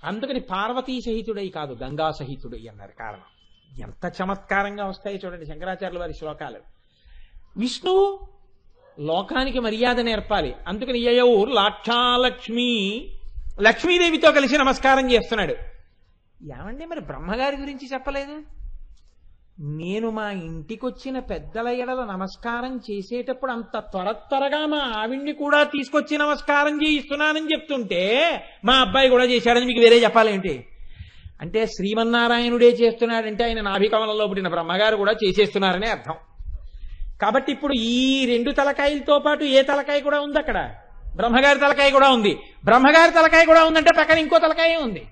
అందుకని పార్వతీ సహితుడై కాదు గంగా సహితుడై అన్నారు. కారణం ఎంత చమత్కారంగా వస్తాయో చూడండి శంకరాచార్యుల వారి శ్లోకాలు. విష్ణువు లోకానికి మర్యాద నేర్పాలి. అందుకని యయౌ లాక్షాలక్ష్మి, లక్ష్మీదేవితో కలిసి నమస్కారం చేస్తున్నాడు. ఏమండి మరి బ్రహ్మగారి గురించి చెప్పలేదు? నేను మా ఇంటికొచ్చిన పెద్దల ఎడల నమస్కారం చేసేటప్పుడు అంత త్వరగా మా ఆవిడ్ని కూడా తీసుకొచ్చి నమస్కారం చేయిస్తున్నానని చెప్తుంటే మా అబ్బాయి కూడా చేశాడని మీకు వేరే చెప్పాలేంటి? అంటే శ్రీమన్నారాయణుడే చేస్తున్నాడంటే ఆయన నాభికమలంలో పుట్టిన బ్రహ్మగారు కూడా చేసేస్తున్నారనే అర్థం. కాబట్టి ఇప్పుడు ఈ రెండు తలకాయలతో పాటు ఏ తలకాయ కూడా ఉంది అక్కడ? బ్రహ్మగారి తలకాయ కూడా ఉంది. బ్రహ్మగారి తలకాయ కూడా ఉందంటే పక్కన ఇంకో తలకాయ ఉంది.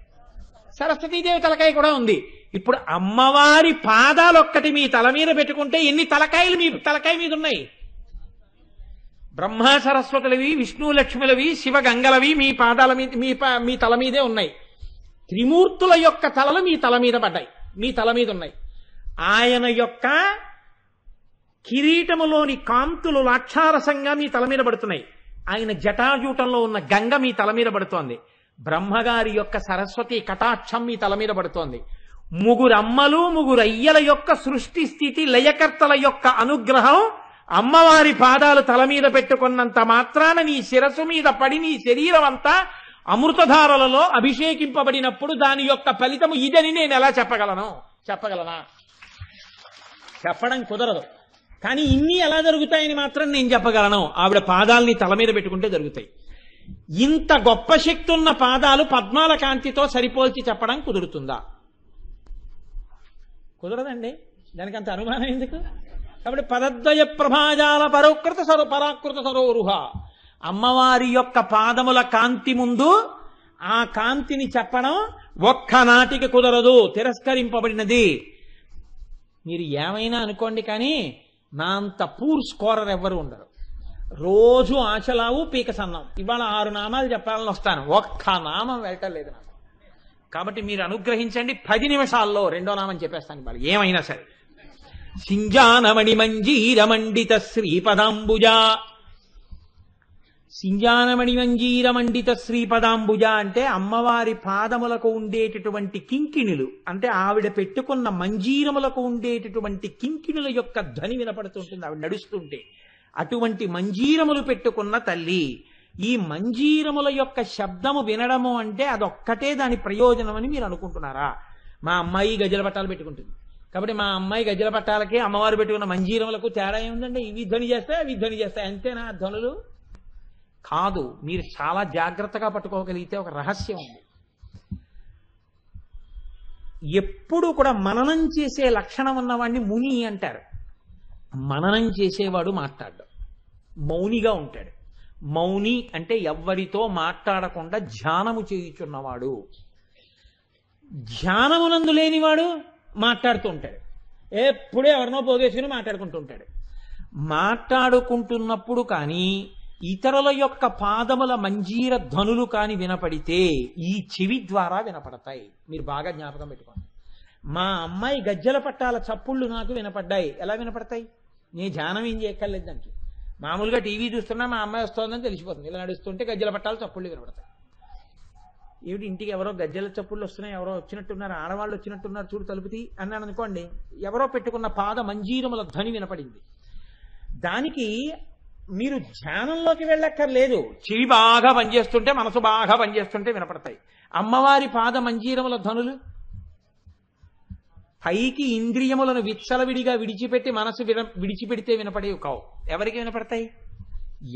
సరస్వతీదేవి తలకాయ కూడా ఉంది. ఇప్పుడు అమ్మవారి పాదాలు ఒక్కటి మీ తల మీద పెట్టుకుంటే ఎన్ని తలకాయలు మీ తలకాయ మీద ఉన్నాయి? బ్రహ్మ సరస్వతులవి, విష్ణు లక్ష్ములవి, శివ గంగలవి మీ పాదాల మీద మీ తల మీదే ఉన్నాయి. త్రిమూర్తుల యొక్క తలలు మీ తల మీద పడ్డాయి, మీ తల మీద ఉన్నాయి. ఆయన యొక్క కిరీటములోని కాంతులు లాక్షారసంగా మీ తల మీద పడుతున్నాయి. ఆయన జటాజూటంలో ఉన్న గంగ మీ తల మీద పడుతోంది. బ్రహ్మగారి యొక్క సరస్వతి కటాక్షం మీ తల మీద పడుతోంది. ముగ్గురమ్మలు ముగ్గురయ్యల యొక్క సృష్టి స్థితి లయకర్తల యొక్క అనుగ్రహం అమ్మవారి పాదాలు తల మీద పెట్టుకున్నంత మాత్రాన నీ శిరస్సు మీద పడి నీ శరీరం అంతా అమృతధారలలో అభిషేకింపబడినప్పుడు దాని యొక్క ఫలితము ఇదని నేను ఎలా చెప్పగలనా? చెప్పడం కుదరదు. కానీ ఇన్ని ఎలా జరుగుతాయని మాత్రం నేను చెప్పగలను. ఆవిడ పాదాలని తల మీద పెట్టుకుంటే జరుగుతాయి. ఇంత గొప్ప శక్తి ఉన్న పాదాలు పద్మాల కాంతితో సరిపోల్చి చెప్పడం కుదురుతుందా? కుదరదండి. దానికి అంత అనుమానం ఎందుకు? కాబట్టి పదద్వయ ప్రభాజాల పరాకృత సరోరుహ, అమ్మవారి యొక్క పాదముల కాంతి ముందు ఆ కాంతిని చెప్పడం ఒక్కనాటికి కుదరదు, తిరస్కరింపబడినది. మీరు ఏమైనా అనుకోండి, కానీ నా అంత పూర్ స్కోరర్ ఎవ్వరు ఉండరు. రోజు ఆచలావు పీక సన్నం. ఇవాళ 6 నామాలు చెప్పాలని వస్తాను, ఒక్క నామం వెళ్ళటం లేదు నాకు. కాబట్టి మీరు అనుగ్రహించండి, 10 నిమిషాల్లో 2వ నామం చెప్పేస్తాను ఇవాళ ఏమైనా సరే. సింజానమణి మంజీర మండిత శ్రీపదాంబుజ. సింజానమణి మంజీర మండిత శ్రీపదాంబుజ అంటే అమ్మవారి పాదములకు ఉండేటటువంటి కింకిణులు, అంటే ఆవిడ పెట్టుకున్న మంజీరములకు ఉండేటటువంటి కింకిణుల యొక్క ధ్వని వినపడుతుంటుంది ఆవిడ నడుస్తుంటే. అటువంటి మంజీరములు పెట్టుకున్న తల్లి. ఈ మంజీరముల యొక్క శబ్దము వినడము అంటే అదొక్కటే దాని ప్రయోజనం అని మీరు అనుకుంటున్నారా? మా అమ్మాయి గజ్జల పట్టాలు పెట్టుకుంటుంది కాబట్టి మా అమ్మాయి గజ్జల పట్టాలకి అమ్మవారు పెట్టుకున్న మంజీరములకు తేడా ఏముందండి? ఇవి ధ్వని చేస్తాయి, అవి ధ్వని చేస్తాయి, అంతేనా ధ్వనులు? కాదు. మీరు చాలా జాగ్రత్తగా పట్టుకోగలిగితే ఒక రహస్యం ఉంది. ఎప్పుడు కూడా మననం చేసే లక్షణం ఉన్నవాడిని ముని అంటారు. మననం చేసేవాడు మాట్లాడ్డు, మౌనిగా ఉంటాడు. మౌని అంటే ఎవ్వరితో మాట్లాడకుండా ధ్యానము చేయుచున్నవాడు. ధ్యానమునందు లేనివాడు మాట్లాడుతూ ఉంటాడు, ఎప్పుడే ఎవరినో పోగేసుకుని మాట్లాడుకుంటూ ఉంటాడు. మాట్లాడుకుంటున్నప్పుడు కానీ ఇతరుల యొక్క పాదముల మంజీర ధ్వనులు కాని వినపడితే ఈ చెవి ద్వారా వినపడతాయి. మీరు బాగా జ్ఞాపకం పెట్టుకోండి. మా అమ్మాయి గజ్జల పట్టాల చప్పుళ్ళు నాకు వినపడ్డాయి. ఎలా వినపడతాయి? నేను ధ్యానం ఏం చేయక్కర్లేదు దానికి. మామూలుగా టీవీ చూస్తున్నా మా అమ్మాయి వస్తుందని తెలిసిపోతుంది. ఇలా నడుస్తుంటే గజ్జల పట్టాల చప్పుళ్ళు వినపడతాయి. ఏమిటి ఇంటికి ఎవరో గజ్జల చప్పుళ్ళు వస్తున్నాయి, ఎవరో వచ్చినట్టున్నారు, ఆడవాళ్ళు వచ్చినట్టున్నారు, చూడు తలుపుతి అన్నాను అనుకోండి, ఎవరో పెట్టుకున్న పాద మంజీరముల ధ్వని వినపడింది. దానికి మీరు ధ్యానంలోకి వెళ్ళక్కర్లేదు. చెవి బాగా పనిచేస్తుంటే, మనసు బాగా పనిచేస్తుంటే వినపడతాయి. అమ్మవారి పాద మంజీరముల ధ్వనులు పైకి ఇంద్రియములను విచ్చలవిడిగా విడిచిపెట్టి మనసు విడిచిపెడితే వినపడేవి కావు. ఎవరికి వినపడతాయి?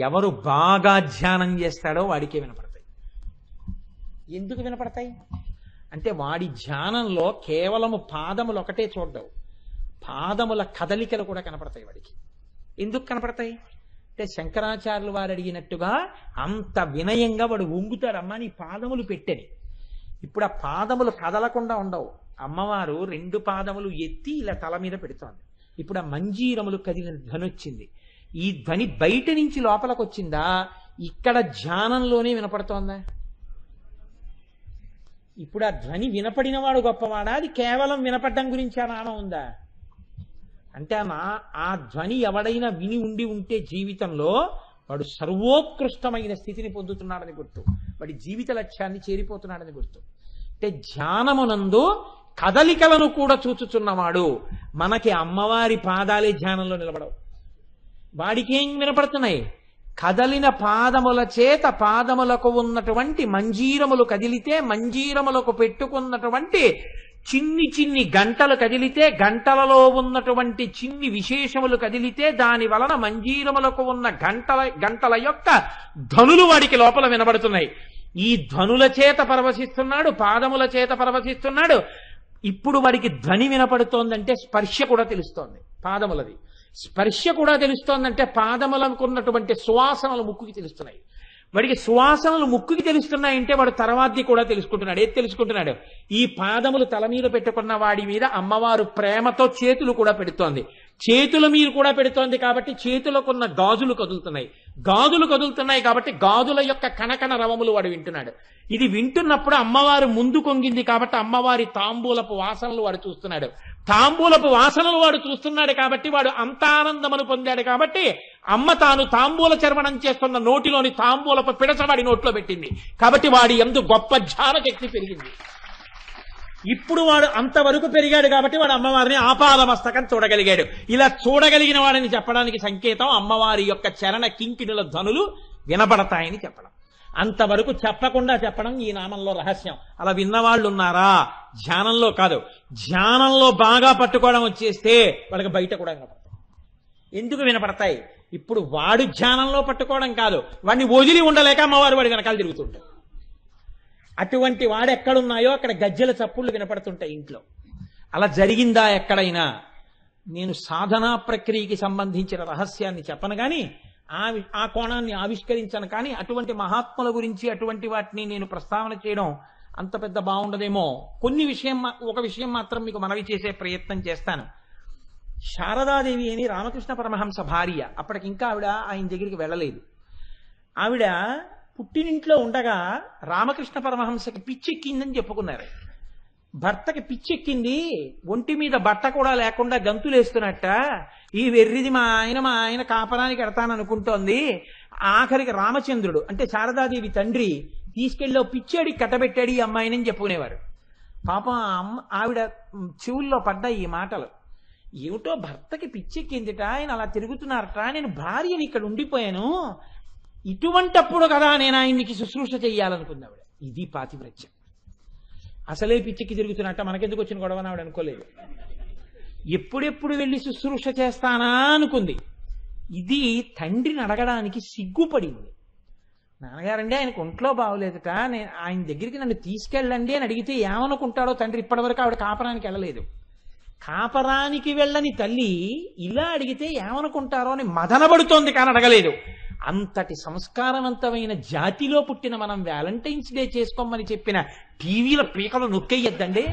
ఎవరు బాగా ధ్యానం చేస్తాడో వాడికే వినపడతాయి. ఎందుకు వినపడతాయి అంటే వాడి ధ్యానంలో కేవలము పాదములు ఒకటే చూడవు, పాదముల కదలికలు కూడా కనపడతాయి వాడికి. ఎందుకు కనపడతాయి అంటే శంకరాచార్యులు వారు అడిగినట్టుగా అంత వినయంగా వాడు వంగుతాడమ్మా నీ పాదములు పెట్టని. ఇప్పుడు ఆ పాదములు కదలకుండా ఉండవు. అమ్మవారు 2 పాదములు ఎత్తి ఇలా తల మీద పెడుతోంది. ఇప్పుడు ఆ మంజీరములు కదిలిన ధ్వని వచ్చింది. ఈ ధ్వని బయట నుంచి లోపలికి వచ్చిందా, ఇక్కడ ధ్యానంలోనే వినపడుతోందా? ఇప్పుడు ఆ ధ్వని వినపడినవాడు గొప్పవాడా, అది కేవలం వినపడడం గురించి ఆ నామం ఉందా అంటే ఆ ధ్వని ఎవడైనా విని ఉంటే జీవితంలో వాడు సర్వోత్కృష్టమైన స్థితిని పొందుతున్నాడని గుర్తు, వాడి జీవిత లక్ష్యాన్ని చేరిపోతున్నాడని గుర్తు. అంటే ధ్యానమునందు కదలికలను కూడా చూచుచున్నవాడు. మనకి అమ్మవారి పాదాలే ధ్యానంలో నిలబడవు. వాడికి ఏం వినపడుతున్నాయి? కదలిన పాదముల చేత పాదములకు ఉన్నటువంటి మంజీరములు కదిలితే, మంజీరములకు పెట్టుకున్నటువంటి చిన్ని గంటలు కదిలితే, గంటలలో ఉన్నటువంటి చిన్ని విశేషములు కదిలితే, దాని వలన మంజీరములకు ఉన్న గంటల యొక్క ధ్వనులు వాడికి లోపల వినబడుతున్నాయి. ఈ ధ్వనుల చేత పరవశిస్తున్నాడు, పాదముల చేత పరవశిస్తున్నాడు. ఇప్పుడు వాడికి ధ్వని వినపడుతోందంటే స్పర్శ కూడా తెలుస్తోంది పాదములది. స్పర్శ కూడా తెలుస్తోందంటే పాదములకు ఉన్నటువంటి సువాసనలు ముక్కుకి తెలుస్తున్నాయి. వాడికి సువాసనలు ముక్కుకి తెలుస్తున్నాయంటే వాడు తర్వాతది కూడా తెలుసుకుంటున్నాడు. ఏది తెలుసుకుంటున్నాడు? ఈ పాదములు తల మీద పెట్టుకున్న వాడి మీద అమ్మవారు ప్రేమతో చేతులు కూడా పెడుతోంది. చేతుల మీద కూడా పెడుతోంది కాబట్టి చేతులకున్న గాజులు కదులుతున్నాయి. గాజులు కదులుతున్నాయి కాబట్టి గాజుల యొక్క కణకణ రవములు వాడు వింటున్నాడు. ఇది వింటున్నప్పుడు అమ్మవారు ముందు కొంగింది కాబట్టి అమ్మవారి తాంబూలపు వాసనలు వాడు చూస్తున్నాడు. తాంబూలపు వాసనలు వాడు చూస్తున్నాడు కాబట్టి వాడు అంత ఆనందమును పొందాడు కాబట్టి అమ్మ తాను తాంబూల చర్వణం చేస్తున్న నోటిలోని తాంబూలపు పిడచవాడి నోట్లో పెట్టింది కాబట్టి వాడి యందు గొప్ప ధ్యాన శక్తి పెరిగింది. ఇప్పుడు వాడు అంతవరకు పెరిగాడు కాబట్టి వాడు అమ్మవారిని ఆపాదమస్తకం చూడగలిగాడు. ఇలా చూడగలిగిన వాడిని చెప్పడానికి సంకేతం అమ్మవారి యొక్క చరణ కింకిణుల ధ్వనులు వినబడతాయని చెప్పడం. అంతవరకు చెప్పకుండా చెప్పడం ఈ నామంలో రహస్యం. అలా విన్నవాళ్ళు ఉన్నారా? ధ్యానంలో కాదు, ధ్యానంలో బాగా పట్టుకోవడం వచ్చేస్తే వాళ్ళకి బయట కూడా వినపడతాయి. ఎందుకు వినపడతాయి? ఇప్పుడు వాడు ధ్యానంలో పట్టుకోవడం కాదు, వాడిని వదిలి ఉండలేక అమ్మవారు వాడి వెనకాల తిరుగుతుంటాడు. అటువంటి వాడు ఎక్కడున్నాయో అక్కడ గజ్జెల చప్పుళ్ళు వినపడుతుంటాయి ఇంట్లో. అలా జరిగిందా ఎక్కడైనా? నేను సాధనా ప్రక్రియకి సంబంధించిన రహస్యాన్ని చెప్పను కానీ ఆ కోణాన్ని ఆవిష్కరించను కానీ అటువంటి మహాత్ముల గురించి అటువంటి వాటిని నేను ప్రస్తావన చేయడం అంత పెద్ద బాగుండదేమో. ఒక విషయం మాత్రం మీకు మనవి చేసే ప్రయత్నం చేస్తాను. శారదాదేవి అని రామకృష్ణ పరమహంస భార్య. అప్పటికింకా ఆవిడ ఆయన దగ్గరికి వెళ్ళలేదు. ఆవిడ పుట్టినింట్లో ఉండగా రామకృష్ణ పరమహంసకి పిచ్చెక్కిందని చెప్పుకున్నారు. భర్తకి పిచ్చెక్కింది, ఒంటి మీద బట్ట కూడా లేకుండా గంతులేస్తున్నట్ట. ఈ వెర్రిది మా ఆయన కాపరానికి ఎడతాననుకుంటోంది. ఆఖరికి రామచంద్రుడు అంటే శారదాదేవి తండ్రి తీసుకెళ్ళి పిచ్చాడికి కట్టబెట్టాడు ఈ అమ్మాయిని చెప్పుకునేవారు. పాపం ఆవిడ చెవుల్లో పడ్డాయి ఈ మాటలు. ఏమిటో భర్తకి పిచ్చెక్కిందిట, ఆయన అలా తిరుగుతున్నారట, నేను భార్యని ఇక్కడ ఉండిపోయాను, ఇటువంటప్పుడు కదా నేను ఆయనకి శుశ్రూష చెయ్యాలనుకుంది ఆవిడ. ఇది పాతివ్రత్యం. అసలే పిచ్చికి తిరుగుతున్నట్ట మనకెందుకు వచ్చిన గొడవని ఆవిడ అనుకోలేదు. ఎప్పుడెప్పుడు వెళ్ళి శుశ్రూష చేస్తానా అనుకుంది. ఇది తండ్రిని అడగడానికి సిగ్గుపడింది. నాన్నగారండి ఆయనకు ఒంట్లో బాగోలేదుట, నేను ఆయన దగ్గరికి నన్ను తీసుకెళ్ళండి అని అడిగితే ఏమనుకుంటాడో తండ్రి. ఇప్పటివరకు ఆవిడ కాపరానికి వెళ్ళలేదు. కాపరానికి వెళ్ళని తల్లి ఇలా అడిగితే ఏమనుకుంటారో అని మదనబడుతోంది కానీ అడగలేదు. అంతటి సంస్కారవంతమైన జాతిలో పుట్టిన మనం వ్యాలంటైన్స్ డే చేసుకోమని చెప్పిన టీవీల పీకలు నొక్కేయద్దండి.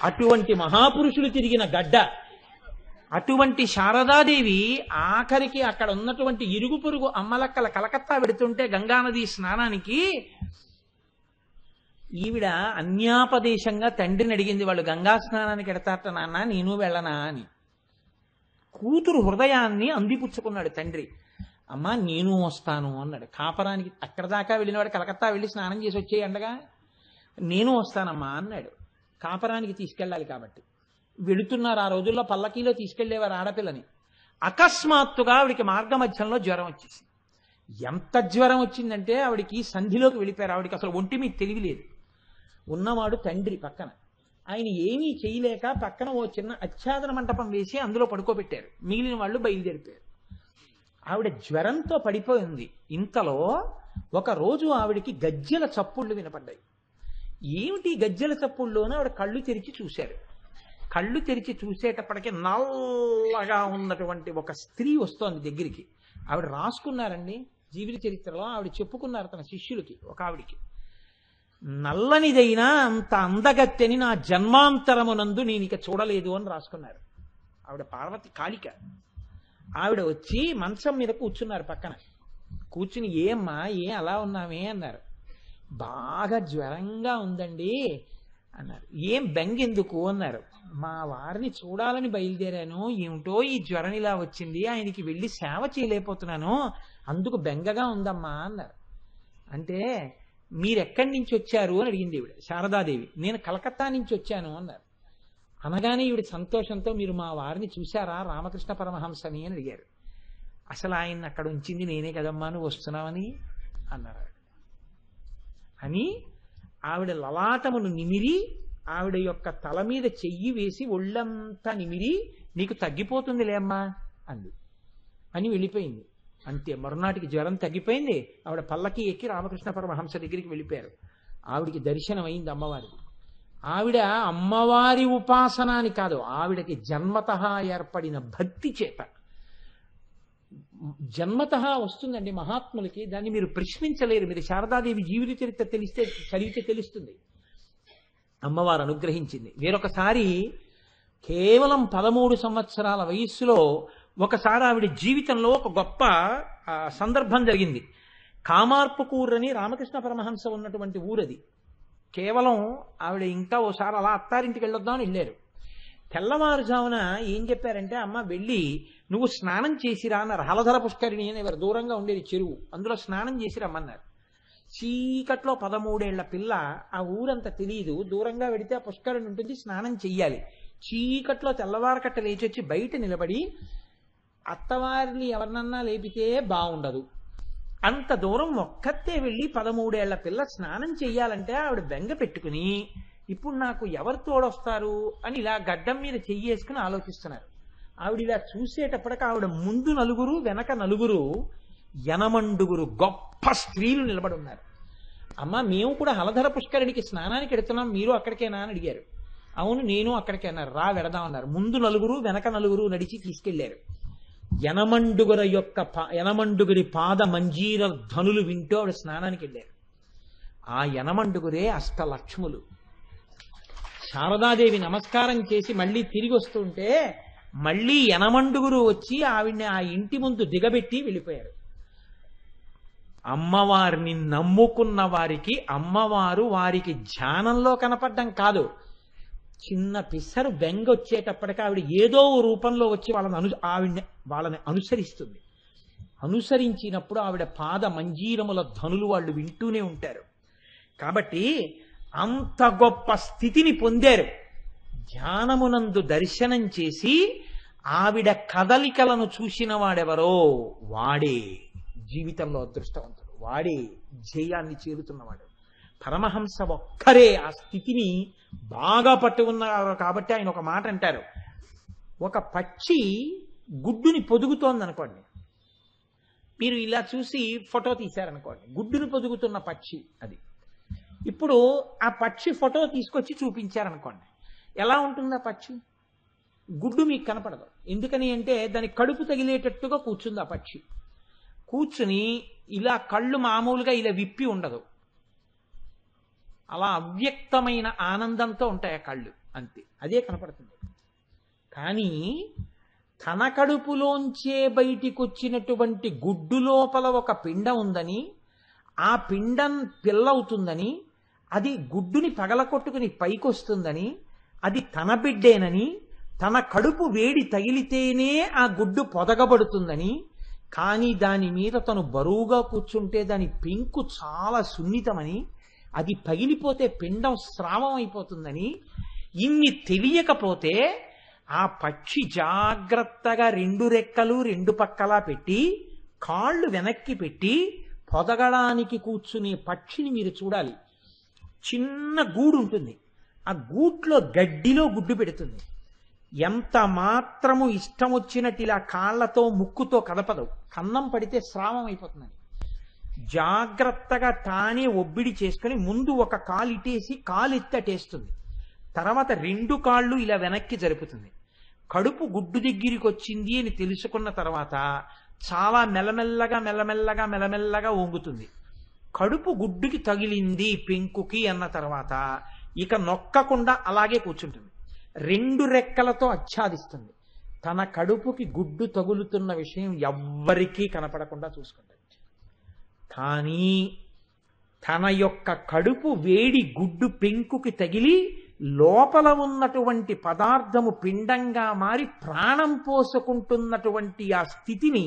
అటువంటి మహాపురుషులు తిరిగిన గడ్డ. అటువంటి శారదాదేవి ఆఖరికి అక్కడ ఉన్నటువంటి ఇరుగు పొరుగు అమ్మలక్కల కలకత్తా పెడుతుంటే గంగానది స్నానానికి ఈవిడ అన్యాపదేశంగా తండ్రిని అడిగింది, వాళ్ళు గంగా స్నానానికి ఎడతారట నాన్న, నేను వెళ్ళనా అని. కూతురు హృదయాన్ని అందిపుచ్చుకున్నాడు తండ్రి. అమ్మా నేను వస్తాను అన్నాడు. కాపరానికి అక్కడ దాకా వెళ్ళినవాడు కలకత్తా వెళ్ళి స్నానం చేసి వచ్చేయి అండగా, నేను వస్తానమ్మా అన్నాడు. కాపరానికి తీసుకెళ్ళాలి కాబట్టి వెళుతున్నారు. ఆ రోజుల్లో పల్లకీలో తీసుకెళ్లేవారు ఆడపిల్లని. అకస్మాత్తుగా ఆవిడికి మార్గమధ్యంలో జ్వరం వచ్చేసింది. ఎంత జ్వరం వచ్చిందంటే ఆవిడికి సంధిలోకి వెళ్ళిపోయారు. ఆవిడికి అసలు ఒంటి మీద తెలివి లేదు. ఉన్నవాడు తండ్రి పక్కన. ఆయన ఏమీ చేయలేక పక్కన ఓ చిన్న ఆచ్ఛాదన మంటపం వేసి అందులో పడుకోబెట్టారు. మిగిలిన వాళ్ళు బయలుదేరిపోయారు. ఆవిడ జ్వరంతో పడిపోయింది. ఇంతలో ఒకరోజు ఆవిడికి గజ్జెల చప్పుళ్ళు వినపడ్డాయి. ఏమిటి గజ్జెల చప్పుళ్ళలోనూ ఆవిడ కళ్ళు తెరిచి చూశారు. కళ్ళు తెరిచి చూసేటప్పటికి నల్లగా ఉన్నటువంటి ఒక స్త్రీ వస్తోంది దగ్గరికి. ఆవిడ రాసుకున్నారండి జీవిత చరిత్రలో. ఆవిడ చెప్పుకున్నారు తన శిష్యులకి, ఒక ఆవిడికి, నల్లనిదైనా అంత అందగత్తెని నా జన్మాంతరమునందు నేను ఇక చూడలేదు అని రాసుకున్నారు. ఆవిడ పార్వతి కాళిక. ఆవిడ వచ్చి మంచం మీద కూర్చున్నారు పక్కన. కూర్చుని ఏమ్మా అలా ఉన్నామే అన్నారు. బాగా జ్వరంగా ఉందండి అన్నారు. ఏం బెంగెందుకు అన్నారు. మా వారిని చూడాలని బయలుదేరాను, ఏమిటో ఈ జ్వరం ఇలా వచ్చింది, ఆయనకి వెళ్ళి సేవ చేయలేకపోతున్నాను, అందుకు బెంగగా ఉందమ్మా అన్నారు. అంటే మీరెక్కడి నుంచి వచ్చారు అని అడిగింది ఈవిడ శారదాదేవి. నేను కలకత్తా నుంచి వచ్చాను అన్నారు. అనగానే ఈవిడ సంతోషంతో మీరు మా వారిని చూశారా రామకృష్ణ పరమహంసని అని అడిగారు. అసలు ఆయన అక్కడ ఉంచింది నేనే కదమ్మా, నువ్వు వస్తున్నావని అన్నారు. అని ఆవిడ లలాటమును నిమిరి ఆవిడ యొక్క తల మీద చెయ్యి వేసి ఒళ్ళంతా నిమిరి నీకు తగ్గిపోతుందిలేమ్మా అంది. అని వెళ్ళిపోయింది. అంతే, మరునాటికి జ్వరం తగ్గిపోయింది. ఆవిడ పల్లకి ఎక్కి రామకృష్ణ పరమహంస దగ్గరికి వెళ్ళిపోయారు. ఆవిడికి దర్శనం అయింది అమ్మవారికి. ఆవిడ అమ్మవారి ఉపాసన అని కాదు, ఆవిడకి జన్మతః ఏర్పడిన భక్తి చేత జన్మతః వస్తుందండి మహాత్ములకి. దాన్ని మీరు ప్రశ్నించలేరు. మీరు శారదాదేవి జీవిత చరిత్ర చదివితే తెలుస్తుంది. అమ్మవారు అనుగ్రహించింది. వేరొకసారి కేవలం 13 సంవత్సరాల వయస్సులో ఒకసారి ఆవిడ జీవితంలో ఒక గొప్ప సందర్భం జరిగింది. కామార్పుకూరని రామకృష్ణ పరమహంస ఉన్నటువంటి ఊరది. కేవలం ఆవిడ ఇంకా ఓసారి అలా అత్తారింటికి వెళ్ళొద్దామని వెళ్ళారు. తెల్లవారుజామున ఏం చెప్పారంటే, అమ్మ వెళ్ళి నువ్వు స్నానం చేసిరా అన్నారు. హలధర పుష్కరిణి అని ఎవరు దూరంగా ఉండేది చెరువు, అందులో స్నానం చేసి రమ్మన్నారు. చీకట్లో 13 ఏళ్ల పిల్ల, ఆ ఊరంతా తెలియదు, దూరంగా వెడితే ఆ పుష్కరిణి ఉంటుంది, స్నానం చెయ్యాలి. చీకట్లో తెల్లవారకట్ట లేచొచ్చి బయట నిలబడి అత్తవారిని ఎవరినన్నా లేపితే బాగుండదు, అంత దూరం ఒక్కతే వెళ్ళి 13 ఏళ్ల పిల్ల స్నానం చెయ్యాలంటే ఆవిడ బెంగ పెట్టుకుని ఇప్పుడు నాకు ఎవరు తోడొస్తారు అని ఇలా గడ్డం మీద చెయ్యేసుకుని ఆలోచిస్తున్నారు. ఆవిడ ఇలా చూసేటప్పటికి ఆవిడ ముందు నలుగురు వెనక నలుగురు యనమండుగురు గొప్ప స్త్రీలు నిలబడి ఉన్నారు. అమ్మ మేము కూడా హలధర పుష్కరిణికి స్నానానికి వెడుతున్నాం, మీరు అక్కడికేనా అని అడిగారు. అవును నేను అక్కడికే అన్నారు. రా వెడదాం అన్నారు. ముందు నలుగురు వెనక నలుగురు నడిచి తీసుకెళ్లారు. యనమండుగురి పాద మంజీర ధ్వనులు వింటూ ఆవిడ స్నానానికి వెళ్ళారు. ఆ యనమండుగురే అష్టలక్ష్ములు. శారదాదేవి నమస్కారం చేసి మళ్ళీ తిరిగి వస్తుంటే మళ్ళీ యనమండుగురు వచ్చి ఆవిడ్ని ఆ ఇంటి ముందు దిగబెట్టి వెళ్ళిపోయారు. అమ్మవారిని నమ్ముకున్న వారికి అమ్మవారు వారికి ధ్యానంలో కనపడడం కాదు, చిన్న పిసరు బెంగ వచ్చేటప్పటికి ఆవిడ ఏదో రూపంలో వచ్చి వాళ్ళని అనుసరిస్తుంది. అనుసరించినప్పుడు ఆవిడ పాద మంజీరముల ధనులు వాళ్ళు వింటూనే ఉంటారు. కాబట్టి అంత గొప్ప స్థితిని పొందారు. ధ్యానమునందు దర్శనం చేసి ఆవిడ కదలికలను చూసిన వాడెవరో వాడే జీవితంలో అదృష్టవంతుడు, వాడే జయాన్ని చేరుతున్నవాడు. పరమహంస ఒక్కరే ఆ స్థితిని బాగా పట్టు ఉన్నారు. కాబట్టి ఆయన ఒక మాట అంటారు, ఒక పక్షి గుడ్డుని పొదుగుతోంది అనుకోండి, మీరు ఇలా చూసి ఫోటో తీశారనుకోండి, గుడ్డుని పొదుగుతున్న పక్షి అది. ఇప్పుడు ఆ పక్షి ఫోటో తీసుకొచ్చి చూపించారనుకోండి, ఎలా ఉంటుంది ఆ పక్షి? గుడ్డు మీకు కనపడదు. ఎందుకని అంటే దాని కడుపు తగిలేటట్టుగా కూర్చుంది ఆ పక్షి. కూర్చుని ఇలా కళ్ళు మామూలుగా ఇలా విప్పి ఉండదు, అలా అవ్యక్తమైన ఆనందంతో ఉంటాయి ఆ కళ్ళు, అంతే, అదే కనపడుతుంది. కానీ తన కడుపులోంచే బయటికి వచ్చినటువంటి గుడ్డు లోపల ఒక పిండం ఉందని, ఆ పిండం పిల్లవుతుందని, అది గుడ్డుని పగలకొట్టుకుని పైకొస్తుందని, అది తన బిడ్డేనని, తన కడుపు వేడి తగిలితేనే ఆ గుడ్డు పొదగబడుతుందని, కానీ దాని మీద తను బరువుగా కూర్చుంటే దాని పెంకు చాలా సున్నితమని, అది పగిలిపోతే పిండం స్రావం అయిపోతుందని, ఇన్ని తెలియకపోతే ఆ పక్షి జాగ్రత్తగా 2 రెక్కలు 2 పక్కలా పెట్టి కాళ్ళు వెనక్కి పెట్టి పొదగడానికి కూర్చునే పక్షిని మీరు చూడాలి. చిన్న గూడు ఉంటుంది, ఆ గూట్లో గడ్డిలో గుడ్డు పెడుతుంది. ఎంత మాత్రము ఇష్టం వచ్చినట్టు ఇలా కాళ్లతో ముక్కుతో కదపదు, కన్నం పడితే స్రావం అయిపోతుందని జాగ్రత్తగా తానే ఒబ్బిడి చేసుకుని ముందు ఒక కాలు ఇటేసి కాలు ఎత్తటేస్తుంది, తర్వాత 2 కాళ్ళు ఇలా వెనక్కి జరుపుతుంది. కడుపు గుడ్డు దగ్గరికి వచ్చింది అని తెలుసుకున్న తర్వాత చాలా మెల్లమెల్లగా వంగుతుంది. కడుపు గుడ్డుకి తగిలింది పెంకుకి అన్న తర్వాత ఇక నొక్కకుండా అలాగే కూర్చుంటుంది. 2 రెక్కలతో ఆచ్ఛాదిస్తుంది. తన కడుపుకి గుడ్డు తగులుతున్న విషయం ఎవ్వరికీ కనపడకుండా చూసుకుంటుంది. కానీ తన యొక్క కడుపు వేడి గుడ్డు పెంకుకి తగిలి లోపల ఉన్నటువంటి పదార్థము పిండంగా మారి ప్రాణం పోసుకుంటున్నటువంటి ఆ స్థితిని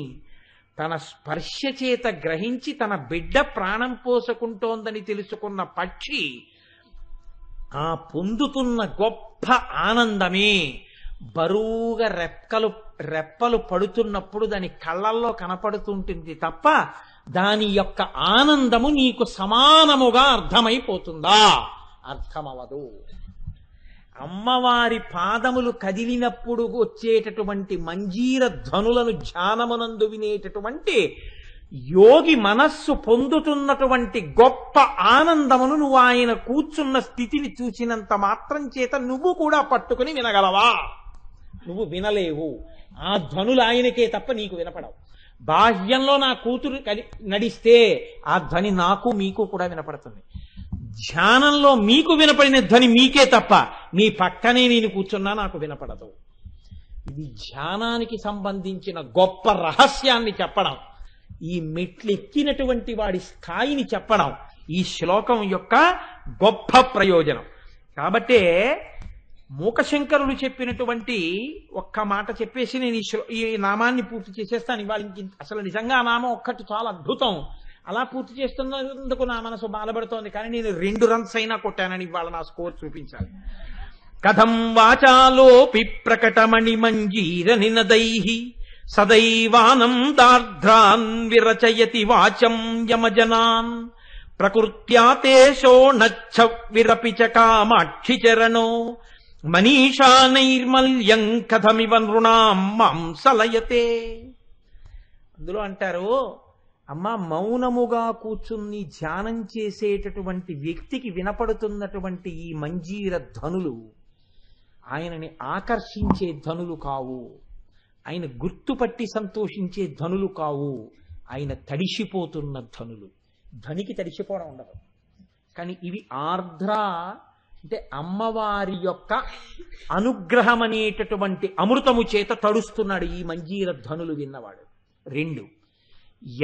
తన స్పర్శ చేత గ్రహించి తన బిడ్డ ప్రాణం పోసుకుంటోందని తెలుసుకున్న పక్షి ఆ పొందుతున్న గొప్ప ఆనందమే బరువుగా రెప్పలు పడుతున్నప్పుడు దాని కళ్ళల్లో కనపడుతుంటుంది తప్ప దాని యొక్క ఆనందము నీకు సమానముగా అర్థమైపోతుందా? అర్థమవదు. అమ్మవారి పాదములు కదిలినప్పుడు వచ్చేటటువంటి మంజీర ధ్వనులను ధ్యానమునందు వినేటటువంటి యోగి మనస్సు పొందుతున్నటువంటి గొప్ప ఆనందమును నువ్వు ఆయన కూర్చున్న స్థితిని చూసినంత మాత్రం చేత నువ్వు కూడా పట్టుకుని వినగలవా? నువ్వు వినలేవు. ఆ ధ్వనులు ఆయనకే తప్ప నీకు వినపడవు. బాహ్యంలో నా కూతురు నడిస్తే ఆ ధ్వని నాకు మీకు కూడా వినపడుతుంది. ధ్యానంలో మీకు వినపడిన ధ్వని మీకే తప్ప మీ పక్కనే నేను కూర్చున్నా నాకు వినపడదు. ఇది ధ్యానానికి సంబంధించిన గొప్ప రహస్యాన్ని చెప్పడం, ఈ మెట్లెక్కినటువంటి వాడి స్థాయిని చెప్పడం ఈ శ్లోకం యొక్క గొప్ప ప్రయోజనం. కాబట్టే మూకశంకరులు చెప్పినటువంటి ఒక్క మాట చెప్పేసి నేను ఈ నామాన్ని పూర్తి చేసేస్తాను. ఇవాళ అసలు నిజంగా ఆ నామం ఒక్కటి చాలా అద్భుతం. అలా పూర్తి చేస్తున్నందుకు నా మనసు బాధపడుతోంది, కానీ నేను 2 రన్స్ అయినా కొట్టానని ఇవాళ నా స్కోర్ చూపించాలి. కథం వాచాలోపి ప్రకటమణి మంజీర నినదైః సదైవానందార్ధ్రాన్ విరచయతి వాచం యమజనాన్ ప్రకృత్యాతేషో నచ్చ విరపి చ కామాక్షి చరణో మనీషా నైర్మల్యం కథమివ నృణాం మాంసలయతే. అందులో అంటారు, అమ్మ మౌనముగా కూర్చుని ధ్యానం చేసేటటువంటి వ్యక్తికి వినపడుతున్నటువంటి ఈ మంజీర ధ్వనులు ఆయనని ఆకర్షించే ధ్వనులు కావు, ఆయన గుర్తుపట్టి సంతోషించే ధ్వనులు కావు, ఆయన తడిసిపోతున్న ధ్వనులు. ధ్వనికి తడిసిపోవడం ఉండదు, కానీ ఇవి ఆర్ద్ర అంటే అమ్మవారి యొక్క అనుగ్రహం అనేటటువంటి అమృతము చేత తడుస్తున్నాడు ఈ మంజీర ధ్వనులు విన్నవాడు. 2,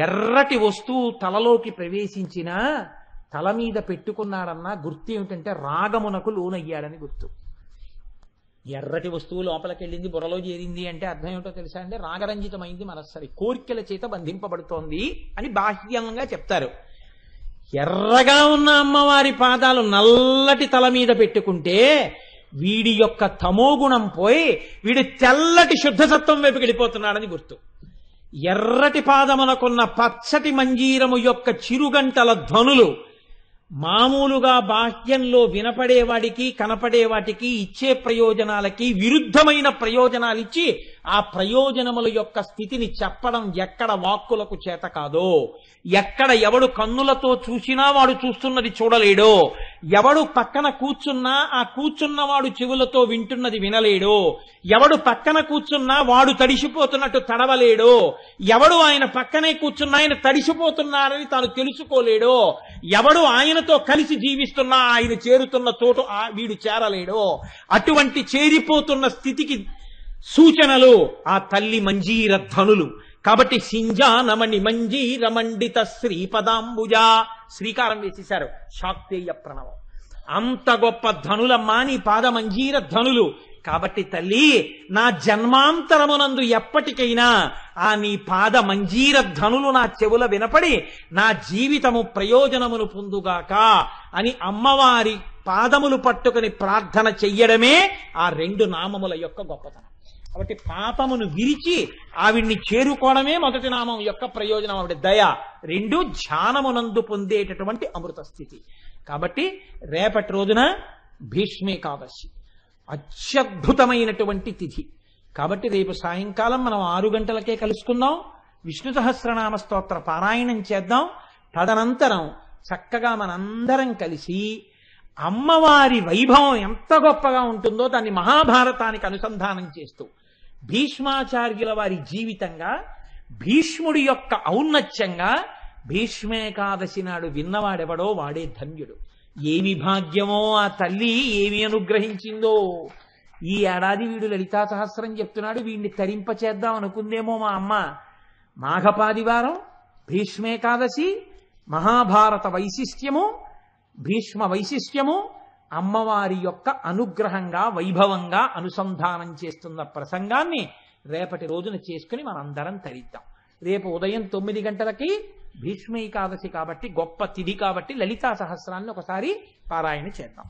ఎర్రటి వస్తువు తలలోకి ప్రవేశించినా తల మీద పెట్టుకున్నాడన్నా గుర్తు ఏమిటంటే రాగమునకు లోనయ్యాడని గుర్తు. ఎర్రటి వస్తువు లోపలికి వెళ్ళింది, బుర్రలో చేరింది అంటే అర్థం ఏమిటో తెలుసా అండి? రాగరంజితమైంది మనస్సరి, కోరికల చేత బంధింపబడుతోంది అని బాహ్యంగా చెప్తారు. ఎర్రగా ఉన్న అమ్మవారి పాదాలు నల్లటి తల మీద పెట్టుకుంటే వీడి యొక్క తమోగుణం పోయి వీడి తెల్లటి శుద్ధసత్వం వైపు వెళ్ళిపోతున్నాడని గుర్తు. ఎర్రటి పాదమునకున్న పచ్చటి మంజీరము యొక్క చిరుగంటల ధ్వనులు మామూలుగా బాహ్యంలో వినపడేవాడికి కనపడేవాటికి ఇచ్చే ప్రయోజనాలకి విరుద్ధమైన ప్రయోజనాలు ఇచ్చి ఆ ప్రయోజనముల యొక్క స్థితిని చెప్పడం ఎక్కడ వాక్కులకు చేత కాదో, ఎక్కడ ఎవడు కన్నులతో చూసినా వాడు చూస్తున్నది చూడలేడో, ఎవడు పక్కన కూర్చున్నా ఆ కూర్చున్నవాడు చెవులతో వింటున్నది వినలేడో, ఎవడు పక్కన కూర్చున్నా వాడు తడిసిపోతున్నట్టు తడవలేడో, ఎవడు ఆయన పక్కనే కూర్చున్నా ఆయన తడిసిపోతున్నాడని తాను తెలుసుకోలేడో, ఎవడు ఆయనతో కలిసి జీవిస్తున్నా ఆయన చేరుతున్న చోటు వీడు చేరలేడో, అటువంటి చేరిపోతున్న స్థితికి సూచనలు ఆ తల్లి మంజీర ధ్వనులు. కాబట్టి సింజానమణి మంజీర మండిత శ్రీపదాంబుజ, శ్రీకారం వేసేశారు, శాక్తేయ ప్రణవం. అంత గొప్ప ధ్వనులమ్మా నీ పాద మంజీర ధ్వనులు. కాబట్టి తల్లి నా జన్మాంతరమునందు ఎప్పటికైనా ఆ నీ పాద మంజీర ధ్వనులు నా చెవుల వినపడి నా జీవితము ప్రయోజనమును పొందుగాక అని అమ్మవారి పాదములు పట్టుకుని ప్రార్థన చెయ్యడమే ఆ 2 నామముల యొక్క గొప్పతనం. కాబట్టి పాపమును విరిచి ఆవిడ్ని చేరుకోవడమే మొదటి నామం యొక్క ప్రయోజనం. ఆవిడ దయ. 2 ధ్యానమునందు పొందేటటువంటి అమృత స్థితి. కాబట్టి రేపటి రోజున భీష్మేకాదశి అత్యద్భుతమైనటువంటి తిథి. కాబట్టి రేపు సాయంకాలం మనం 6 గంటలకే కలుసుకుందాం, విష్ణు సహస్రనామ స్తోత్ర పారాయణం చేద్దాం. తదనంతరం చక్కగా మనందరం కలిసి అమ్మవారి వైభవం ఎంత గొప్పగా ఉంటుందో దాన్ని మహాభారతానికి అనుసంధానం చేస్తూ భీష్మాచార్యుల వారి జీవితంగా, భీష్ముడి యొక్క ఔన్నత్యంగా, భీష్మేకాదశి నాడు విన్నవాడెవడో వాడే ధన్యుడు. ఏమి భాగ్యమో ఆ తల్లి ఏమి అనుగ్రహించిందో. ఈ ఏడాది వీడు లలితా సహస్రం చెప్తున్నాడు, వీడిని తరింపచేద్దాం అనుకుందేమో మా అమ్మ. మాఘపాదివారం, భీష్మేకాదశి, మహాభారత వైశిష్ట్యము, భీష్మ వైశిష్ట్యము, అమ్మవారి యొక్క అనుగ్రహంగా వైభవంగా అనుసంధానం చేస్తున్న ప్రసంగాన్ని రేపటి రోజున చేసుకుని మనందరం తరిద్దాం. రేపు ఉదయం 9 గంటలకి భీష్మేకాదశి కాబట్టి గొప్ప తిథి కాబట్టి లలితా సహస్రాన్ని ఒకసారి పారాయణ చేద్దాం.